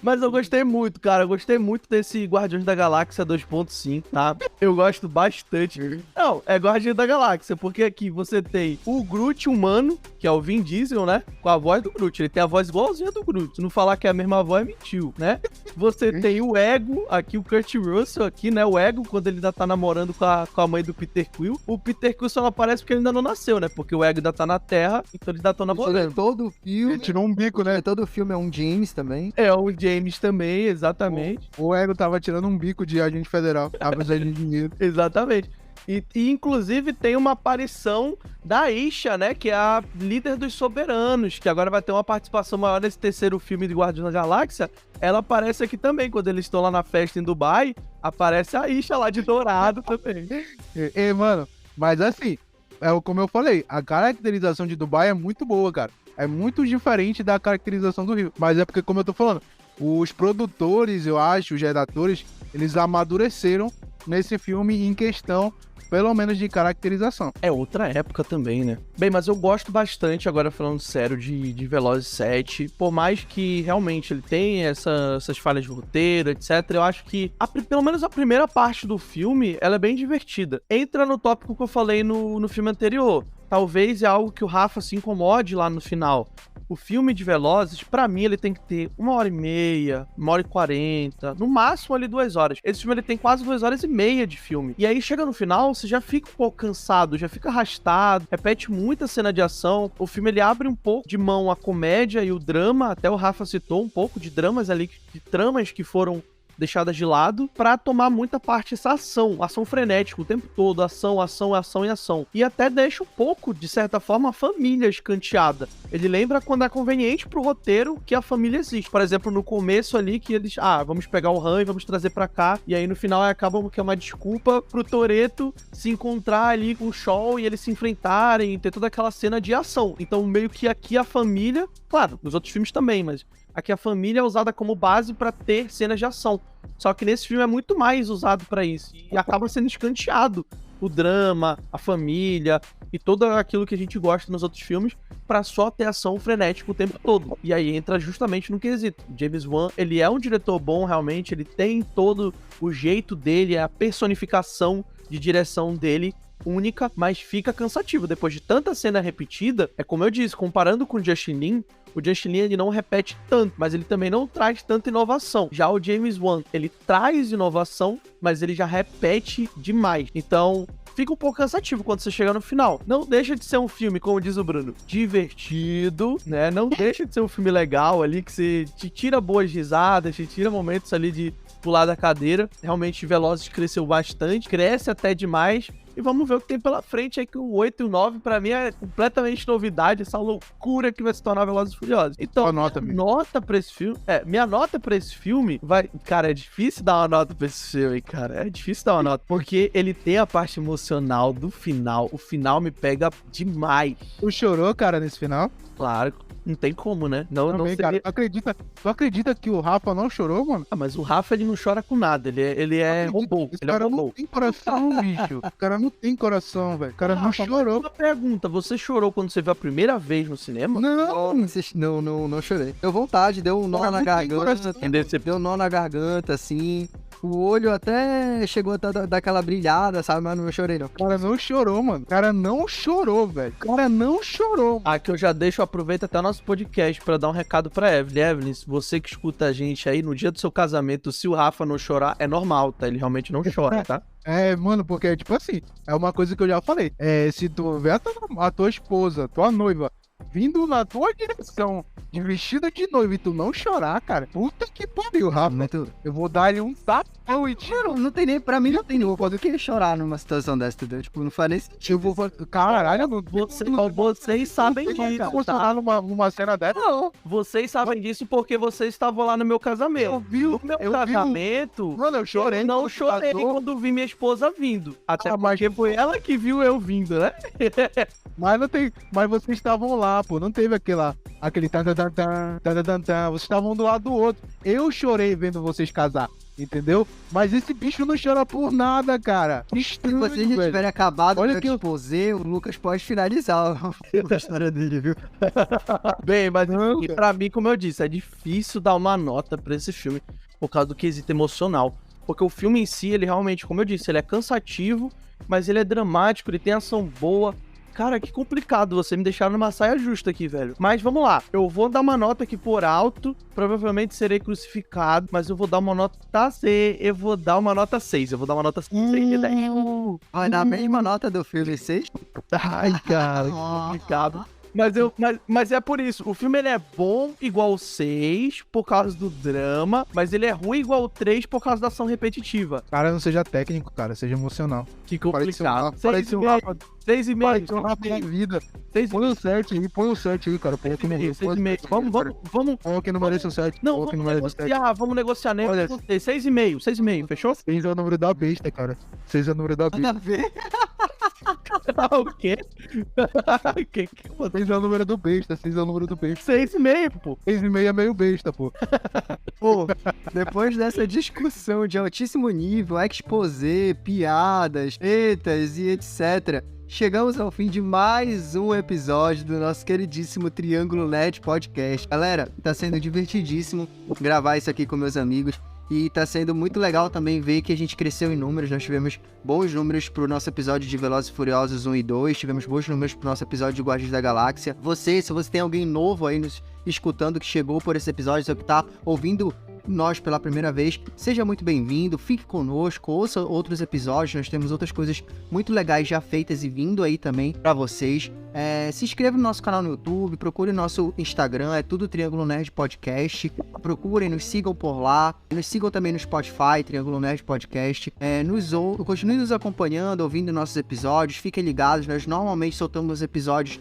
B: Mas eu gostei muito, cara. Eu gostei muito desse Guardiões da Galáxia 2.5, tá? Eu gosto bastante. Não, é Guardiões da Galáxia, porque aqui você tem o Groot humano, que é o Vin Diesel, né? Com a voz do Groot. Ele tem a voz igualzinha do Groot. Se não falar que é a mesma voz, mentiu, né? Você tem o Ego, aqui o Kurt Russell, aqui, né? O Ego, quando ele ainda tá namorando com a mãe do Peter Quill. O Peter Quill só não aparece porque ele ainda não nasceu, né? Porque o Ego ainda tá na Terra, então eles ainda estão namorando.
A: Todo filme...
D: Ele tirou um bico, né?
A: Todo filme é um James também.
B: É, o James também, exatamente.
D: O Ego tava tirando um bico de agente federal. Apesar de dinheiro.
B: Exatamente. E inclusive tem uma aparição da Isha, né, que é a líder dos soberanos, que agora vai ter uma participação maior nesse terceiro filme de Guardiões da Galáxia. Ela aparece aqui também, quando eles estão lá na festa em Dubai, aparece a Isha lá de dourado também.
D: Mano, mas assim, como eu falei, a caracterização de Dubai é muito boa, cara. É muito diferente da caracterização do Rio. Mas é porque, como eu tô falando, os produtores, eu acho, os redatores, eles amadureceram nesse filme em questão, pelo menos de caracterização.
B: É outra época também, né? Bem, mas eu gosto bastante, agora falando sério, de Velozes 7. Por mais que realmente ele tenha essas falhas de roteiro, etc. Eu acho que, pelo menos a primeira parte do filme, ela é bem divertida. Entra no tópico que eu falei no filme anterior. Talvez é algo que o Rafa se incomode lá no final. O filme de Velozes, pra mim, ele tem que ter 1h30, 1h40, no máximo ali 2 horas. Esse filme ele tem quase 2h30 de filme. E aí chega no final, você já fica um pouco cansado, já fica arrastado, repete muita cena de ação. O filme ele abre um pouco de mão a comédia e o drama, até o Rafa citou um pouco de dramas ali, de tramas que foram deixadas de lado, pra tomar muita parte essa ação frenética o tempo todo, ação e ação. E até deixa um pouco, de certa forma, a família escanteada. Ele lembra quando é conveniente pro roteiro que a família existe. Por exemplo, no começo ali, que eles, vamos pegar o Han e vamos trazer pra cá, e aí no final acaba que é uma desculpa pro Toretto se encontrar ali com o Shaw e eles se enfrentarem, ter toda aquela cena de ação. Então, meio que aqui a família, claro, nos outros filmes também, mas aqui a família é usada como base pra ter cenas de ação. Só que nesse filme é muito mais usado pra isso. E acaba sendo escanteado o drama, a família e tudo aquilo que a gente gosta nos outros filmes pra só ter ação frenética o tempo todo. E aí entra justamente no quesito. James Wan, ele é um diretor bom realmente, ele tem todo o jeito dele, a personificação de direção dele única, mas fica cansativo. Depois de tanta cena repetida, é como eu disse, comparando com Justin Lin, O Justin Lin, ele não repete tanto, mas ele também não traz tanta inovação. Já o James Wan, ele traz inovação, mas ele já repete demais. Então, fica um pouco cansativo quando você chega no final. Não deixa de ser um filme, como diz o Bruno, divertido, né? Não deixa de ser um filme legal ali, que você te tira boas risadas, te tira momentos ali de pular da cadeira. Realmente, Velozes cresceu bastante, cresce até demais. E vamos ver o que tem pela frente aí, que o 8 e o 9, pra mim, é completamente novidade, essa loucura que vai se tornar Velozes e Furiosos. Então, nota pra esse filme... minha nota pra esse filme vai... Cara, é difícil dar uma nota pra esse filme, cara. É difícil dar uma nota, porque ele tem a parte emocional do final. O final me pega demais.
D: Tu chorou, cara, nesse final?
B: Claro, não tem como, né? Não
D: Também,
B: seria...
D: cara. Tu acredita que o Rafa não chorou, mano?
B: Ah, mas o Rafa, ele não chora com nada. Ele é robô.
D: Esse
B: Ele é
D: cara
B: robô.
D: não tem coração, bicho. O cara não tem coração, velho. O cara não chorou.
B: Uma pergunta, você chorou quando você viu a primeira vez no cinema?
A: Não chorei. Deu vontade, deu um nó
D: Cara,
A: na
D: não tem
A: garganta.
D: coração.
A: Deu um nó na garganta, assim. O olho até chegou a dar aquela brilhada, sabe? Mas não chorei, não.
D: O cara não chorou, mano. O cara não chorou, velho. O cara não chorou.
B: Aqui eu já aproveito até nosso podcast pra dar um recado pra Evelyn. Evelyn, se você que escuta a gente aí no dia do seu casamento, se o Rafa não chorar, é normal, tá? Ele realmente não chora, tá?
D: Mano, porque, tipo assim, é uma coisa que eu já falei. Se tu vê a tua esposa, tua noiva, vindo na tua direção, de vestida de noiva, e tu não chorar, cara, puta que pariu, Rafa. Eu vou dar ele um tapão e tiro.
A: Não tem nem, pra mim não tem nenhum. Eu queria chorar numa situação dessa, entendeu? Tipo, não faz nem sentido.
D: Eu vou fazer. Caralho, mano.
B: Vocês sabem disso.
D: Você tá numa cena dessa?
B: Não, vocês sabem disso porque vocês estavam lá no meu casamento. No meu casamento,
D: Mano, eu chorei.
B: eu não chorei quando vi minha esposa vindo. Até
D: mas
B: porque foi ela que viu eu vindo, né?
D: Mas não tem. Mas vocês estavam lá, pô. Não teve aquele tan. Vocês estavam um do lado do outro. Eu chorei vendo vocês casar. Entendeu? Mas esse bicho não chora por nada, cara.
A: Se vocês já tiverem acabado
D: Olha
A: com
D: que
A: o exposé, o Lucas pode finalizar a história dele, viu?
B: Bem, mas
D: Não,
B: e
D: cara.
B: pra mim, como eu disse, é difícil dar uma nota pra esse filme por causa do quesito emocional. Porque o filme em si, ele realmente, como eu disse, ele é cansativo, mas ele é dramático, ele tem ação boa. Cara, que complicado, você me deixar numa saia justa aqui, velho. Mas vamos lá, eu vou dar uma nota aqui por alto, provavelmente serei crucificado, mas eu vou dar uma nota C, eu vou dar uma nota 6, eu vou dar uma nota 6 de 10.
A: Vai na mesma nota do filme 6.
B: Ai, cara, que complicado. Mas é por isso, o filme ele é bom igual o 6 por causa do drama, mas ele é ruim igual o 3 por causa da ação repetitiva.
D: Cara, não seja técnico, cara. Seja emocional.
B: Que
D: Parece um
B: complicado.
D: Rafa, parece um Rafa.
B: 6,5.
D: Parece um Rafa da vida.
B: 6,5.
D: Põe o 7 aí, cara. Põe aqui no
B: 6,5. Vamos.
D: Põe que não merece um 7.
B: Não, vamos negociar, né?
D: Olha,
B: 6,5, fechou?
D: 6 é o número da besta, cara. 6 é o número da besta.
A: Nada a ver.
B: O quê? Que
D: 6 é o número do besta. 6 é o número do besta.
B: 6,5, pô.
D: 6,5 é meio besta, pô.
A: Pô, depois dessa discussão de altíssimo nível, exposé, piadas, tretas e etc., chegamos ao fim de mais um episódio do nosso queridíssimo Triângulo Nerd Podcast. Galera, tá sendo divertidíssimo gravar isso aqui com meus amigos. E tá sendo muito legal também ver que a gente cresceu em números. Nós tivemos bons números pro nosso episódio de Velozes e Furiosos 1 e 2. Tivemos bons números pro nosse episódio de Guardiões da Galáxia. Se você tem alguém novo aí nos escutando que chegou por esse episódio, ou que tá ouvindo nós pela primeira vez, seja muito bem-vindo, fique conosco, ouça outros episódios, nós temos outras coisas muito legais já feitas e vindo aí também pra vocês. Se inscreva no nosso canal no YouTube, procure nosso Instagram, é tudo Triângulo Nerd Podcast, procurem, nos sigam por lá, nos sigam também no Spotify, Triângulo Nerd Podcast, continue nos acompanhando, ouvindo nossos episódios, fiquem ligados, nós normalmente soltamos episódios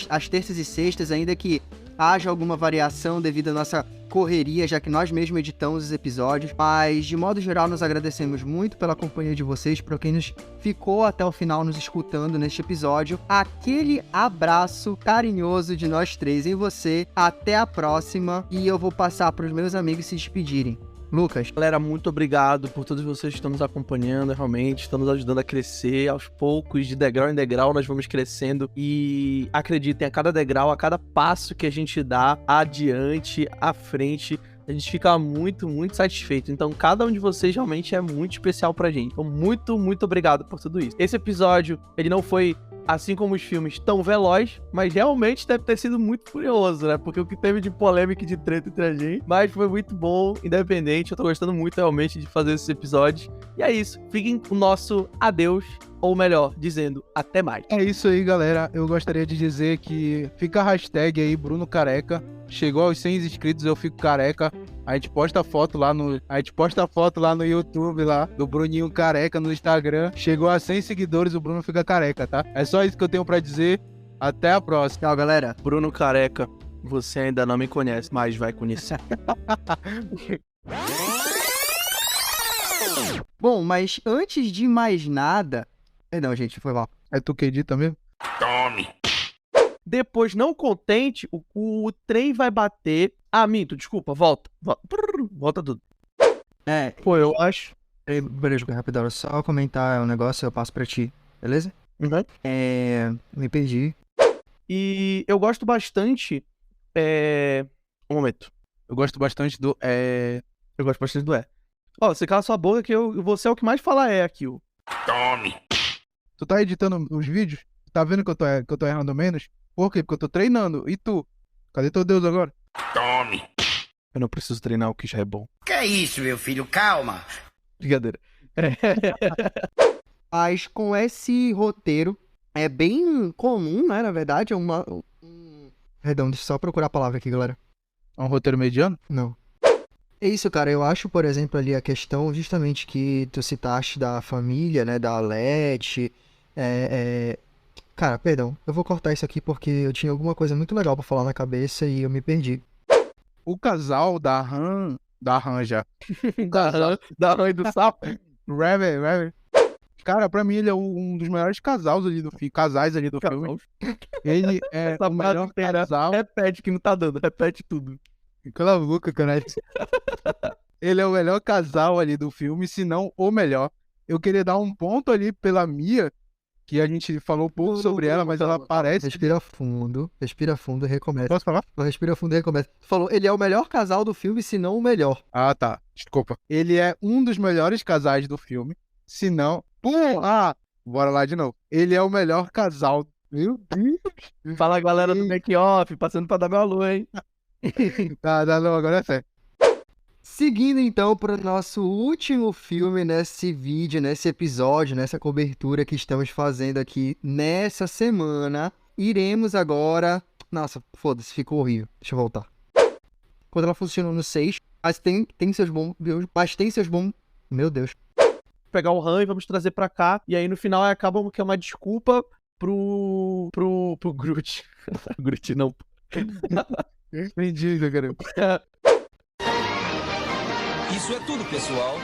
A: às terças e sextas, ainda que haja alguma variação devido à nossa correria, já que nós mesmos editamos os episódios, mas de modo geral nós agradecemos muito pela companhia de vocês, para quem nos ficou até o final nos escutando neste episódio. Aquele abraço carinhoso de nós três em você, até a próxima, e eu vou passar para os meus amigos se despedirem. Lucas.
B: Galera, muito obrigado por todos vocês que estão nos acompanhando, realmente, estão nos ajudando a crescer aos poucos, de degrau em degrau, nós vamos crescendo e acreditem, a cada degrau, a cada passo que a gente dá adiante, à frente, a gente fica muito, muito satisfeito. Então, cada um de vocês realmente é muito especial pra gente. Então, muito, muito obrigado por tudo isso. Esse episódio, ele não foi assim como os filmes, tão veloz, mas realmente deve ter sido muito curioso, né? Porque o que teve de polêmica e de treta entre a gente, mas foi muito bom, independente, eu tô gostando muito realmente de fazer esses episódios. E é isso, fiquem com o nosso adeus, ou melhor, dizendo até mais.
D: É isso aí, galera. Eu gostaria de dizer que fica a hashtag aí, Bruno Careca. Chegou aos 100 inscritos, eu fico careca. A gente posta foto lá no YouTube, lá, do Bruninho Careca no Instagram. Chegou a 100 seguidores, o Bruno fica careca, tá? É só isso que eu tenho pra dizer. Até a próxima.
A: Tchau, galera.
B: Bruno Careca, você ainda não me conhece, mas vai conhecer.
A: Bom, mas antes de mais nada... Perdão, gente, foi mal.
D: É tu que edita mesmo?
E: Tome.
B: Depois, não contente, o trem vai bater... Ah, minto, desculpa, volta. Volta tudo. Pô, eu acho...
A: Beleza, rapidão, só comentar um negócio, eu passo pra ti, beleza?
B: Uhum.
A: Me perdi.
B: E eu gosto bastante... Um momento.
D: Eu gosto bastante do...
B: Eu gosto bastante do Ó, você cala sua boca que você é o que mais fala aqui, ó.
E: Tome.
D: Tu tá editando os vídeos? Tá vendo que eu tô errando menos? Por quê? Porque eu tô treinando. E tu? Cadê teu Deus agora?
E: Tome.
B: Eu não preciso treinar o que já é bom.
E: Que é isso, meu filho? Calma.
B: Brincadeira.
A: Mas com esse roteiro, é bem comum, né? Na verdade, é uma... Perdão, deixa eu só procurar a palavra aqui, galera.
D: É um roteiro mediano?
A: Não. É isso, cara. Eu acho, por exemplo, ali a questão justamente que tu citaste da família, né? Da Leti. Cara, perdão. Eu vou cortar isso aqui porque eu tinha alguma coisa muito legal pra falar na cabeça e eu me perdi.
D: O casal da Han já.
B: Da Rã e do Sapo.
D: Raven. Cara, pra mim ele é um dos melhores casais ali do filme. Ele é
B: Essa
D: o melhor
B: inteira.
D: casal.
B: Repete que não tá dando. Repete tudo.
D: Cala a boca, cara. Ele é o melhor casal ali do filme, se não o melhor. Eu queria dar um ponto ali pela Mia, que a gente falou pouco sobre ela, mas ela parece...
A: Respira fundo e recomeça.
D: Posso falar?
A: Respira fundo e recomeça. Tu falou, ele é o melhor casal do filme, se não o melhor.
D: Ah, tá. Desculpa. Ele é um dos melhores casais do filme, se não... Bora lá de novo. Ele é o melhor casal. Meu Deus.
B: Fala, galera do make-off, passando pra dar meu alô, hein?
D: Tá, não, agora é sério.
A: Seguindo então para o nosso último filme nesse vídeo, nesse episódio, nessa cobertura que estamos fazendo aqui nessa semana, iremos agora... Nossa, foda-se, ficou horrível. Deixa eu voltar. Quando ela funcionou no 6, mas tem seus bons... Meu Deus.
B: Pegar o Han e vamos trazer pra cá. E aí no final acaba que é uma desculpa pro Groot. Groot não.
D: Entendi, cara.
C: Isso é tudo, pessoal.